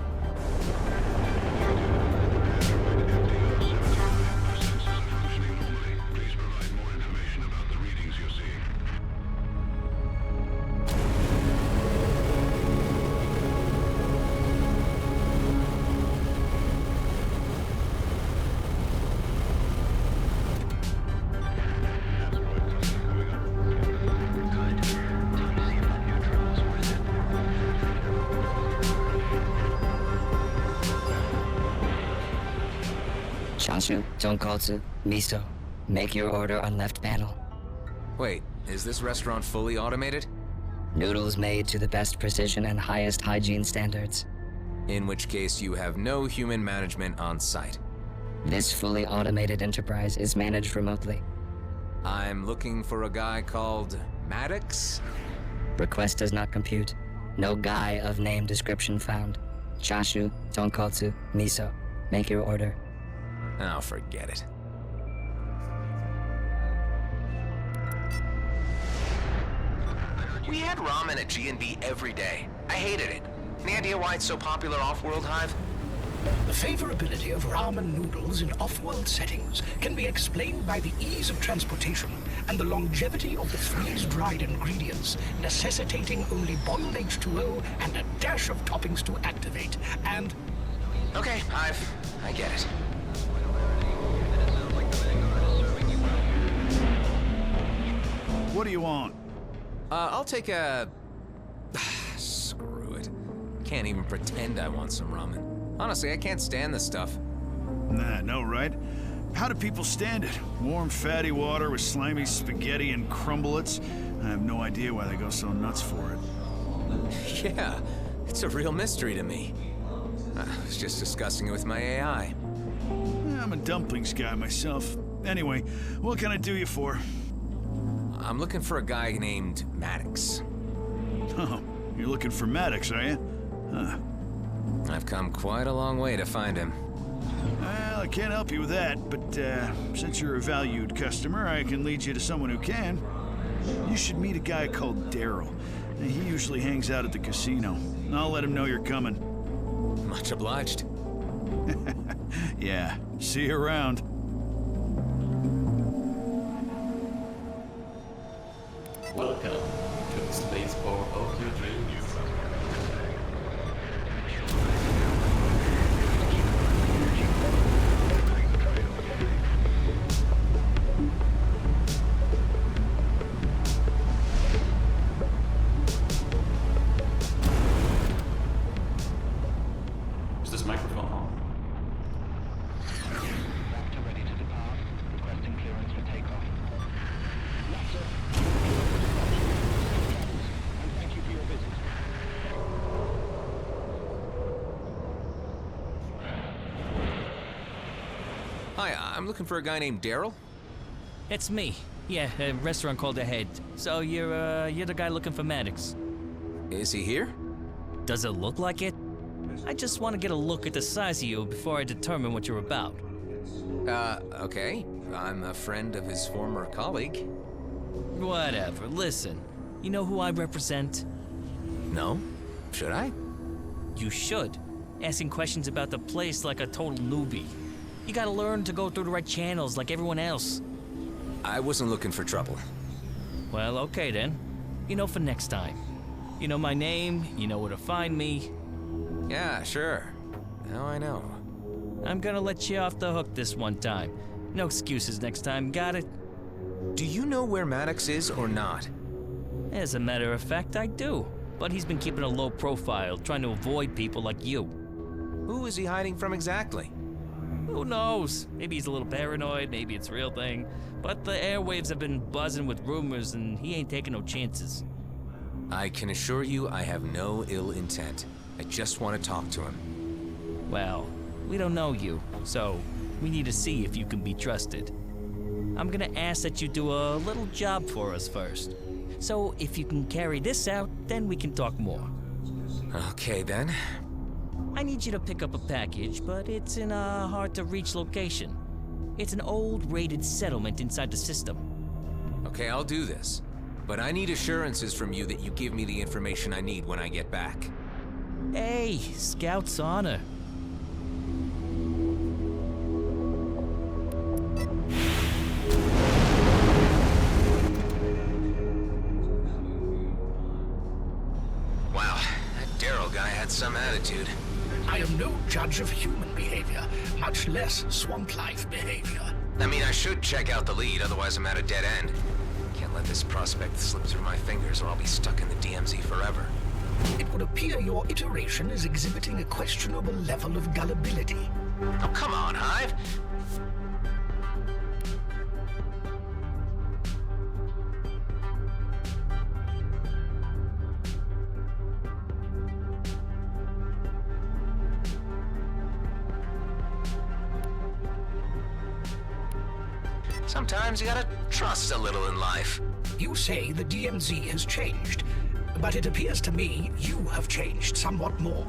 Chashu, tonkotsu, miso. Make your order on left panel. Wait, is this restaurant fully automated? Noodles made to the best precision and highest hygiene standards. In which case you have no human management on site. This fully automated enterprise is managed remotely. I'm looking for a guy called Maddox? Request does not compute. No guy of name description found. Chashu, tonkotsu, miso. Make your order. Oh, forget it. We had ramen at G&B every day. I hated it. Any idea why it's so popular off-world, Hive? The favorability of ramen noodles in off-world settings can be explained by the ease of transportation and the longevity of the freeze-dried ingredients, necessitating only boiled H2O and a dash of toppings to activate, and... Okay, Hive. I get it. What do you want? I'll take a... Screw it. Can't even pretend I want some ramen. Honestly, I can't stand this stuff. Nah, no, right? How do people stand it? Warm, fatty water with slimy spaghetti and crumblets? I have no idea why they go so nuts for it. Yeah, it's a real mystery to me. I was just discussing it with my AI. I'm a dumplings guy myself. Anyway, what can I do you for? I'm looking for a guy named Maddox. Oh, you're looking for Maddox, are you? Huh. I've come quite a long way to find him. Well, I can't help you with that, but since you're a valued customer, I can lead you to someone who can. You should meet a guy called Daryl. He usually hangs out at the casino. I'll let him know you're coming. Much obliged. Yeah, see you around. Welcome to the spaceport of your dreams. Hi, I'm looking for a guy named Daryl. It's me. Yeah, a restaurant called The Head. So you're the guy looking for Maddox. Is he here? Does it look like it? I just want to get a look at the size of you before I determine what you're about. Okay. I'm a friend of his former colleague. Whatever, listen. You know who I represent? No? Should I? You should. Asking questions about the place like a total newbie. You gotta learn to go through the right channels like everyone else. I wasn't looking for trouble. Well, okay then. You know for next time. You know my name, you know where to find me. Yeah, sure. Now I know. I'm gonna let you off the hook this one time. No excuses next time, got it? Do you know where Maddox is or not? As a matter of fact, I do. But he's been keeping a low profile, trying to avoid people like you. Who is he hiding from exactly? Who knows? Maybe he's a little paranoid, maybe it's a real thing. But the airwaves have been buzzing with rumors and he ain't taking no chances. I can assure you I have no ill intent. I just want to talk to him. Well, we don't know you, so we need to see if you can be trusted. I'm gonna ask that you do a little job for us first. So if you can carry this out, then we can talk more. Okay then. I need you to pick up a package, but it's in a hard-to-reach location. It's an old raided settlement inside the system. Okay, I'll do this. But I need assurances from you that you give me the information I need when I get back. Hey, Scout's honor. Wow, that Daryl guy had some attitude. I am no judge of human behavior, much less swamp life behavior. I mean, I should check out the lead, otherwise I'm at a dead end. Can't let this prospect slip through my fingers or I'll be stuck in the DMZ forever. It would appear your iteration is exhibiting a questionable level of gullibility. Oh, come on, Hive! Sometimes you gotta trust a little in life. You say the DMZ has changed, but it appears to me you have changed somewhat more.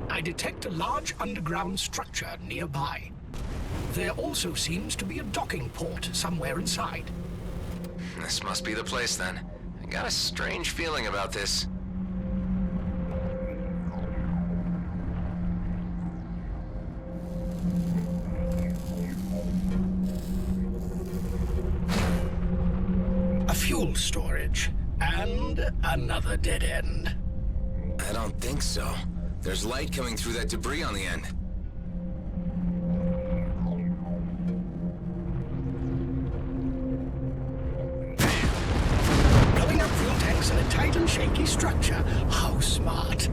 I detect a large underground structure nearby. There also seems to be a docking port somewhere inside. This must be the place then. I got a strange feeling about this. A fuel storage, and another dead end. I don't think so. There's light coming through that debris on the end. Blowing up fuel tanks in a tight and shaky structure. How smart.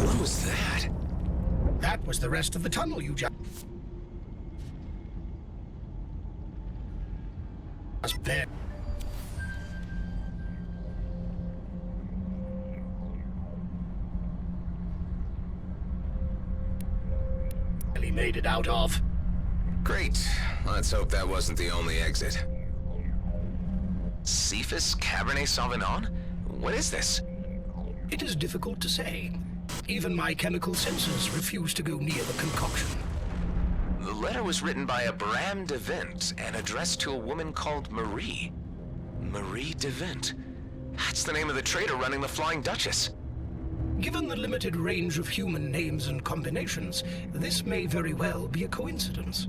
What was that? That was the rest of the tunnel you just... there. made it out of. Great. Let's hope that wasn't the only exit. Cephas Cabernet Sauvignon? What is this? It is difficult to say. Even my chemical sensors refuse to go near the concoction. The letter was written by a Bram de Vint and addressed to a woman called Marie. Marie de Vint. That's the name of the trader running the Flying Duchess. Given the limited range of human names and combinations, this may very well be a coincidence.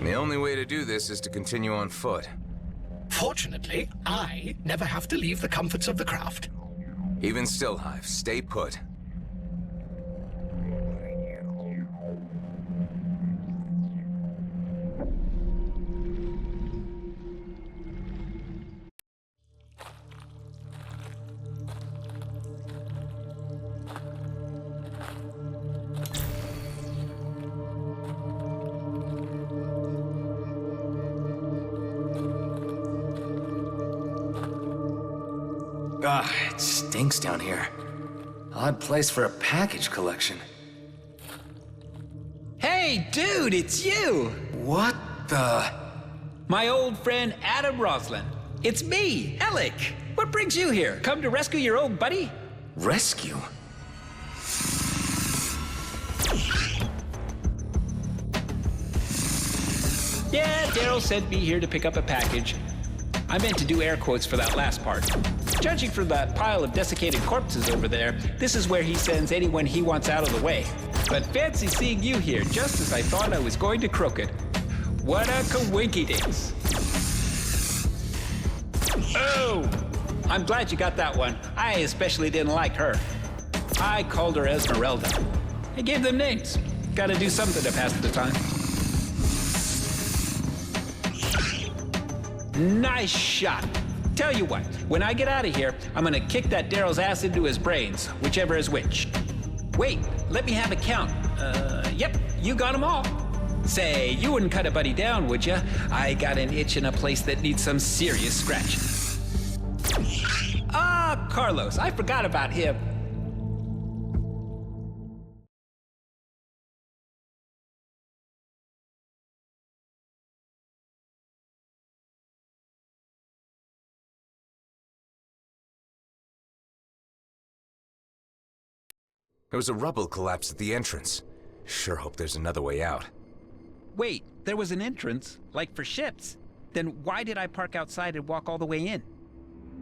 The only way to do this is to continue on foot. Fortunately, I never have to leave the comforts of the craft. Even still, Hive, stay put. It stinks down here. Odd place for a package collection. Hey, dude, it's you! What the? My old friend Adam Roslin. It's me, Alec. What brings you here? Come to rescue your old buddy? Rescue? Yeah, Daryl sent me here to pick up a package. I meant to do air quotes for that last part. Judging from that pile of desiccated corpses over there, this is where he sends anyone he wants out of the way. But fancy seeing you here, just as I thought I was going to croak it. What a coinky-dinks. Oh! I'm glad you got that one. I especially didn't like her. I called her Esmeralda. I gave them names. Gotta do something to pass the time. Nice shot. Tell you what, when I get out of here, I'm gonna kick that Daryl's ass into his brains, whichever is which. Wait, let me have a count. Yep, you got them all. Say, you wouldn't cut a buddy down, would ya? I got an itch in a place that needs some serious scratching. Ah, Carlos, I forgot about him. There was a rubble collapse at the entrance. Sure hope there's another way out. Wait, there was an entrance, like for ships. Then why did I park outside and walk all the way in?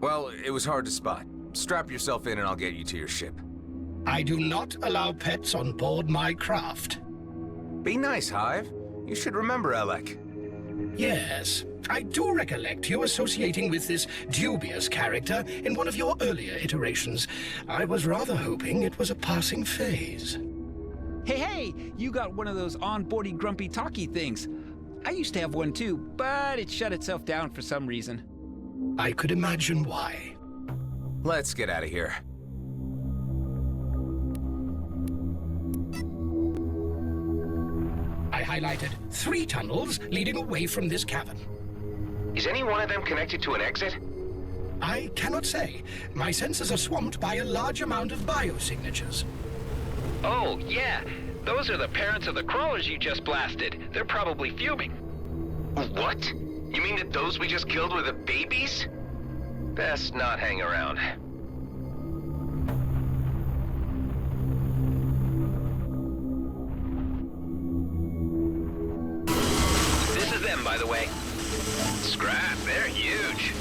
Well, it was hard to spot. Strap yourself in and I'll get you to your ship. I do not allow pets on board my craft. Be nice, Hive. You should remember Alec. Yes, I do recollect you associating with this dubious character in one of your earlier iterations. I was rather hoping it was a passing phase. Hey, you got one of those onboarding grumpy talky things. I used to have one too, but it shut itself down for some reason. I could imagine why. Let's get out of here. I highlighted 3 tunnels leading away from this cavern. Is any one of them connected to an exit? I cannot say. My sensors are swamped by a large amount of biosignatures. Oh, yeah. Those are the parents of the crawlers you just blasted. They're probably fuming. What? You mean that those we just killed were the babies? Best not hang around. This is them, by the way. Scrap, they're huge.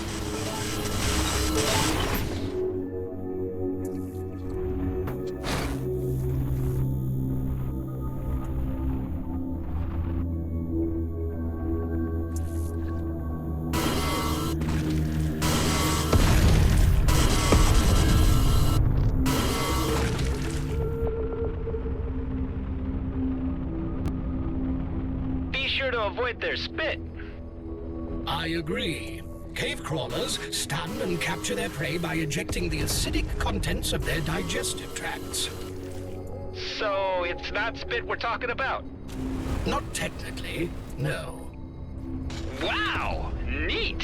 order to avoid their spit. I agree. Cave crawlers stun and capture their prey by ejecting the acidic contents of their digestive tracts. So it's not spit we're talking about? Not technically, no. Wow! Neat!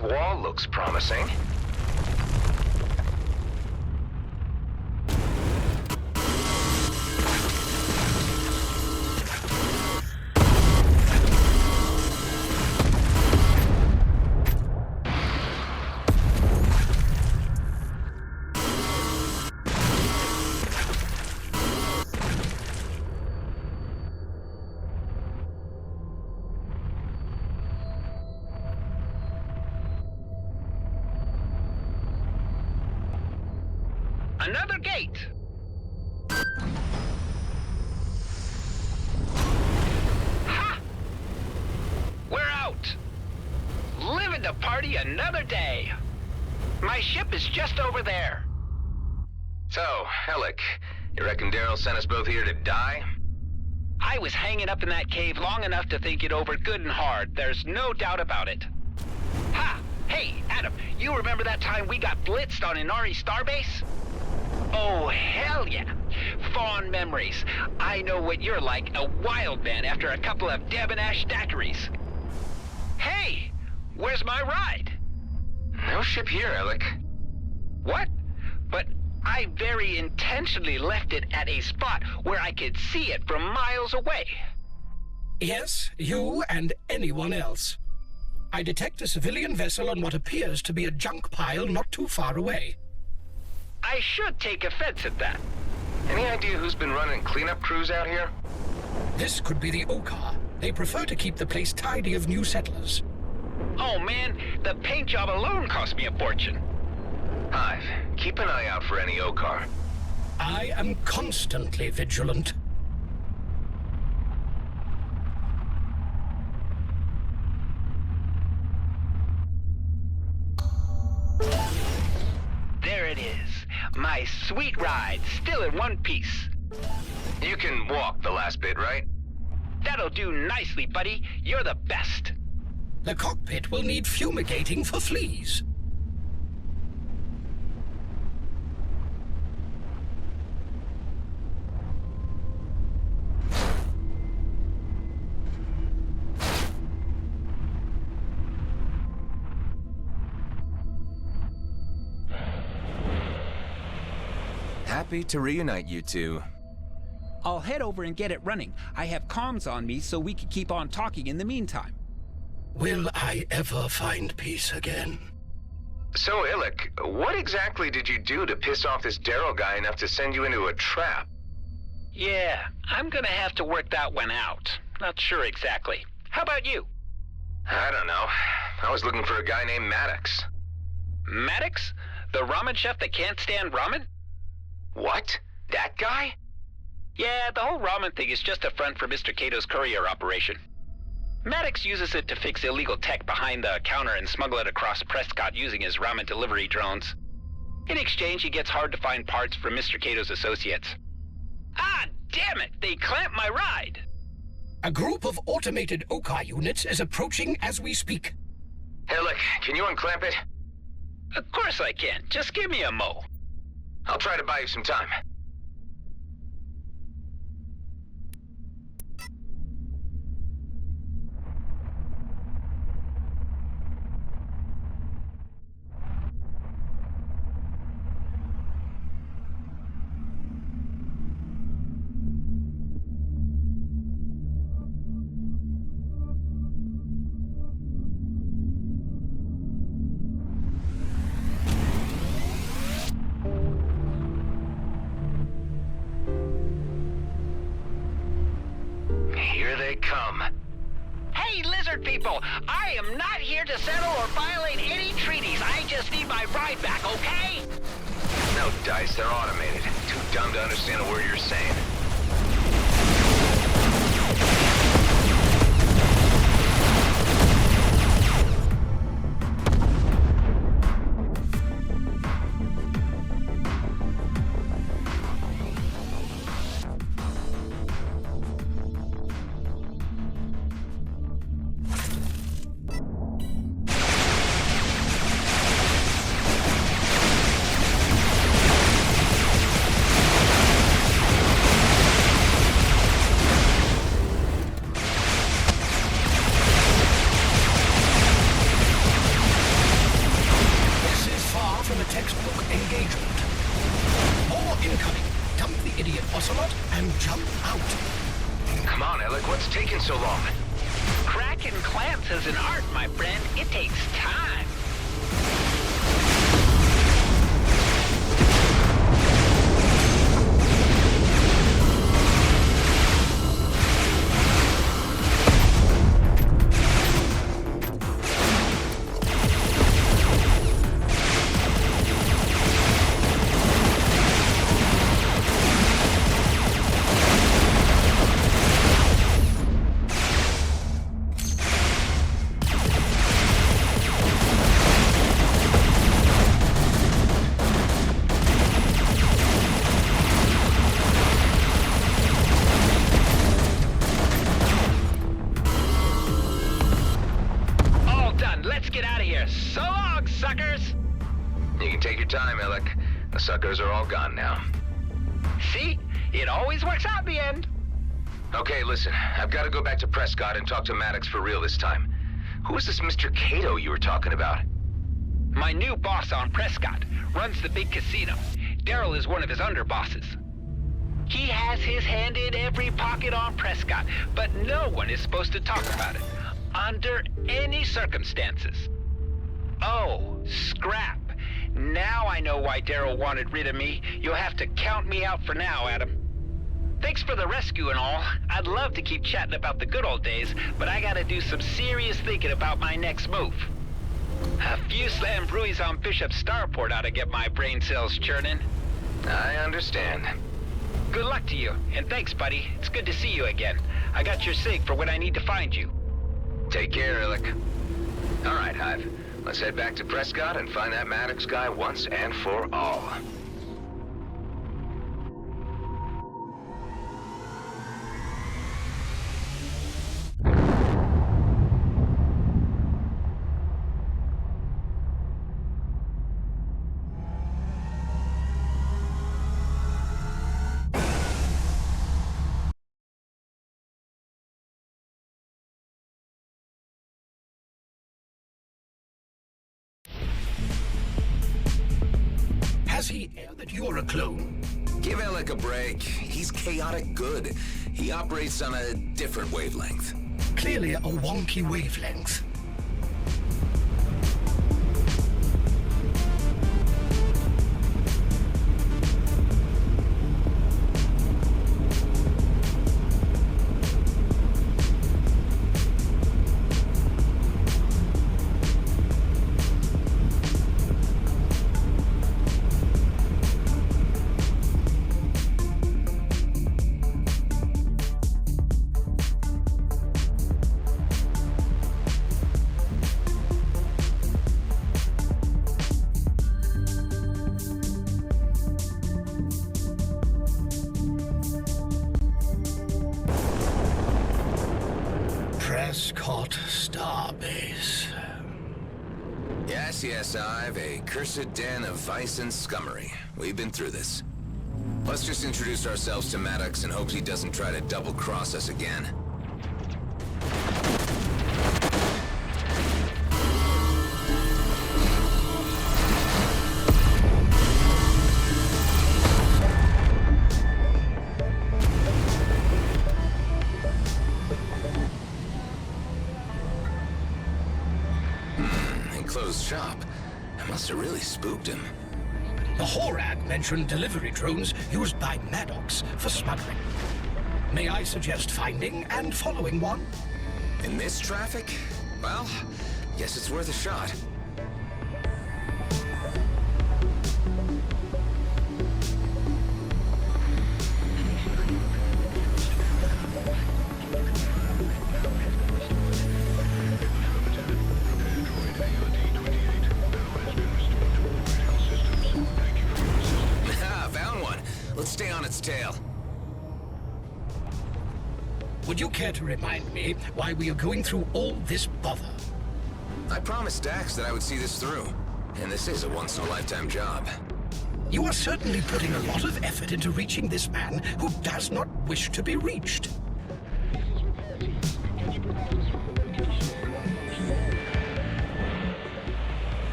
North wall looks promising. Another gate! Ha! We're out! Living to party another day! My ship is just over there. So, Alec, you reckon Daryl sent us both here to die? I was hanging up in that cave long enough to think it over good and hard. There's no doubt about it. Ha! Hey, Adam, you remember that time we got blitzed on Inari Starbase? Oh, hell yeah. Fond memories. I know what you're like, a wild man after a couple of debonair daiquiris. Hey, where's my ride? No ship here, Alec. What? But I very intentionally left it at a spot where I could see it from miles away. Yes, you and anyone else. I detect a civilian vessel on what appears to be a junk pile not too far away. I should take offense at that. Any idea who's been running cleanup crews out here? This could be the Okar. They prefer to keep the place tidy of new settlers. Oh man, the paint job alone cost me a fortune. Hive, keep an eye out for any Okar. I am constantly vigilant. There it is. My sweet ride, still in one piece. You can walk the last bit, right? That'll do nicely, buddy. You're the best. The cockpit will need fumigating for fleas. Happy to reunite you two. I'll head over and get it running. I have comms on me so we can keep on talking in the meantime. Will I ever find peace again? So, Illick, what exactly did you do to piss off this Daryl guy enough to send you into a trap? Yeah, I'm gonna have to work that one out. Not sure exactly. How about you? I don't know. I was looking for a guy named Maddox. Maddox? The ramen chef that can't stand ramen? What? That guy? Yeah, the whole ramen thing is just a front for Mr. Cato's courier operation. Maddox uses it to fix illegal tech behind the counter and smuggle it across Prescott using his ramen delivery drones. In exchange, he gets hard-to-find parts from Mr. Cato's associates. Ah, damn it! They clamped my ride! A group of automated Okar units is approaching as we speak. Illick, can you unclamp it? Of course I can. Just give me a mo. I'll try to buy you some time. Come. Hey, lizard people! I am not here to settle or violate any treaties. I just need my ride back, okay? No dice, they're automated. Too dumb to understand a word you're saying. taking so long? Cracking clamps is an art, my friend. It takes time. So long, suckers! You can take your time, Alec. The suckers are all gone now. See? It always works out in the end. Okay, listen. I've got to go back to Prescott and talk to Maddox for real this time. Who is this Mr. Cato you were talking about? My new boss on Prescott runs the big casino. Daryl is one of his underbosses. He has his hand in every pocket on Prescott, but no one is supposed to talk about it. Under any circumstances. Oh, scrap. Now I know why Daryl wanted rid of me. You'll have to count me out for now, Adam. Thanks for the rescue and all. I'd love to keep chatting about the good old days, but I gotta do some serious thinking about my next move. A few slam bruises on Bishop Starport ought to get my brain cells churning. I understand. Good luck to you, and thanks, buddy. It's good to see you again. I got your sig for when I need to find you. Take care, Alec. All right, Hive. Let's head back to Prescott and find that Maddox guy once and for all. Has he aired that you're a clone? Give Alec a break. He's chaotic good. He operates on a different wavelength. Clearly a wonky wavelength. Prescott Starbase. Yes, I've a cursed den of vice and scummery. We've been through this. Let's just introduce ourselves to Maddox and hope he doesn't try to double-cross us again. Closed shop. I must have really spooked him. The Horag mentioned delivery drones used by Maddox for smuggling. May I suggest finding and following one? In this traffic? Well, guess it's worth a shot. Stay on its tail. Would you care to remind me why we are going through all this bother? I promised Dax that I would see this through, and this is a once-in-a-lifetime job. You are certainly putting a lot of effort into reaching this man who does not wish to be reached.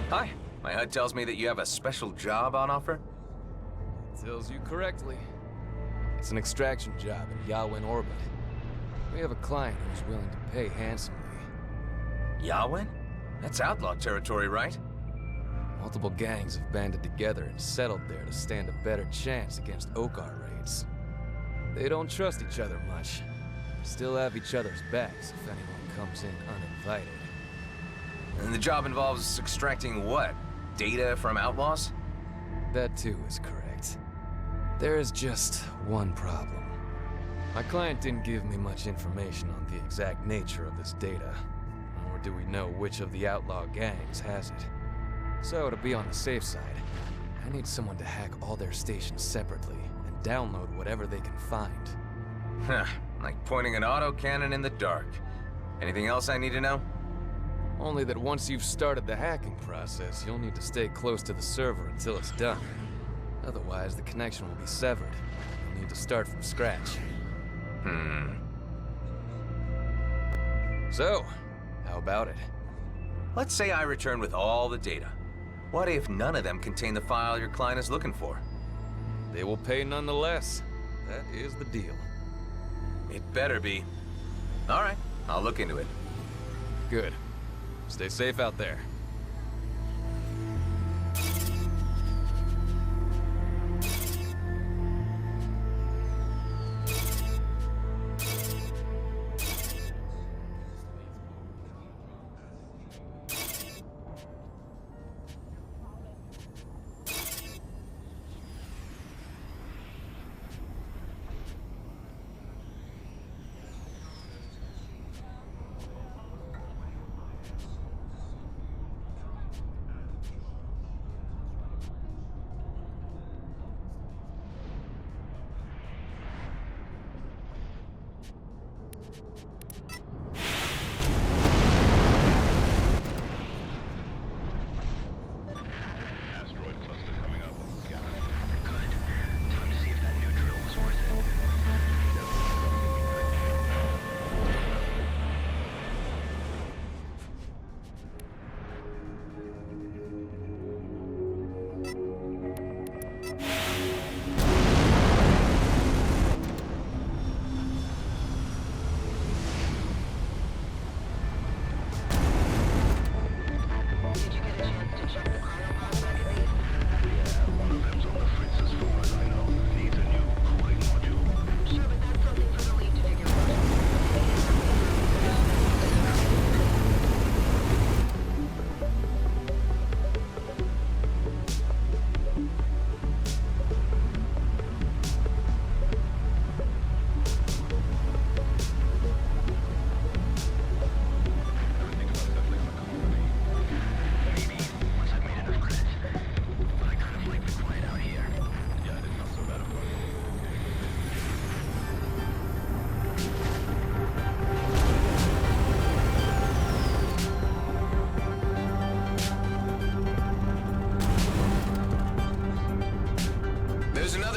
Hi, my HUD tells me that you have a special job on offer. Tells you correctly. It's an extraction job in Yawin orbit. We have a client who's willing to pay handsomely. Yahweh? That's outlaw territory, right? Multiple gangs have banded together and settled there to stand a better chance against Okar raids. They don't trust each other much. Still have each other's backs if anyone comes in uninvited. And the job involves extracting what? Data from outlaws? That too is correct. There is just one problem. My client didn't give me much information on the exact nature of this data, nor do we know which of the outlaw gangs has it. So, to be on the safe side, I need someone to hack all their stations separately and download whatever they can find. Huh, like pointing an autocannon in the dark. Anything else I need to know? Only that once you've started the hacking process, you'll need to stay close to the server until it's done. Otherwise, the connection will be severed. You'll need to start from scratch. So, how about it? Let's say I return with all the data. What if none of them contain the file your client is looking for? They will pay nonetheless. That is the deal. It better be. All right, I'll look into it. Good. Stay safe out there.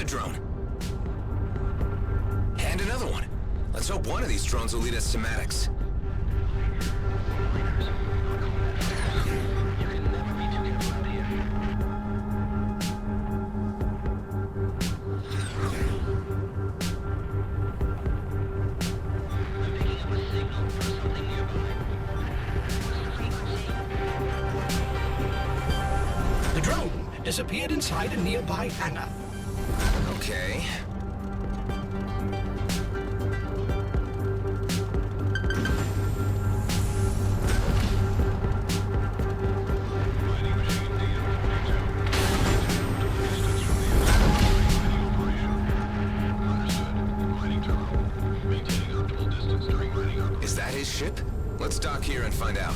Drone. And another one. Let's hope one of these drones will lead us to Maddox. The drone disappeared inside a nearby hangar. Okay. Is that his ship? Let's dock here and find out.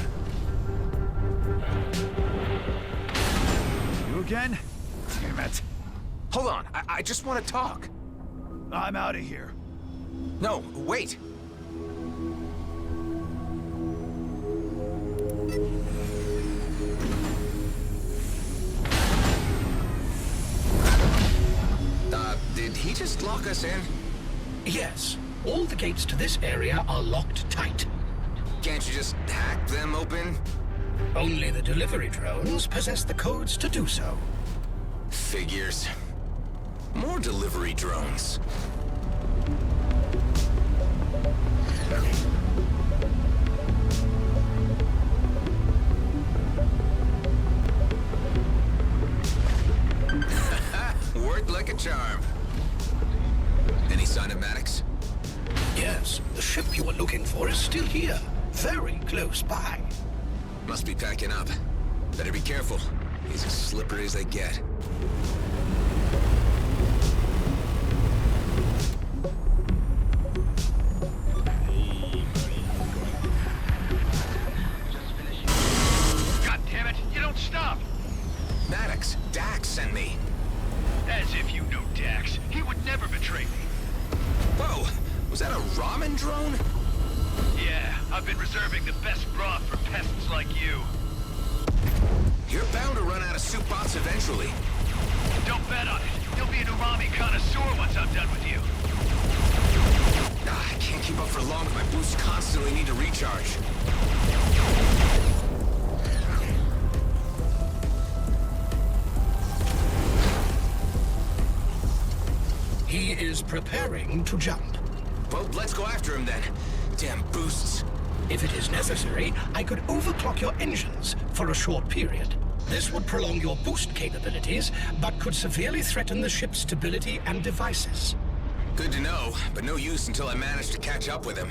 You again? Damn it. Hold on, I just want to talk. I'm out of here. No, wait. Did he just lock us in? Yes. All the gates to this area are locked tight. Can't you just hack them open? Only the delivery drones possess the codes to do so. Figures. More delivery drones. Worked like a charm. Any sign of Maddox? Yes, the ship you were looking for is still here. Very close by. Must be packing up. Better be careful. He's as slippery as they get. God damn it, you don't stop! Maddox, Dax sent me. As if you know Dax. He would never betray me. Whoa, was that a ramen drone? Yeah, I've been reserving the best broth for pests like you. You're bound to run out of soup bots eventually. Don't bet on it. You'll be an umami connoisseur once I'm done with you. I can't keep up for long. My boosts constantly need to recharge. He is preparing to jump. Well, let's go after him then. Damn boosts. If it is necessary, I could overclock your engines for a short period. This would prolong your boost capabilities, but could severely threaten the ship's stability and devices. Good to know, but no use until I manage to catch up with him.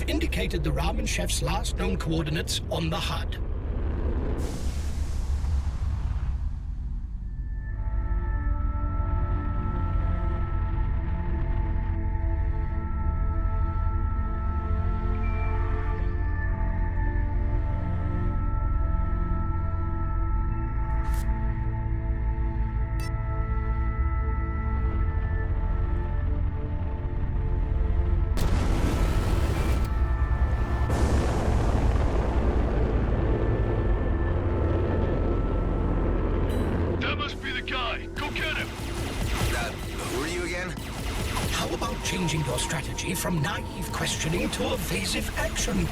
Indicated the ramen chef's last known coordinates on the HUD. Changing your strategy from naive questioning to evasive action.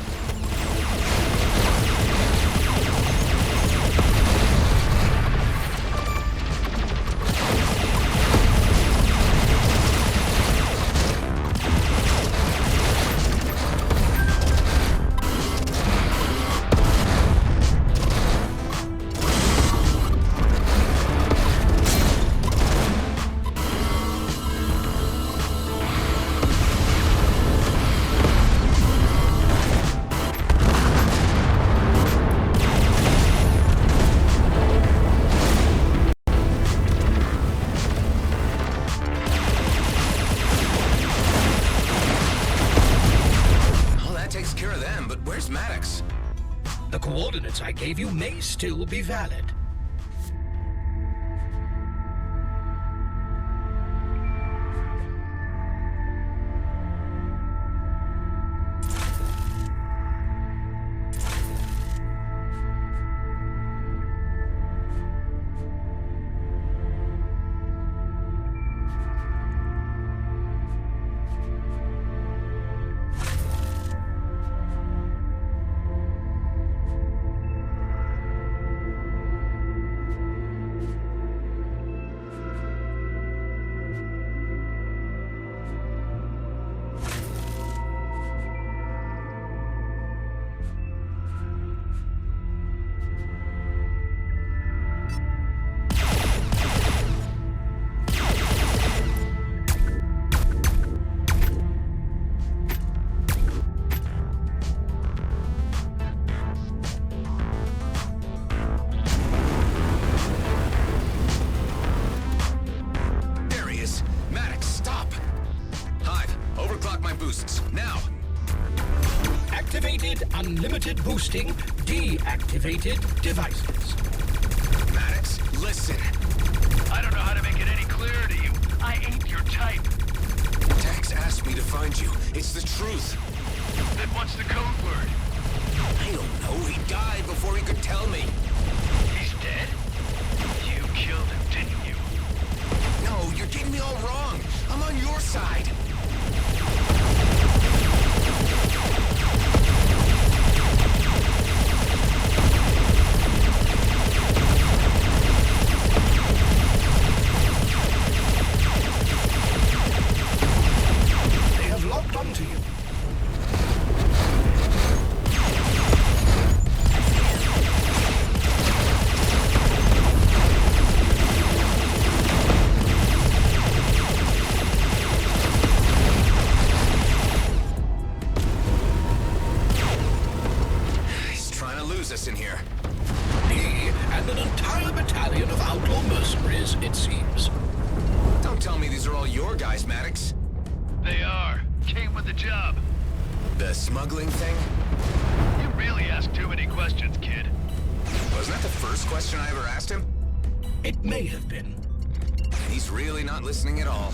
The coordinates I gave you may still be valid. limited boosting deactivated devices. Maddox, listen. I don't know how to make it any clearer to you. I ain't your type. Tex asked me to find you. It's the truth. Then what's the code word? I don't know. He died before he could tell me. He's dead? You killed him, didn't you? No, you're getting me all wrong. I'm on your side. They have locked onto you. Us in here. Me and an entire battalion of outlaw mercenaries, it seems. Don't tell me these are all your guys, Maddox. They are. Came with the job. The smuggling thing? You really ask too many questions, kid. Wasn't that the first question I ever asked him? It may have been. He's really not listening at all.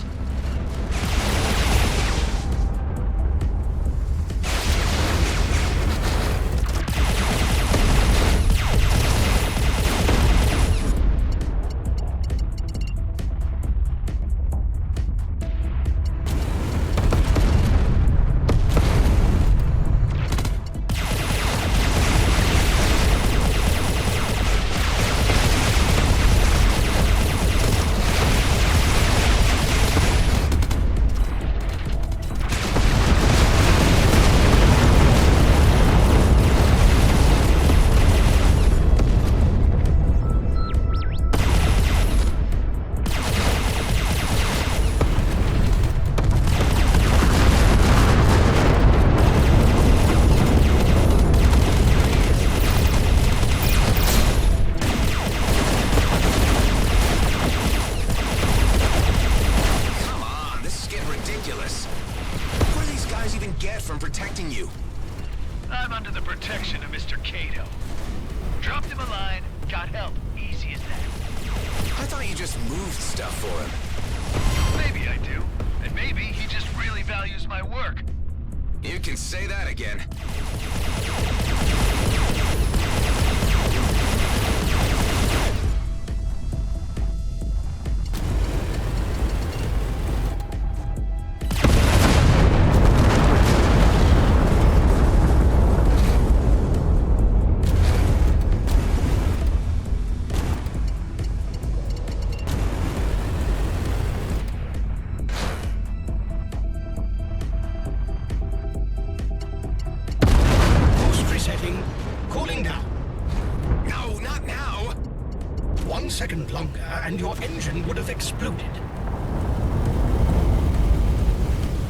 And your engine would have exploded.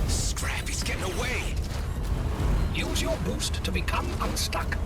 Scrap, he's getting away! Use your boost to become unstuck.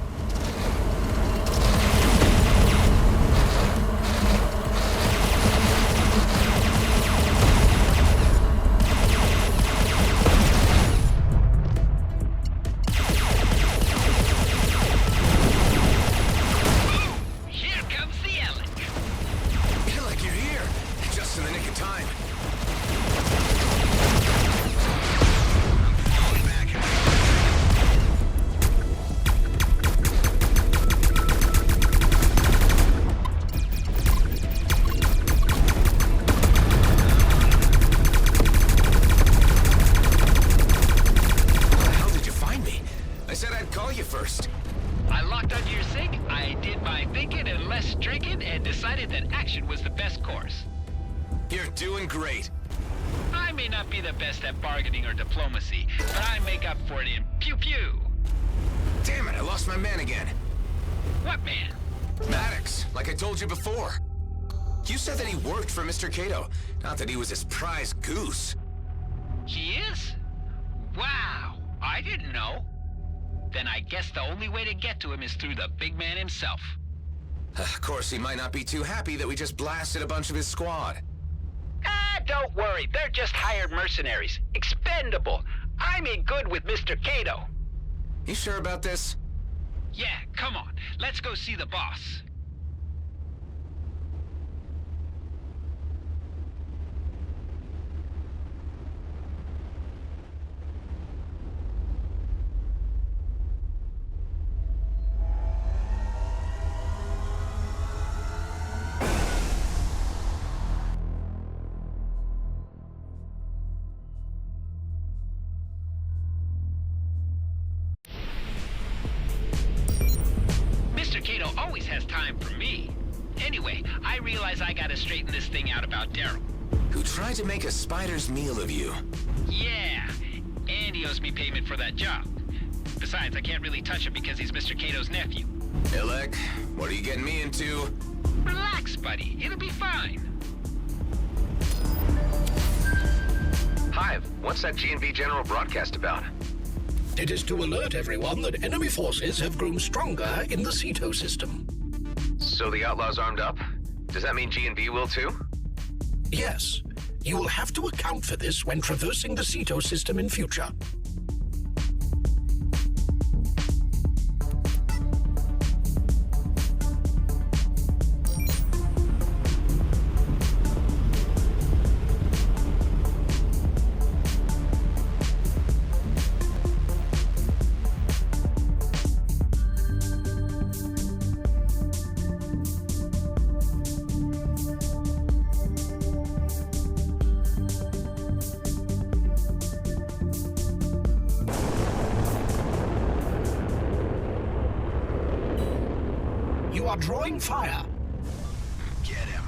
Mr. Cato. Not that he was his prize goose. He is? Wow, I didn't know. Then I guess the only way to get to him is through the big man himself. Of course, he might not be too happy that we just blasted a bunch of his squad. Ah, don't worry. They're just hired mercenaries. Expendable. I'm in good with Mr. Cato. You sure about this? Come on, let's go see the boss. Always has time for me. Anyway, I realize I gotta straighten this thing out about Daryl. Who tried to make a spider's meal of you? Yeah, and he owes me payment for that job. Besides, I can't really touch him because he's Mr. Cato's nephew. Alec, what are you getting me into? Relax, buddy. It'll be fine. Hive, what's that G&B General broadcast about? It is to alert everyone that enemy forces have grown stronger in the Ceto system. So the Outlaw's armed up? Does that mean G&B will too? Yes. You will have to account for this when traversing the Ceto system in future. You are drawing fire. Get him.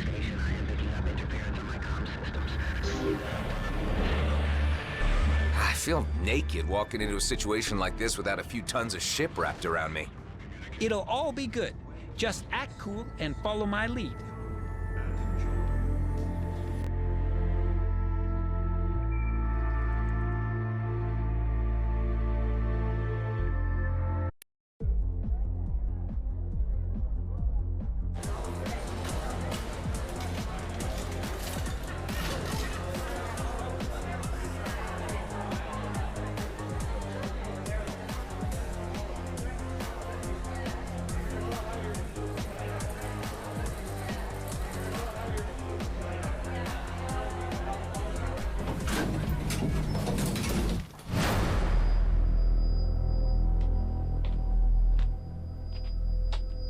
Station, I am picking up interference on my comm systems. I feel naked walking into a situation like this without a few tons of ship wrapped around me. It'll all be good. Just act cool and follow my lead.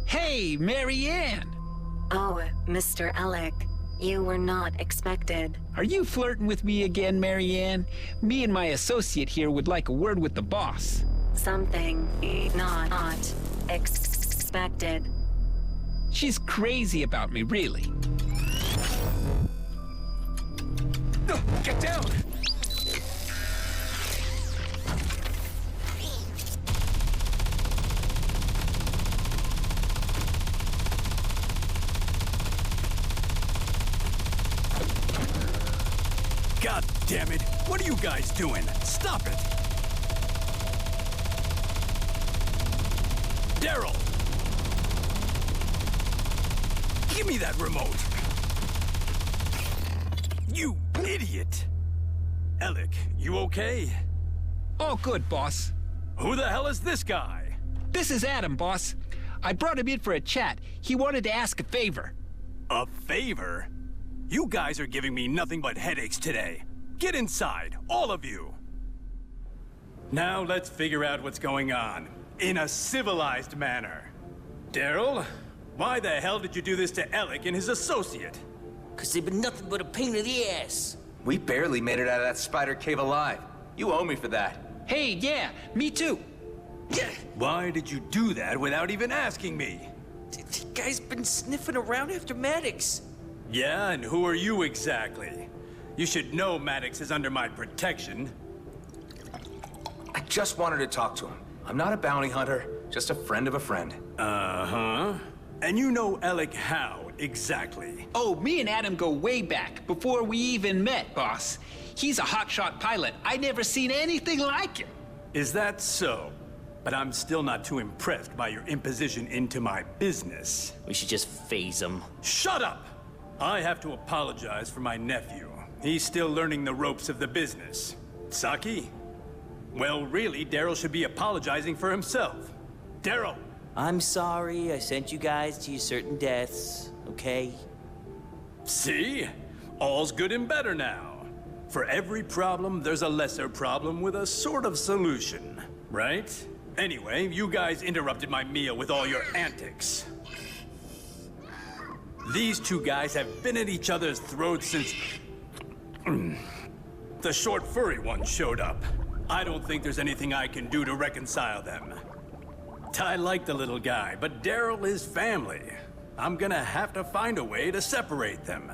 Hey, Marianne! Oh, Mr. Alec, you were not expected. Are you flirting with me again, Marianne? Me and my associate here would like a word with the boss. Something not expected. She's crazy about me, really. Get down! God damn it! What are you guys doing? Stop it! Daryl! Give me that remote! You idiot! Alec, you okay? All good, boss. Who the hell is this guy? This is Adam, boss. I brought him in for a chat. He wanted to ask a favor. A favor? You guys are giving me nothing but headaches today. Get inside, all of you. Now let's figure out what's going on, in a civilized manner. Daryl, why the hell did you do this to Alec and his associate? Cause they've been nothing but a pain in the ass. We barely made it out of that spider cave alive. You owe me for that. Hey, yeah, me too. Why did you do that without even asking me? The guy's been sniffing around after Maddox. Yeah, and who are you exactly? You should know Maddox is under my protection. I just wanted to talk to him. I'm not a bounty hunter, just a friend of a friend. Uh-huh. And you know Alec how, exactly? Oh, me and Adam go way back, before we even met, boss. He's a hotshot pilot. I never seen anything like him. Is that so? But I'm still not too impressed by your imposition into my business. We should just phase him. Shut up! I have to apologize for my nephew. He's still learning the ropes of the business. Saki? Well, really, Daryl should be apologizing for himself. Daryl! I'm sorry I sent you guys to your certain deaths, okay? See? All's good and better now. For every problem, there's a lesser problem with a sort of solution, right? Anyway, you guys interrupted my meal with all your antics. These two guys have been at each other's throats since... the short furry one showed up. I don't think there's anything I can do to reconcile them. I like the little guy, but Daryl is family. I'm gonna have to find a way to separate them.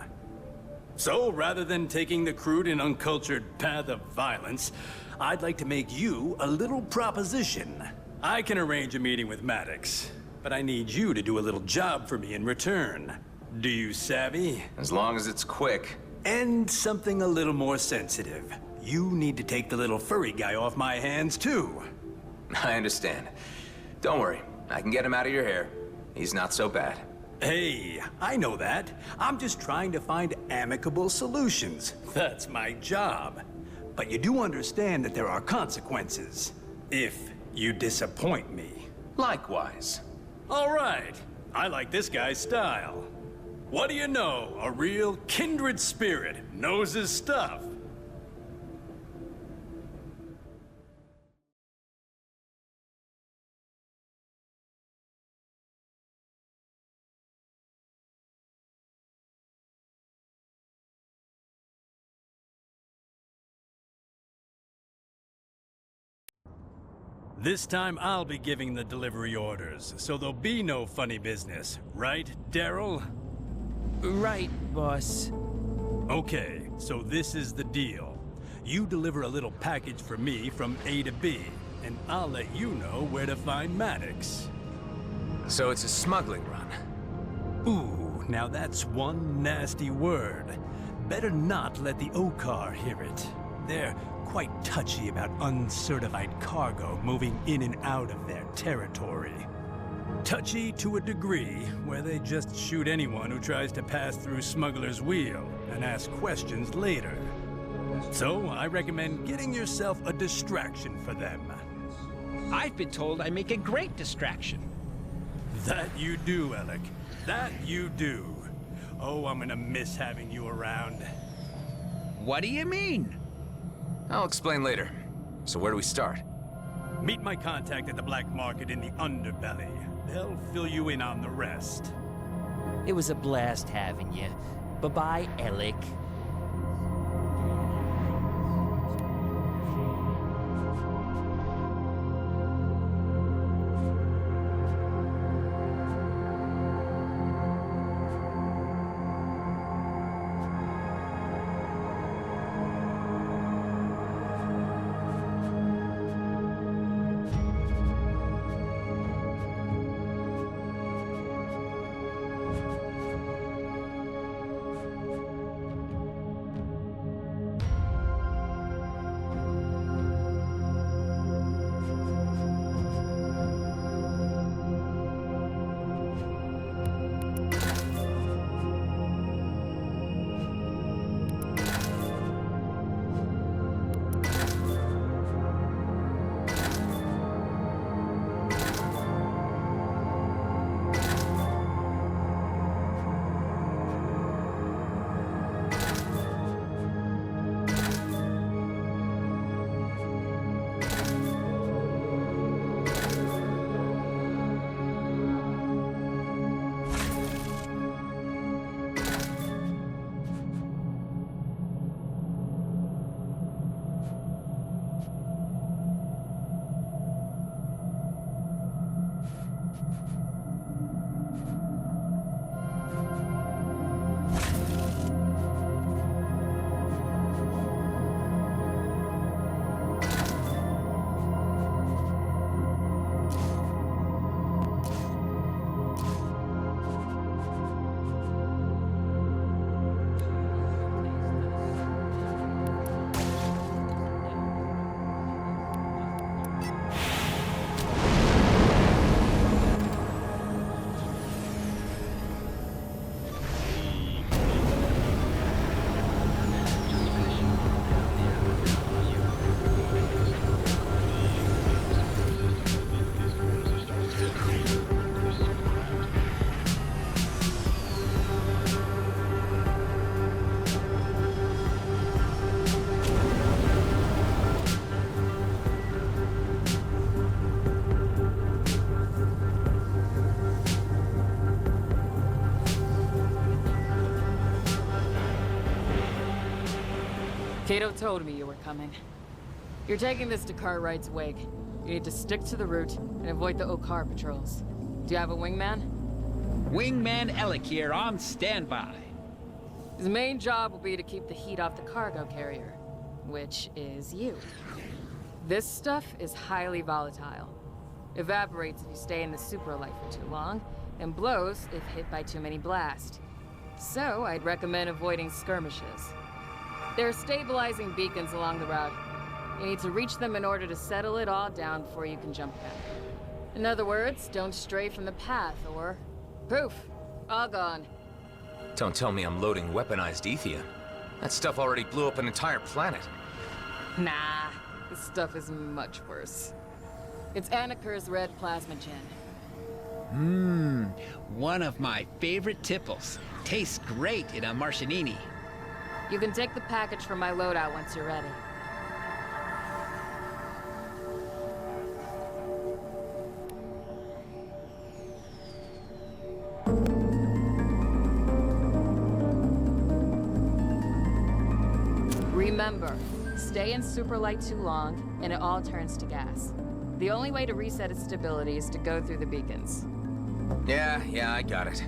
So, rather than taking the crude and uncultured path of violence, I'd like to make you a little proposition. I can arrange a meeting with Maddox, but I need you to do a little job for me in return. Do you savvy? As long as it's quick. And something a little more sensitive. You need to take the little furry guy off my hands, too. I understand. Don't worry, I can get him out of your hair. He's not so bad. Hey, I know that. I'm just trying to find amicable solutions. That's my job. But you do understand that there are consequences if you disappoint me. Likewise. All right. I like this guy's style. What do you know? A real kindred spirit knows his stuff. This time I'll be giving the delivery orders, so there'll be no funny business. Right, Daryl? Right, boss. Okay, so this is the deal. You deliver a little package for me from A to B, and I'll let you know where to find Maddox. So it's a smuggling run. Ooh, now that's one nasty word. Better not let the O-Car hear it. They're quite touchy about uncertified cargo moving in and out of their territory. Touchy to a degree, where they just shoot anyone who tries to pass through Smuggler's Wheel and ask questions later. So I recommend getting yourself a distraction for them. I've been told I make a great distraction. That you do, Alec. That you do. Oh, I'm gonna miss having you around. What do you mean? I'll explain later. So where do we start? Meet my contact at the black market in the underbelly. They'll fill you in on the rest. It was a blast having you. Bye-bye, Alec. Cato told me you were coming. You're taking this to Cartwright's wake. You need to stick to the route and avoid the Okar patrols. Do you have a wingman? Wingman Alec here on standby. His main job will be to keep the heat off the cargo carrier, which is you. This stuff is highly volatile. Evaporates if you stay in the supralight for too long, and blows if hit by too many blasts. So I'd recommend avoiding skirmishes. There are stabilizing beacons along the route. You need to reach them in order to settle it all down before you can jump back. In other words, don't stray from the path, or poof, all gone. Don't tell me I'm loading weaponized ether. That stuff already blew up an entire planet. Nah, this stuff is much worse. It's Anaker's red plasma gen. One of my favorite tipples. Tastes great in a Martianini. You can take the package from my loadout once you're ready. Remember, stay in superlight too long, and it all turns to gas. The only way to reset its stability is to go through the beacons. Yeah, I got it.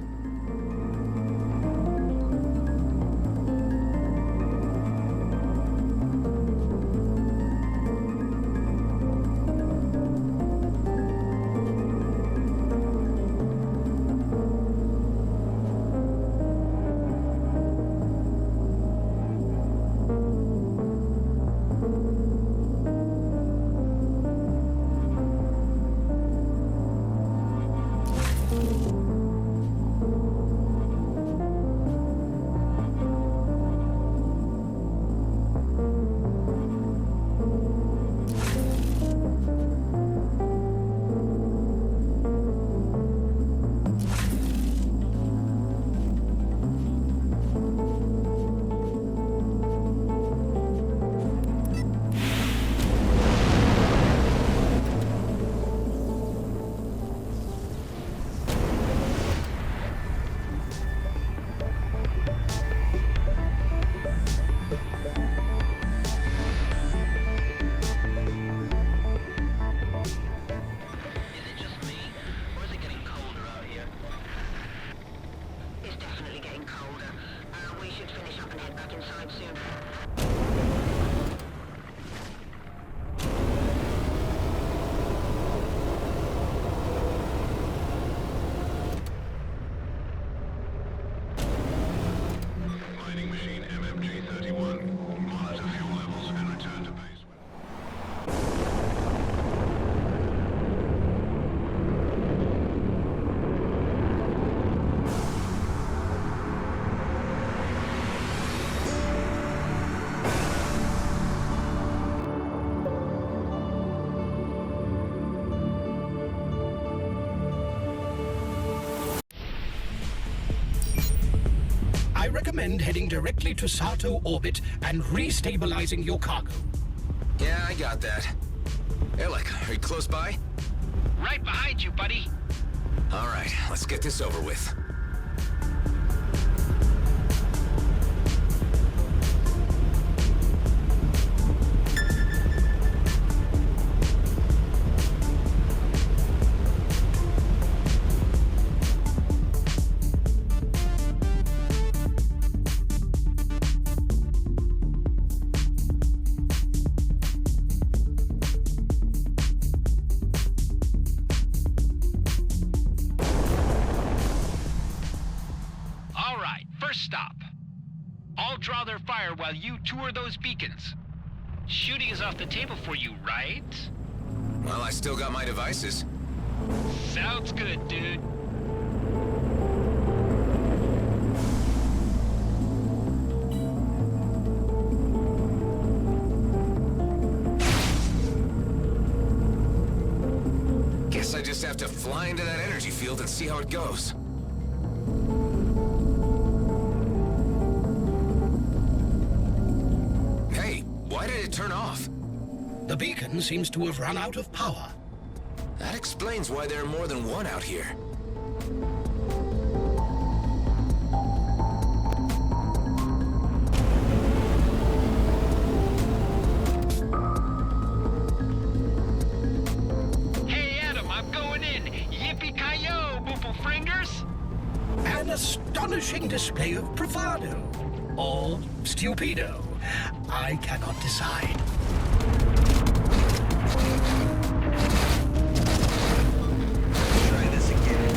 I recommend heading directly to Sato orbit and restabilizing your cargo. Yeah, I got that. Alec, are you close by? Right behind you, buddy. All right, let's get this over with. Draw their fire while you tour those beacons. Shooting is off the table for you, right? Well, I still got my devices. Sounds good, dude. Guess I just have to fly into that energy field and see how it goes. Why did it turn off? The beacon seems to have run out of power. That explains why there are more than one out here. astonishing display of bravado or stupido. I cannot decide. Try this again.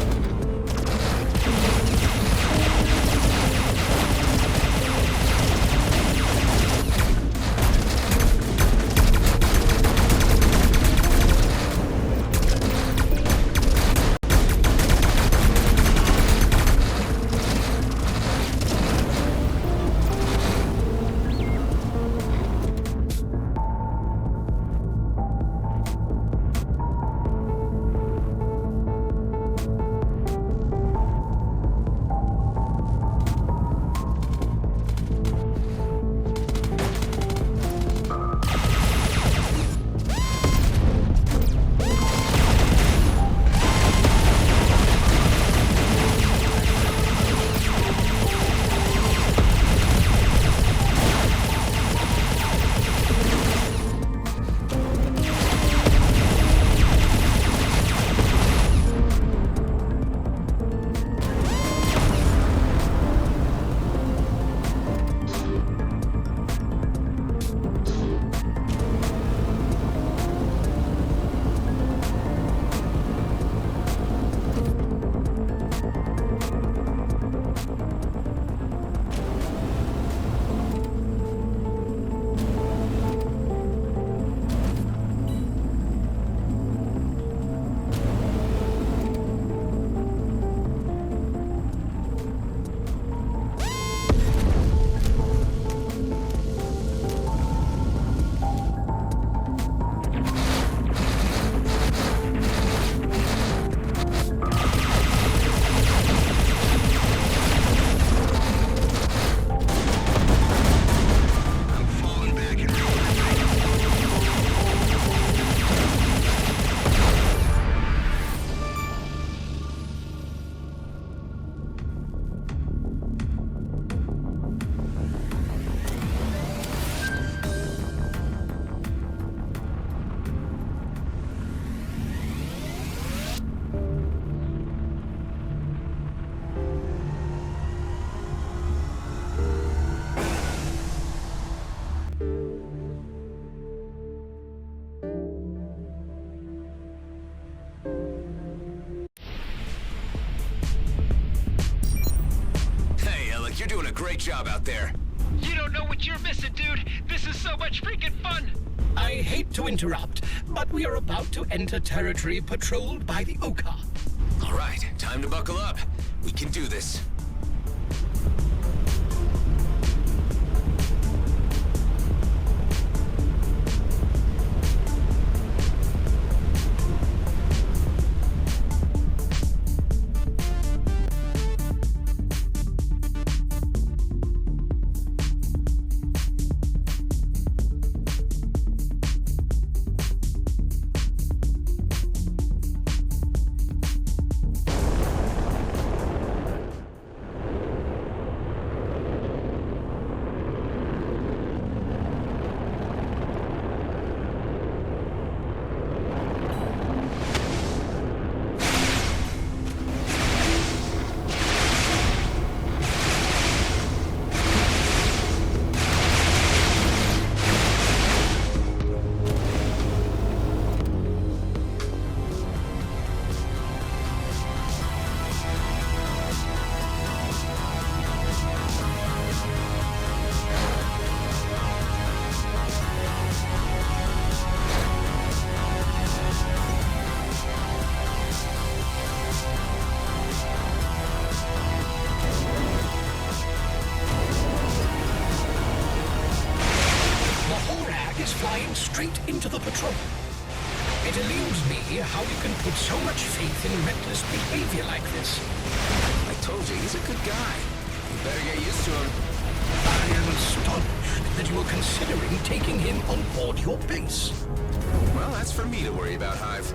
You're doing a great job out there. You don't know what you're missing, dude. This is so much freaking fun. I hate to interrupt, but we are about to enter territory patrolled by the Oka. All right, time to buckle up. We can do this. Straight into the patrol. It eludes me how you can put so much faith in reckless behavior like this. I told you, he's a good guy. You better get used to him. I am astonished that you are considering taking him on board your base. Well, that's for me to worry about, Hive.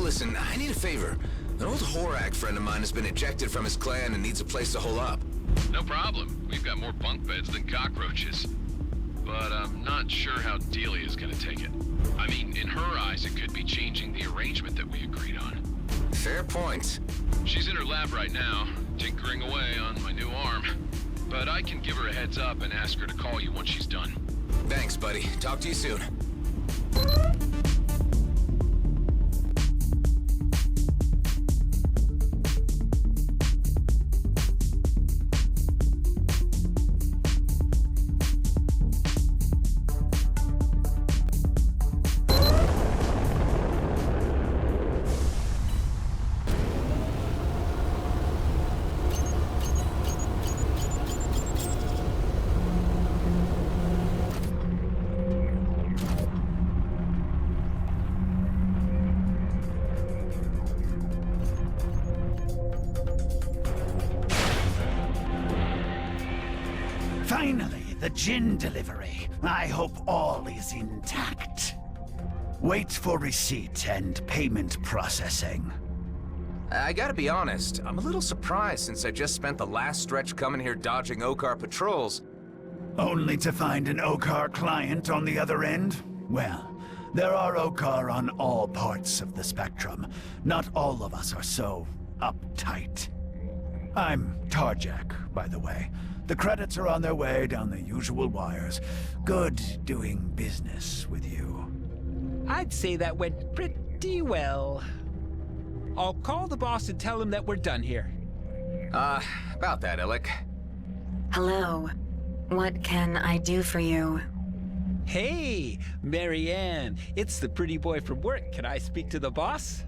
Listen, I need a favor. An old Horak friend of mine has been ejected from his clan and needs a place to hole up. No problem. We've got more bunk beds than cockroaches. But I'm not sure how Delia's gonna take it. I mean, in her eyes, it could be changing the arrangement that we agreed on. Fair point. She's in her lab right now, tinkering away on my new arm. But I can give her a heads up and ask her to call you once she's done. Thanks, buddy. Talk to you soon. Finally, the gin delivery. I hope all is intact. Wait for receipt and payment processing. I gotta be honest, I'm a little surprised since I just spent the last stretch coming here dodging Okar patrols. Only to find an Okar client on the other end? Well, there are Okar on all parts of the spectrum. Not all of us are so uptight. I'm Tarjak, by the way. The credits are on their way down the usual wires. Good doing business with you. I'd say that went pretty well. I'll call the boss and tell him that we're done here. About that, Alec. Hello. What can I do for you? Hey, Marianne. It's the pretty boy from work. Can I speak to the boss?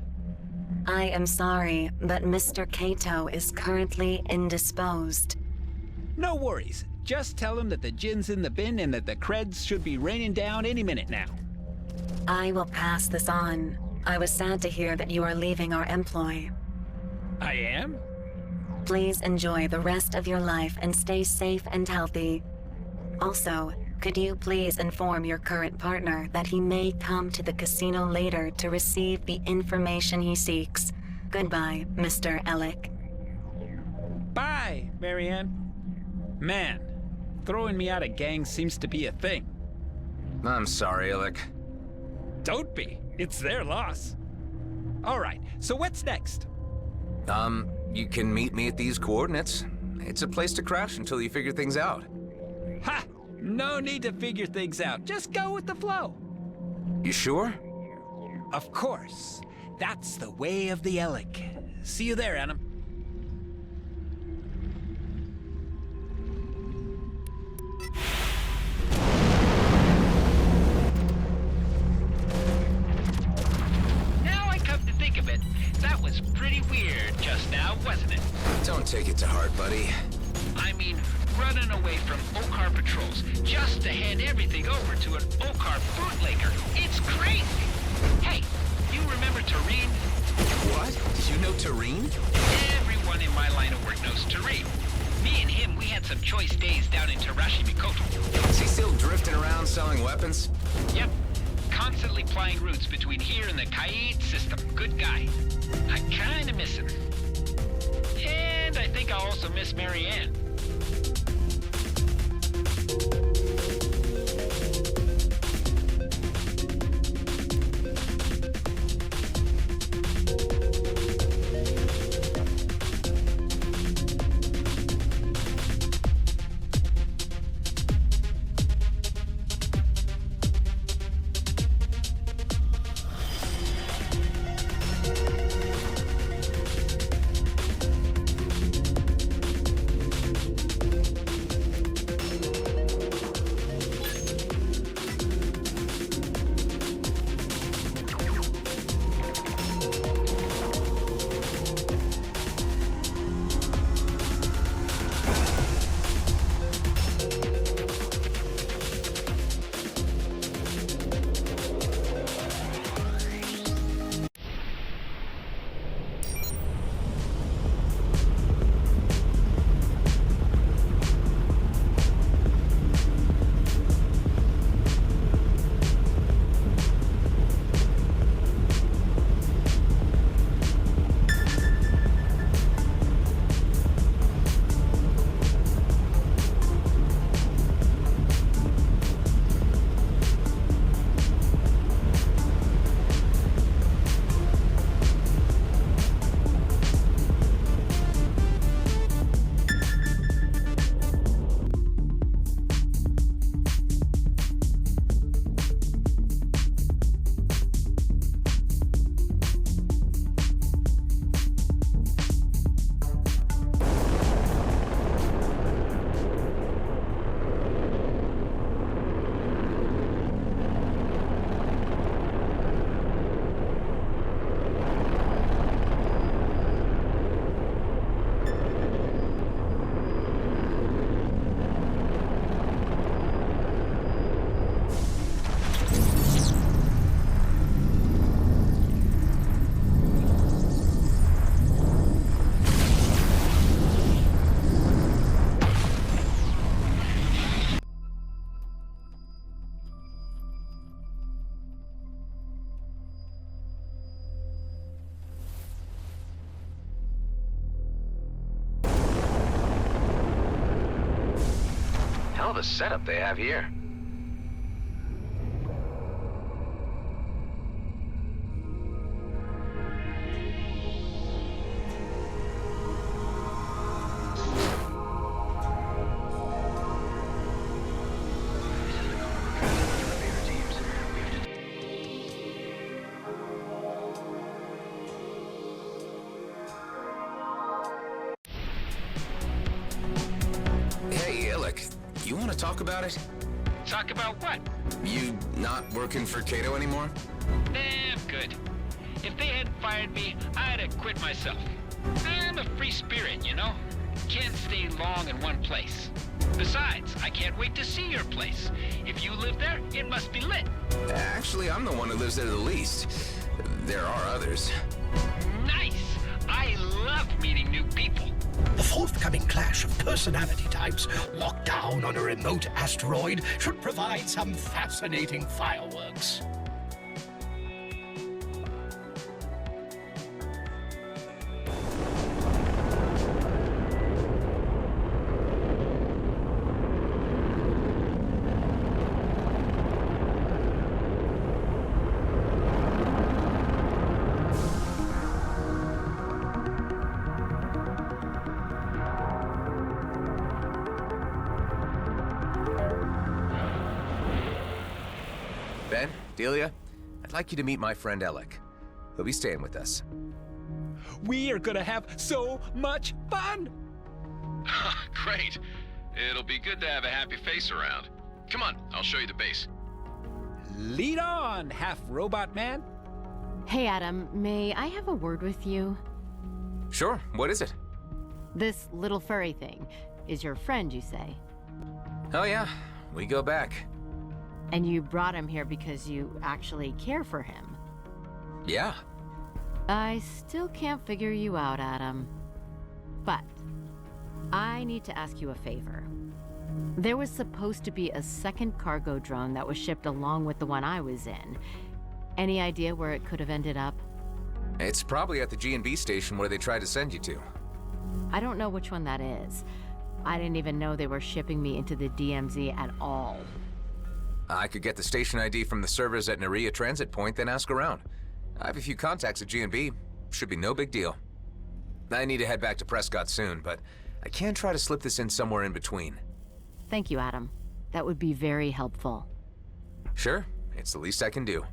I am sorry, but Mr. Kato is currently indisposed. No worries. Just tell him that the gin's in the bin and that the creds should be raining down any minute now. I will pass this on. I was sad to hear that you are leaving our employ. I am? Please enjoy the rest of your life and stay safe and healthy. Also, could you please inform your current partner that he may come to the casino later to receive the information he seeks? Goodbye, Mr. Alec. Bye, Marianne. Man, throwing me out of gangs seems to be a thing. I'm sorry, Alec. Don't be. It's their loss. All right, so what's next? You can meet me at these coordinates. It's a place to crash until you figure things out. Ha! No need to figure things out. Just go with the flow. You sure? Of course. That's the way of the Alec. See you there, Adam. Now I come to think of it, that was pretty weird just now, wasn't it? Don't take it to heart, buddy. I mean, running away from Okar patrols just to hand everything over to an Okar bootlegger. It's crazy. Hey, you remember Tareen? What? You know Tareen? Everyone in my line of work knows Tareen. Me and him, we had some choice days down in Tarashi Mikoto. Is he still drifting around selling weapons? Yep. Constantly plying routes between here and the Kaid system. Good guy. I kinda miss him. And I think I'll also miss Marianne. hell of a setup they have here. You want to talk about it? Talk about what? You not working for Cato anymore? I'm good. If they hadn't fired me, I'd have quit myself. I'm a free spirit, you know? Can't stay long in one place. Besides, I can't wait to see your place. If you live there, it must be lit. Actually, I'm the one who lives there the least. There are others. Nice! I love meeting new people. The forthcoming clash of personality types locked down on a remote asteroid should provide some fascinating fireworks. Ben, Delia, I'd like you to meet my friend Alec. He'll be staying with us. We are gonna have so much fun! Great. It'll be good to have a happy face around. Come on, I'll show you the base. Lead on, half-robot man. Hey, Adam, may I have a word with you? Sure, what is it? This little furry thing is your friend, you say? Oh yeah, we go back. And you brought him here because you actually care for him? Yeah. I still can't figure you out, Adam. But I need to ask you a favor. There was supposed to be a second cargo drone that was shipped along with the one I was in. Any idea where it could have ended up? It's probably at the G&B station where they tried to send you to. I don't know which one that is. I didn't even know they were shipping me into the DMZ at all. I could get the station ID from the servers at Nerea Transit Point, then ask around. I have a few contacts at G&B. Should be no big deal. I need to head back to Prescott soon, but I can try to slip this in somewhere in between. Thank you, Adam. That would be very helpful. Sure, it's the least I can do.